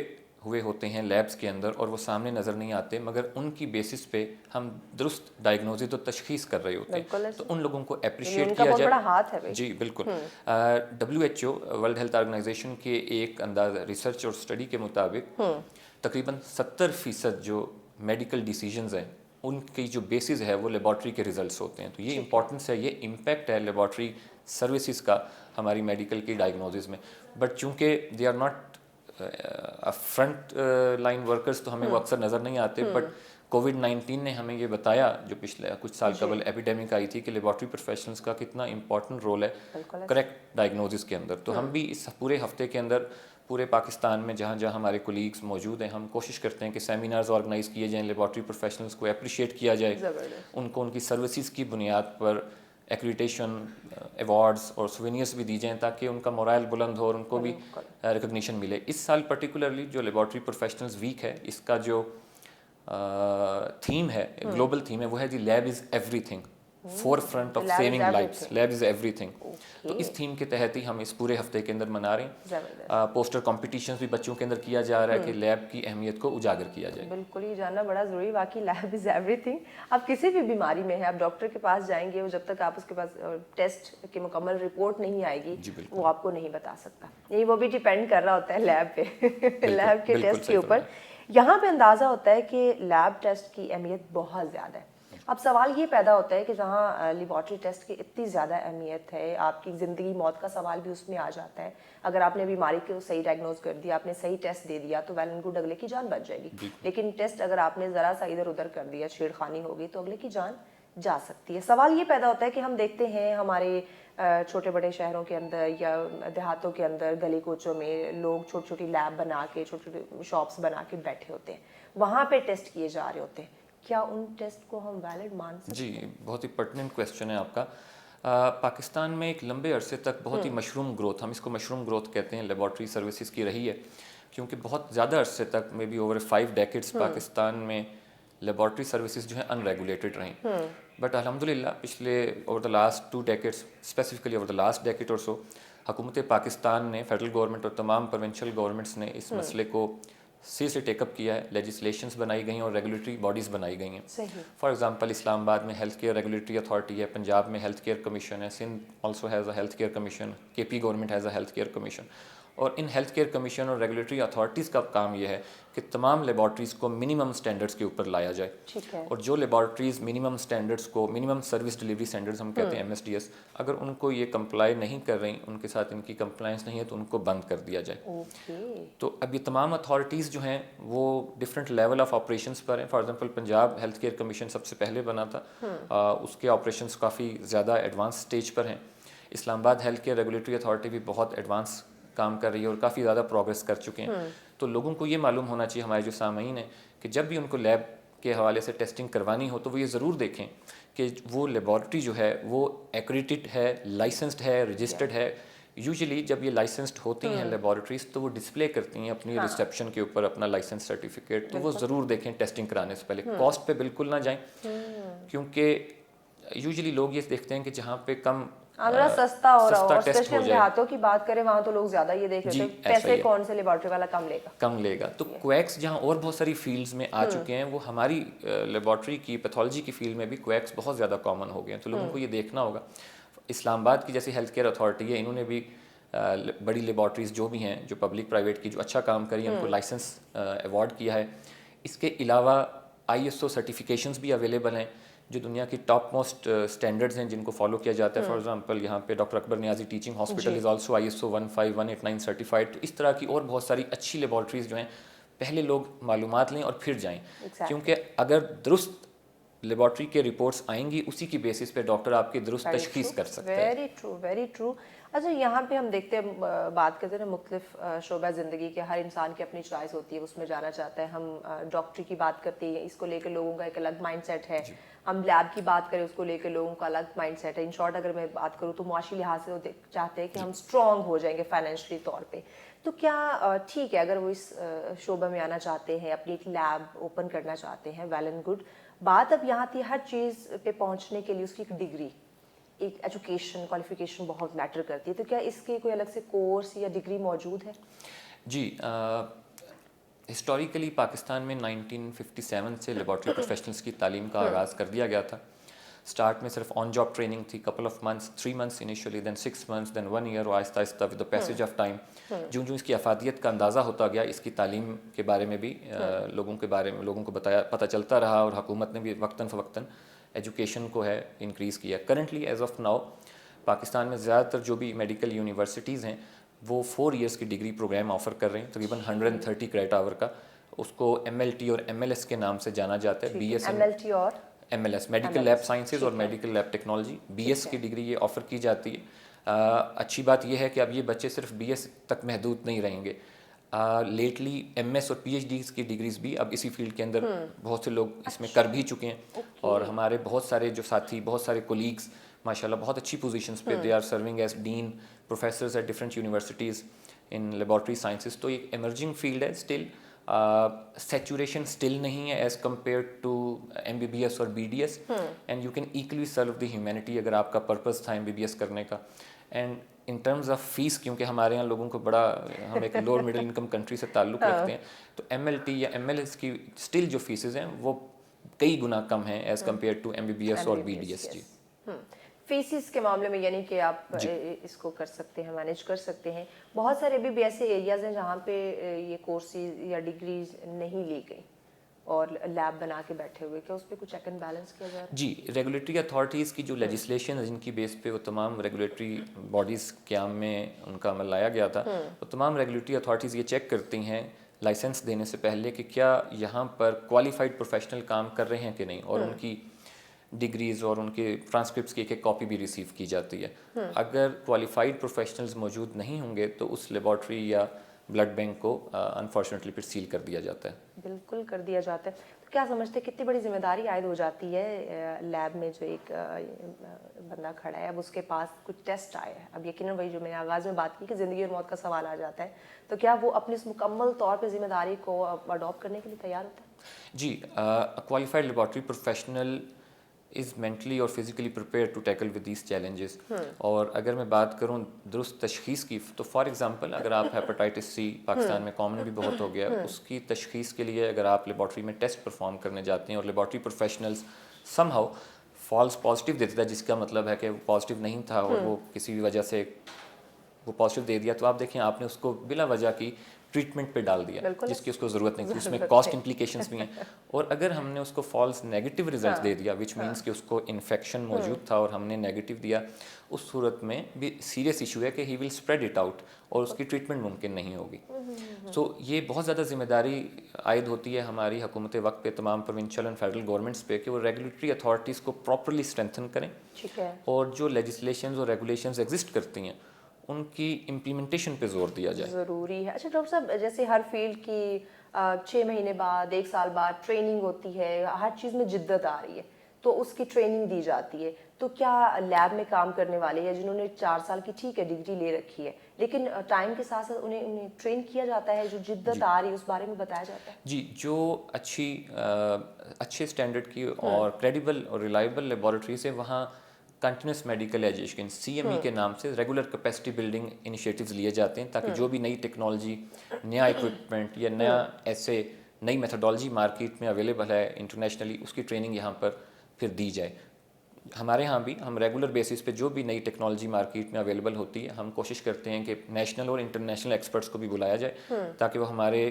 हुए होते हैं लैब्स के अंदर और वो सामने नज़र नहीं आते, मगर उनकी बेसिस पे हम दुरुस्त डायग्नोसिस तो तशखीस कर रहे होते हैं, तो उन लोगों को अप्रिशिएट उनका किया बहुत बड़ा जाए। हाथ है भाई। जी बिल्कुल। WHO वर्ल्ड हेल्थ ऑर्गेनाइजेशन के एक अंदाज़ा रिसर्च और स्टडी के मुताबिक तकरीबन 70% जो मेडिकल डिसीजंस हैं उनकी जो बेसिस है वो लेबॉर्ट्री के रिजल्ट्स होते हैं। तो ये इंपॉर्टेंस है, ये इम्पैक्ट है लेबॉर्ट्री सर्विसेज का हमारी मेडिकल की डायग्नोसिस में। बट चूंकि they are not front line workers, तो हमें वो अक्सर नज़र नहीं आते। बट कोविड-19 ने हमें ये बताया, जो पिछले कुछ साल कबल एपिडेमिक आई थी, कि लेबॉर्ट्री प्रोफेशनल्स का कितना इंपॉर्टेंट रोल है करेक्ट डायग्नोसिस के अंदर। तो हम भी इस पूरे हफ्ते के अंदर पूरे पाकिस्तान में जहाँ जहाँ हमारे कोलीग्स मौजूद हैं, हम कोशिश करते हैं कि सेमिनार्स ऑर्गेनाइज किए जाएँ, लेबॉर्ट्री प्रोफेशनल्स को अप्रिशिएट किया जाए, उनको उनकी सर्विसेज की बुनियाद पर एक्रीडिटेशन, अवार्ड्स और सोवेनियर्स भी दी जाएँ, ताकि उनका मोराल बुलंद हो और उनको भी रिकग्निशन मिले। इस साल पर्टिकुलरली जो लेबॉर्ट्री प्रोफेशनल्स वीक है, इसका जो थीम है, ग्लोबल थीम है, वो है the lab is everything, forefront of saving lifes, lab is everything. तो इस थीम के तहत ही हम इस पूरे हफ्ते के अंदर मना रहे हैं। पोस्टर कॉम्पिटिशन्स भी बच्चों के अंदर किया जा रहा है कि लैब की अहमियत को उजागर किया जाए। बिल्कुल, ये जानना बड़ा ज़रूरी, वाकई लैब इज़ एवरीथिंग। आप किसी भी बीमारी में हैं, आप डॉक्टर के पास जाएंगे, वो जब तक आप उसके पास टेस्ट की मुकम्मल रिपोर्ट नहीं आएगी वो आपको नहीं बता सकता। नहीं, वो भी डिपेंड कर रहा होता है लैब पे, लैब के टेस्ट के ऊपर। यहाँ पे अंदाज़ा होता है कि लैब टेस्ट की अहमियत बहुत ज़्यादा है। अब सवाल ये पैदा होता है कि जहाँ लेबॉर्ट्री टेस्ट की इतनी ज़्यादा अहमियत है, आपकी ज़िंदगी मौत का सवाल भी उसमें आ जाता है। अगर आपने बीमारी को सही डायग्नोज कर दिया, आपने सही टेस्ट दे दिया, तो वेल एंड गुड, अगले की जान बच जाएगी। लेकिन टेस्ट अगर आपने ज़रा सा इधर उधर कर दिया, छेड़खानी हो गई, तो अगले की जान जा सकती है। सवाल ये पैदा होता है कि हम देखते हैं हमारे छोटे बड़े शहरों के अंदर या देहातों के अंदर गली कोचों में लोग छोटी छोटी लैब बना के, छोटे छोटे शॉप्स बना के बैठे होते हैं, वहाँ पे टेस्ट किए जा रहे होते हैं। क्या उन टेस्ट को हम वैलिड मान सकते हैं? जी, बहुत ही पर्टिनेंट क्वेश्चन है आपका। पाकिस्तान में एक लंबे अरसे तक बहुत ही मशरूम ग्रोथ, हम इसको मशरूम ग्रोथ कहते हैं, लेबॉर्ट्री सर्विसेज की रही है, क्योंकि बहुत ज़्यादा अरसे तक, may be over 5 decades, Pakistan में लेबॉर्ट्री सर्विसेज जो है अनरेगुलेटेड रहीं। बट अल्हम्दुलिल्लाह पिछले over the last 2 decades, specifically over the last decade और सो, हुकूमत पाकिस्तान ने, फेडरल गवर्नमेंट और तमाम प्रोविंशियल गवर्नमेंट्स ने इस मसले को सीरियसली टेकअप किया है। लेजिस्लेशंस बनाई गई हैं और रेगुलेटरी बॉडीज़ बनाई गई हैं। फॉर एग्जांपल इस्लामाबाद में हेल्थ केयर रेगुलेटरी अथॉरिटी है, पंजाब में हेल्थ केयर कमीशन है, Sindh also has a health care commission, KP government has a health care commission. और इन हेल्थ केयर कमीशन और रेगुलेटरी अथॉरिटीज़ का काम यह है कि तमाम लेबॉर्ट्रीज़ को मिनिमम स्टैंडर्ड्स के ऊपर लाया जाए। और जो लेबॉर्ट्रीज़ मिनिमम स्टैंडर्ड्स को, मिनिमम सर्विस डिलीवरी स्टैंडर्ड्स हम कहते हैं MSDS, अगर उनको ये कंप्लाई नहीं कर रही, उनके साथ इनकी कंप्लाइंस नहीं है, तो उनको बंद कर दिया जाए। तो अब ये तमाम अथॉरिटीज़ जो हैं वो डिफरेंट लेवल ऑफ ऑपरेशंस पर हैं। For example Punjab health care commission सबसे पहले बना था, उसके ऑपरेशंस काफ़ी ज़्यादा एडवांस स्टेज पर हैं। Islamabad health care regulatory authority भी बहुत एडवांस काम कर रही है और काफ़ी ज़्यादा प्रोग्रेस कर चुके हैं। तो लोगों को ये मालूम होना चाहिए, हमारे जो सामीन हैं, कि जब भी उनको लैब के हवाले से टेस्टिंग करवानी हो तो वो ये ज़रूर देखें कि वो लेबॉर्ट्री जो है वो एक्रेडिटेड है, लाइसेंस्ड है, रजिस्टर्ड है। यूजुअली जब ये लाइसेंस्ड होती हैं लेबॉर्ट्रीज, तो वो डिस्प्ले करती हैं अपनी रिसेप्शन के ऊपर अपना लाइसेंस सर्टिफिकेट, तो वो ज़रूर देखें टेस्टिंग कराने से पहले। कॉस्ट पे बिल्कुल ना जाएं, क्योंकि यूजुअली लोग ये देखते हैं कि जहाँ पे कम सस्ता हो रहा हो, स्पेशली हम देहातों की बात करें, वहाँ तो लोग ज़्यादा ये देख रहे हैं पैसे कौन से लेबॉर्ट्री वाला कम लेगा। तो क्वैक्स जहाँ और बहुत सारी फील्ड्स में आ चुके हैं, वो हमारी लेबॉर्ट्री की पैथोलॉजी की फील्ड में भी क्वैक्स बहुत ज़्यादा कॉमन हो गए हैं। तो लोगों को ये देखना होगा। इस्लामाबाद की जैसी हेल्थ केयर अथॉरिटी है, इन्होंने भी बड़ी लेबॉर्ट्रीज़ जो भी हैं, जो पब्लिक प्राइवेट की जो अच्छा काम करी है, उनको लाइसेंस अवार्ड किया है। इसके अलावा ISO सर्टिफिकेशंस भी अवेलेबल हैं, जो दुनिया की टॉप मोस्ट स्टैंडर्ड्स हैं, जिनको फॉलो किया जाता है। फॉर एग्जांपल यहाँ पे doctor Akbar Niazi teaching hospital is also ISO 15189 certified. तो इस तरह की और बहुत सारी अच्छी लेबॉर्ट्रीज़ जो हैं, पहले लोग मालूमात लें और फिर जाएं, क्योंकि अगर दुरुस्त लेबॉर्ट्री के रिपोर्ट्स आएंगी, उसी की बेसिस पे डॉक्टर आपकी दुरुस्त तशखीस कर सकते हैं। Very true, very true. अच्छा, यहाँ पे हम देखते हैं, बात करते हैं मुख्तलिफ शोबा ज़िंदगी के, हर इंसान की अपनी चॉइस होती है, उसमें जाना चाहता है। हम डॉक्टरी की बात करते हैं, इसको लेकर लोगों का एक अलग माइंडसेट है। हम लैब की बात करें, उसको लेकर लोगों का अलग माइंडसेट है। इन शॉर्ट अगर मैं बात करूँ तो मुआशी लिहाज से वो चाहते हैं कि हम स्ट्रॉन्ग हो जाएंगे फाइनेंशियली तौर पे। तो क्या ठीक है अगर वो इस शोबे में आना चाहते हैं, अपनी एक लैब ओपन करना चाहते हैं, वेल एंड गुड। बात अब यहाँ थी, हर चीज़ पे पहुँचने के लिए उसकी एक डिग्री, एक एजुकेशन, क्वालिफिकेशन बहुत मैटर करती है। तो क्या इसके कोई अलग से कोर्स या डिग्री मौजूद है? जी, हिस्टोरिकली पाकिस्तान में 1957 से लेबॉर्ट्री प्रोफेशनल्स की तालीम का आगाज़ कर दिया गया था। स्टार्ट में सिर्फ ऑन जॉब ट्रेनिंग थी, couple of months, 3 months initially, then 6 months, then 1 year, और आहिस्ता आहिस्ता with the passage of time जो जो इसकी अफादियत का अंदाज़ा होता गया, इसकी तालीम के बारे में भी लोगों को पता चलता रहा, और हुकूमत ने भी वक्तन फ़वक्तन एजुकेशन को है इंक्रीज़ किया। Currently as of now Pakistan में ज़्यादातर जो भी मेडिकल यूनिवर्सिटीज़ हैं वो 4 इयर्स की डिग्री प्रोग्राम ऑफ़र कर रहे हैं, तकरीबन 130 क्रेडिट आवर का। उसको MLT और MLS के नाम से जाना जाता है। BS MLT और MLS मेडिकल लैब साइंसेज और मेडिकल लैब टेक्नोलॉजी, BS की डिग्री ये ऑफ़र की जाती है। अच्छी बात यह है कि अब ये बच्चे सिर्फ BS तक महदूद नहीं रहेंगे। लेटली MS और PhD की डिग्रीज़ भी अब इसी फील्ड के अंदर बहुत से लोग इसमें कर भी चुके हैं, और हमारे बहुत सारे जो साथी, बहुत सारे कोलीग्स माशाल्लाह बहुत अच्छी पोजीशंस पे they are serving as dean professors at different universities in laboratory sciences. तो एक एमर्जिंग फील्ड है स्टिल, सैचुरेशन स्टिल नहीं है एज कम्पेयर टू MBBS और BDS, and you can equally serve the humanity अगर आपका पर्पस था MBBS करने का। And in terms of fees, क्योंकि हमारे यहाँ लोगों को बड़ा, हम एक लोअर मिडिल इनकम कंट्री से ताल्लुक़ रखते हैं, तो MLT या MLS की स्टिल जो फीसेज हैं वो कई गुना कम हैं एज कम्पेयर टू MBBS और BDS। जी फीसिस के मामले में यानी कि आप इसको कर सकते हैं, मैनेज कर सकते हैं। बहुत सारे अभी भी ऐसे एरियाज़ हैं जहाँ पे ये कोर्सेज या डिग्रीज नहीं ली गई और लैब बना के बैठे हुए, क्या उस पर कुछ चेक एंड बैलेंस किया जा रहा है? जी, रेगुलेटरी अथॉरिटीज़ की जो लेजिस्लेशन है जिनकी बेस पे वो तमाम रेगुलेटरी बॉडीज़ क़याम में उनका अमल लाया गया था, वो तमाम रेगुलेटरी अथॉरिटीज़ ये चेक करती हैं लाइसेंस देने से पहले कि क्या यहाँ पर क्वालिफाइड प्रोफेशनल काम कर रहे हैं कि नहीं, और उनकी डिग्रीज़ और उनके ट्रांसक्रिप्ट्स की एक कॉपी भी रिसीव की जाती है। अगर क्वालिफाइड प्रोफेशनल्स मौजूद नहीं होंगे तो उस लेबॉर्ट्री या ब्लड बैंक को अनफॉर्चुनेटली फिर सील कर दिया जाता है। बिल्कुल कर दिया जाता है। तो क्या समझते हैं कितनी बड़ी जिम्मेदारी आयद हो जाती है लैब में जो एक बंदा खड़ा है, अब उसके पास कुछ टेस्ट आए हैं, अब यकीनन वही जो मैंने आगाज़ में बात की कि ज़िंदगी और मौत का सवाल आ जाता है, तो क्या वो अपनी इस मुकम्मल तौर पर जिम्मेदारी को अडॉप्ट करने के लिए तैयार होता है? जी, qualified laboratory professional is mentally और physically prepare to tackle with these challenges. और अगर मैं बात करूँ दुरुस्त तशख़ीस की, तो फॉर एग्जांपल अगर आप हेपेटाइटिस C पाकिस्तान में कॉमन भी बहुत हो गया है, उसकी तशख़ीस के लिए अगर आप लेबॉर्ट्री में टेस्ट परफॉर्म करने जाते हैं और laboratory professionals somehow false positive दे देता है, जिसका मतलब है कि वो पॉजिटिव नहीं था और वो किसी भी वजह से वो पॉजिटिव दे दिया, तो आप देखें आपने उसको बिला वजह की ट्रीटमेंट पे डाल दिया जिसकी उसको ज़रूरत नहीं थी, उसमें कॉस्ट इम्प्लीकेशंस भी हैं। और अगर हमने उसको फॉल्स नेगेटिव रिजल्ट दे दिया, विच मीन्स कि उसको इन्फेक्शन मौजूद था और हमने नेगेटिव दिया, उस सूरत में भी सीरियस इशू है कि he will spread it out और उसकी ट्रीटमेंट मुमकिन नहीं होगी। सो ये बहुत ज़्यादा जिम्मेदारी आयद होती है हमारी हुकूमत वक्त पे, तमाम प्रोविंशियल एंड फेडरल गवर्नमेंट्स पे, कि वो रेगुलेटरी अथॉरिटीज़ को प्रॉपरली स्ट्रेंथन करें, और जो लेजिस्लेशंस और रेगुलेशंस एग्जिस्ट करती हैं उनकी इम्प्लीमेंटेशन पे जोर दिया जाए। ज़रूरी है। अच्छा डॉक्टर साहब, जैसे हर फील्ड की 6 महीने बाद, 1 साल बाद ट्रेनिंग होती है, हर चीज़ में जिद्दत आ रही है, तो उसकी ट्रेनिंग दी जाती है, तो क्या लैब में काम करने वाले या जिन्होंने 4 साल की ठीक है डिग्री ले रखी है, लेकिन टाइम के साथ साथ उन्हें ट्रेन किया जाता है, जो जिद्दत आ रही है उस बारे में बताया जाता है? जी, जो अच्छे स्टैंडर्ड की और क्रेडिबल और रिलायबल लेबॉरेटरी से वहाँ कंटिन्यूस मेडिकल एजुकेशन CME के नाम से रेगुलर कैपेसिटी बिल्डिंग इनिशिएटिव्स लिए जाते हैं, ताकि जो भी नई टेक्नोलॉजी, नया इक्विपमेंट या नया ऐसे नई मेथडोलॉजी मार्केट में अवेलेबल है इंटरनेशनली, उसकी ट्रेनिंग यहाँ पर फिर दी जाए। हमारे यहाँ भी हम रेगुलर बेसिस पे जो भी नई टेक्नोलॉजी मार्केट में अवेलेबल होती है, हम कोशिश करते हैं कि नेशनल और इंटरनेशनल एक्सपर्ट्स को भी बुलाया जाए, ताकि वो हमारे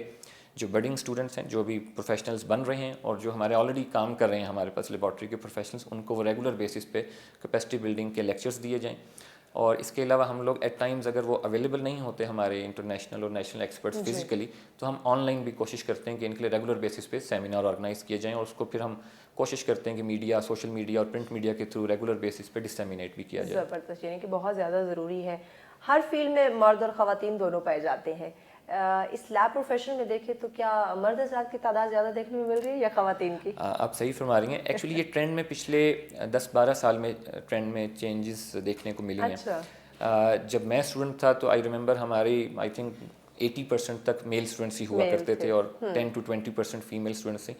जो बडिंग स्टूडेंट्स हैं, जो भी प्रोफेशनल्स बन रहे हैं और जो हमारे ऑलरेडी काम कर रहे हैं हमारे पास लेबॉर्ट्री के प्रोफेशनल्स, उनको वो रेगुलर बेसिस पे कैपेसिटी बिल्डिंग के लेक्चर्स दिए जाएं। और इसके अलावा हम लोग एट टाइम्स अगर वो अवेलेबल नहीं होते हमारे इंटरनेशनल और नेशनल एक्सपर्ट्स फिजिकली, तो हम ऑनलाइन भी कोशिश करते हैं कि इनके लिए रेगुलर बेसिस पे सेमिनार ऑर्गेनाइज किए जाएँ, और उसको फिर हम कोशिश करते हैं कि मीडिया, सोशल मीडिया और प्रिंट मीडिया के थ्रू रेगुलर बेसिस पे डिसेमिनेट भी किया जाए। ज़बरदस्त, यानी कि बहुत ज़्यादा ज़रूरी है। हर फील्ड में मर्द और ख़वातीन दोनों पाए जाते हैं, इस लैब प्रोफेशन में देखें तो क्या मर्द हज़रात की तादाद ज़्यादा देखने में मिल रही है या ख़वातीन की? आप सही फरमा रही हैं। एक्चुअली ये ट्रेंड में पिछले 10-12 साल में ट्रेंड में चेंजेस देखने को मिली हैं। अच्छा। जब मैं स्टूडेंट था तो आई रिमेंबर हमारी आई थिंक 80% तक मेल स्टूडेंट्स ही हुआ करते थे और 10 to 20% फीमेल स्टूडेंट्स थी।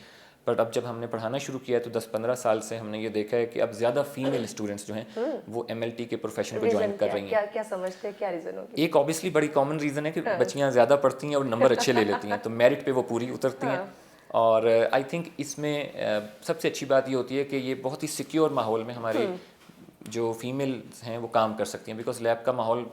बट अब जब हमने पढ़ाना शुरू किया है तो 10-15 साल से हमने ये देखा है कि अब ज़्यादा फीमेल स्टूडेंट्स जो हैं वो MLT के प्रोफेशन को ज्वाइन कर रही हैं। क्या क्या समझते हैं, क्या रीज़न होगी? एक ऑब्वियसली बड़ी कॉमन रीज़न है कि बच्चियाँ ज़्यादा पढ़ती हैं और नंबर अच्छे ले लेती हैं, तो मेरिट पे वो पूरी उतरती हैं। और आई थिंक इसमें सबसे अच्छी बात ये होती है कि ये बहुत ही सिक्योर माहौल में हमारे जो फीमेल्स हैं वो काम कर सकती हैं, बिकॉज लैब का माहौल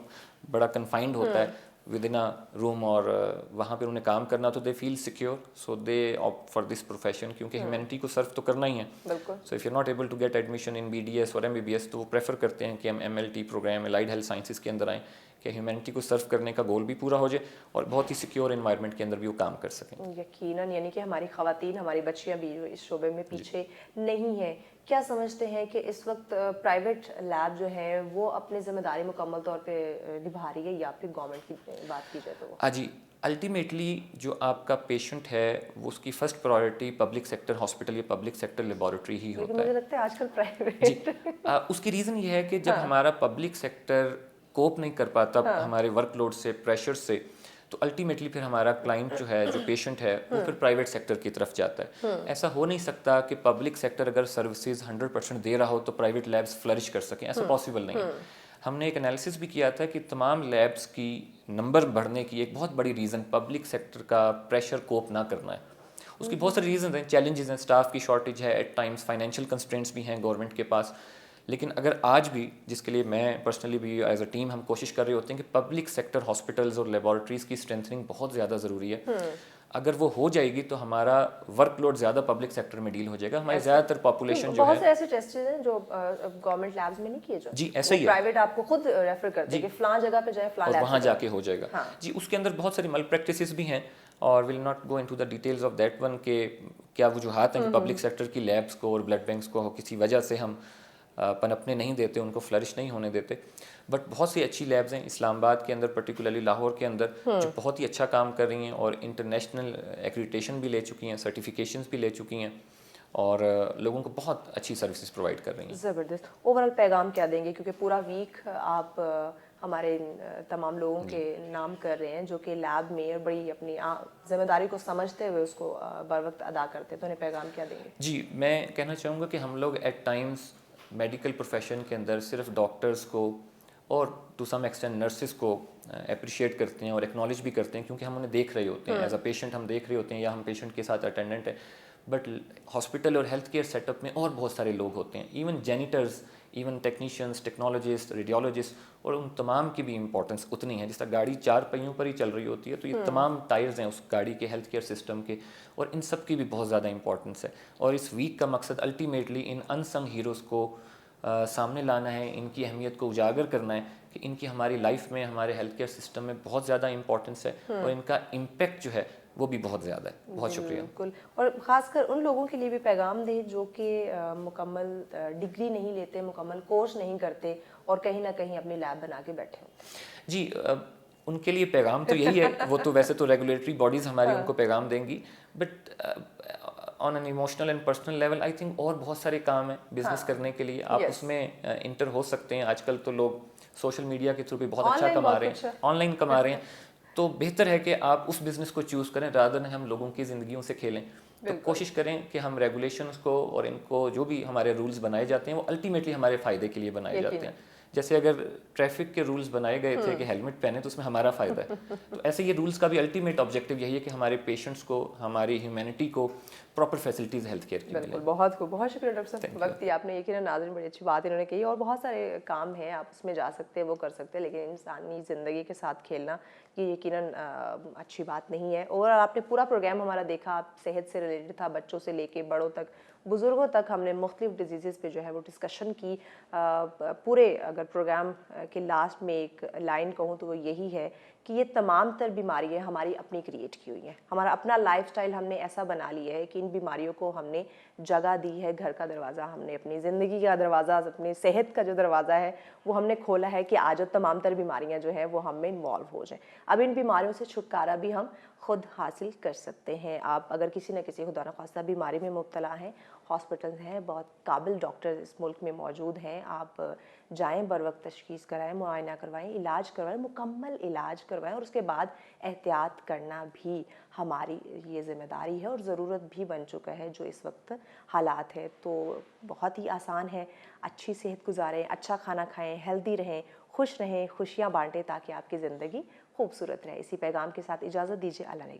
बड़ा कन्फाइंड होता है विद इन अ रूम, और वहाँ पर उन्हें काम करना, तो they feel secure, so they opt for this profession, क्योंकि ह्यूमैनिटी को सर्व तो करना ही है। So if you not able to get admission in BDS और MBBS, तो वो प्रेफर करते हैं कि हम MLT programme allied health sciences के अंदर आएँ, कि ह्यूमैनिटी को सर्व करने का गोल भी पूरा हो जाए और बहुत ही सिक्योर एनवायरनमेंट के अंदर भी वो काम कर सकें। यकीनन, यानी कि हमारी ख़वातीन, हमारी बच्चियाँ भी जो इस शोबे में पीछे नहीं हैं। क्या समझते हैं कि इस वक्त प्राइवेट लैब जो है वो अपनी जिम्मेदारी मुकम्मल तौर पे निभा रही है, या फिर गवर्नमेंट की बात की जाए तो? हाँ जी, अल्टीमेटली जो आपका पेशेंट है वो उसकी first priority public sector hospital या पब्लिक सेक्टर लेबोरेटरी ही होता है। मुझे लगता है आजकल प्राइवेट जी, उसकी रीज़न ये है कि जब हमारा पब्लिक सेक्टर कोप नहीं कर पाता हमारे वर्कलोड से, प्रेशर से, तो अल्टीमेटली फिर हमारा क्लाइंट जो है, जो पेशेंट है, वो फिर प्राइवेट सेक्टर की तरफ जाता है। ऐसा हो नहीं सकता कि पब्लिक सेक्टर अगर सर्विसेज 100% दे रहा हो तो प्राइवेट लैब्स फ्लरिश कर सकें, ऐसा पॉसिबल नहीं है। हमने एक एनालिसिस भी किया था कि तमाम लैब्स की नंबर बढ़ने की एक बहुत बड़ी रीज़न पब्लिक सेक्टर का प्रेशर कोप ना करना है। उसकी बहुत सारी रीज़न हैं, चैलेंजेस हैं, स्टाफ की शॉर्टेज है, एट टाइम्स फाइनेंशियल कंस्ट्रेंट्स भी हैं गवर्नमेंट के पास। लेकिन अगर आज भी, जिसके लिए मैं पर्सनली भी एज अ टीम हम कोशिश कर रहे होते हैं कि पब्लिक सेक्टर हॉस्पिटल्स और लेबॉरेटरीज़ की स्ट्रेंथनिंग बहुत ज़्यादा ज़रूरी है। अगर वो हो जाएगी तो हमारा वर्कलोड ज़्यादा पब्लिक सेक्टर में डील हो जाएगा। हमारी ज़्यादातर पॉपुलेशन जो है, बहुत से ऐसे टेस्ट हैं जो गवर्नमेंट लैब्स में नहीं किए जाते। जी ऐसा ही है, प्राइवेट आपको खुद रेफर करते हैं कि फलां जगह पे जाए, फलां और लैब वहाँ जाके हो जाएगा। जी, उसके अंदर बहुत सारी मल प्रैक्टिसेस भी हैं और will not go into the details of that one के क्या वजूहात हैं कि पब्लिक सेक्टर की लैब्स को और ब्लड बैंक्स को किसी वजह से हम पनपने नहीं देते, उनको फ्लरिश नहीं होने देते। बट बहुत सी अच्छी लैब्स हैं इस्लामाबाद के अंदर, पर्टिकुलरली लाहौर के अंदर, जो बहुत ही अच्छा काम कर रही हैं और इंटरनेशनल एक्रीडिटेशन भी ले चुकी हैं, सर्टिफिकेशंस भी ले चुकी हैं और लोगों को बहुत अच्छी सर्विसेज प्रोवाइड कर रही हैं। ज़बरदस्त। ओवरऑल पैगाम क्या देंगे, क्योंकि पूरा वीक आप हमारे तमाम लोगों के नाम कर रहे हैं जो कि लैब में और बड़ी अपनी जिम्मेदारी को समझते हुए उसको बर वक्त अदा करते हैं, तो उन्हें पैगाम क्या देंगे? जी, मैं कहना चाहूँगा कि हम लोग एट टाइम्स मेडिकल प्रोफेशन के अंदर सिर्फ डॉक्टर्स को और टू सम एक्सटेंट नर्सेज को अप्रिशिएट करते हैं और एक्नॉलेज भी करते हैं, क्योंकि हम उन्हें देख रहे होते हैं, एज अ पेशेंट हम देख रहे होते हैं या हम पेशेंट के साथ अटेंडेंट है। बट हॉस्पिटल और हेल्थ केयर सेटअप में और बहुत सारे लोग होते हैं, even janitors, even technicians, technologist, radiologist, और उन तमाम की भी इंपॉर्टेंस उतनी है। जिस तरह गाड़ी 4 पहियों पर ही चल रही होती है, तो ये तमाम टायर्स हैं उस गाड़ी के हेल्थ केयर सिस्टम के, और इन सब की भी बहुत ज़्यादा इंपॉर्टेंस है। और इस वीक का मकसद अल्टीमेटली इन अनसंग हीरोज़ को सामने लाना है, इनकी अहमियत को उजागर करना है कि इनकी हमारी लाइफ में, हमारे हेल्थ केयर सिस्टम में बहुत ज़्यादा इंपॉर्टेंस है और इनका इम्पेक्ट जो है वो भी बहुत ज़्यादा है। बहुत शुक्रिया। बिल्कुल, और ख़ासकर उन लोगों के लिए भी पैगाम दें जो कि मुकम्मल डिग्री नहीं लेते, मुकम्मल कोर्स नहीं करते और कहीं ना कहीं अपनी लैब बना के बैठे हों। जी, उनके लिए पैगाम तो यही है, वो तो वैसे तो रेगुलेटरी बॉडीज़ हमारी उनको पैगाम देंगी, but on an emotional and personal level I think और बहुत सारे काम हैं बिजनेस करने के लिए। आप उसमें इंटर हो सकते हैं। आजकल तो लोग सोशल मीडिया के थ्रू भी बहुत अच्छा कमा रहे हैं, ऑनलाइन कमा रहे हैं, तो बेहतर है कि आप उस बिज़नेस को चूज़ करें रादर हम लोगों की ज़िंदगियों से खेलें। तो कोशिश करें कि हम रेगुलेशंस को और इनको जो भी हमारे रूल्स बनाए जाते हैं वो अल्टीमेटली हमारे फ़ायदे के लिए बनाए जाते हैं। जैसे अगर ट्रैफिक के रूल्स बनाए गए थे कि हेलमेट पहने, तो उसमें हमारा फ़ायदा है, तो ऐसे ये रूल्स का भी अल्टीमेट ऑब्जेक्टिव यही है कि हमारे पेशेंट्स को, हमारी ह्यूमैनिटी को प्रॉपर फैसिलिटीज़ हेल्थ केयर की मिलें। बहुत खूब, बहुत शुक्रिया डॉक्टर साहब। वक्त ही आपने यकीनन नाज़रीन बड़ी अच्छी बात इन्होंने कही, और बहुत सारे काम हैं आप उसमें जा सकते हैं, वो कर सकते हैं, लेकिन इंसानी ज़िंदगी के साथ खेलना ये यकीनन अच्छी बात नहीं है। और आपने पूरा प्रोग्राम हमारा देखा, आप सेहत से रिलेटेड था, बच्चों से लेके बड़ों तक, बुज़ुर्गों तक हमने मुख्तलिफ डिजीज़ पे जो है वो डिस्कशन की। पूरे अगर प्रोग्राम के लास्ट में एक लाइन कहूँ तो वो यही है कि ये तमाम तर बीमारियाँ हमारी अपनी क्रिएट की हुई हैं। हमारा अपना लाइफस्टाइल हमने ऐसा बना लिया है कि इन बीमारियों को हमने जगह दी है। घर का दरवाज़ा हमने, अपनी ज़िंदगी का दरवाज़ा, अपनी सेहत का जो दरवाज़ा है वो हमने खोला है कि आज तमाम तर बीमारियाँ जो है वो हम में इन्वॉल्व हो जाएँ। अब इन बीमारियों से छुटकारा भी हम खुद हासिल कर सकते हैं। आप अगर किसी न किसी खुदा न खास्ता बीमारी में मुब्तला हैं, हॉस्पिटल हैं, बहुत काबिल डॉक्टर इस मुल्क में मौजूद हैं, आप जाएं, बर वक्त तशखीस कराएं, मुआयना करवाएं, इलाज करवाएं, मुकम्मल इलाज करवाएं और उसके बाद एहतियात करना भी हमारी ये ज़िम्मेदारी है और ज़रूरत भी बन चुका है जो इस वक्त हालात है। तो बहुत ही आसान है, अच्छी सेहत गुजारें, अच्छा खाना खाएं, हेल्दी रहें, खुश रहें, खुशियाँ बांटें ताकि आपकी ज़िंदगी खूबसूरत रहे। इसी पैगाम के साथ इजाज़त दीजिए। अल्लाह ने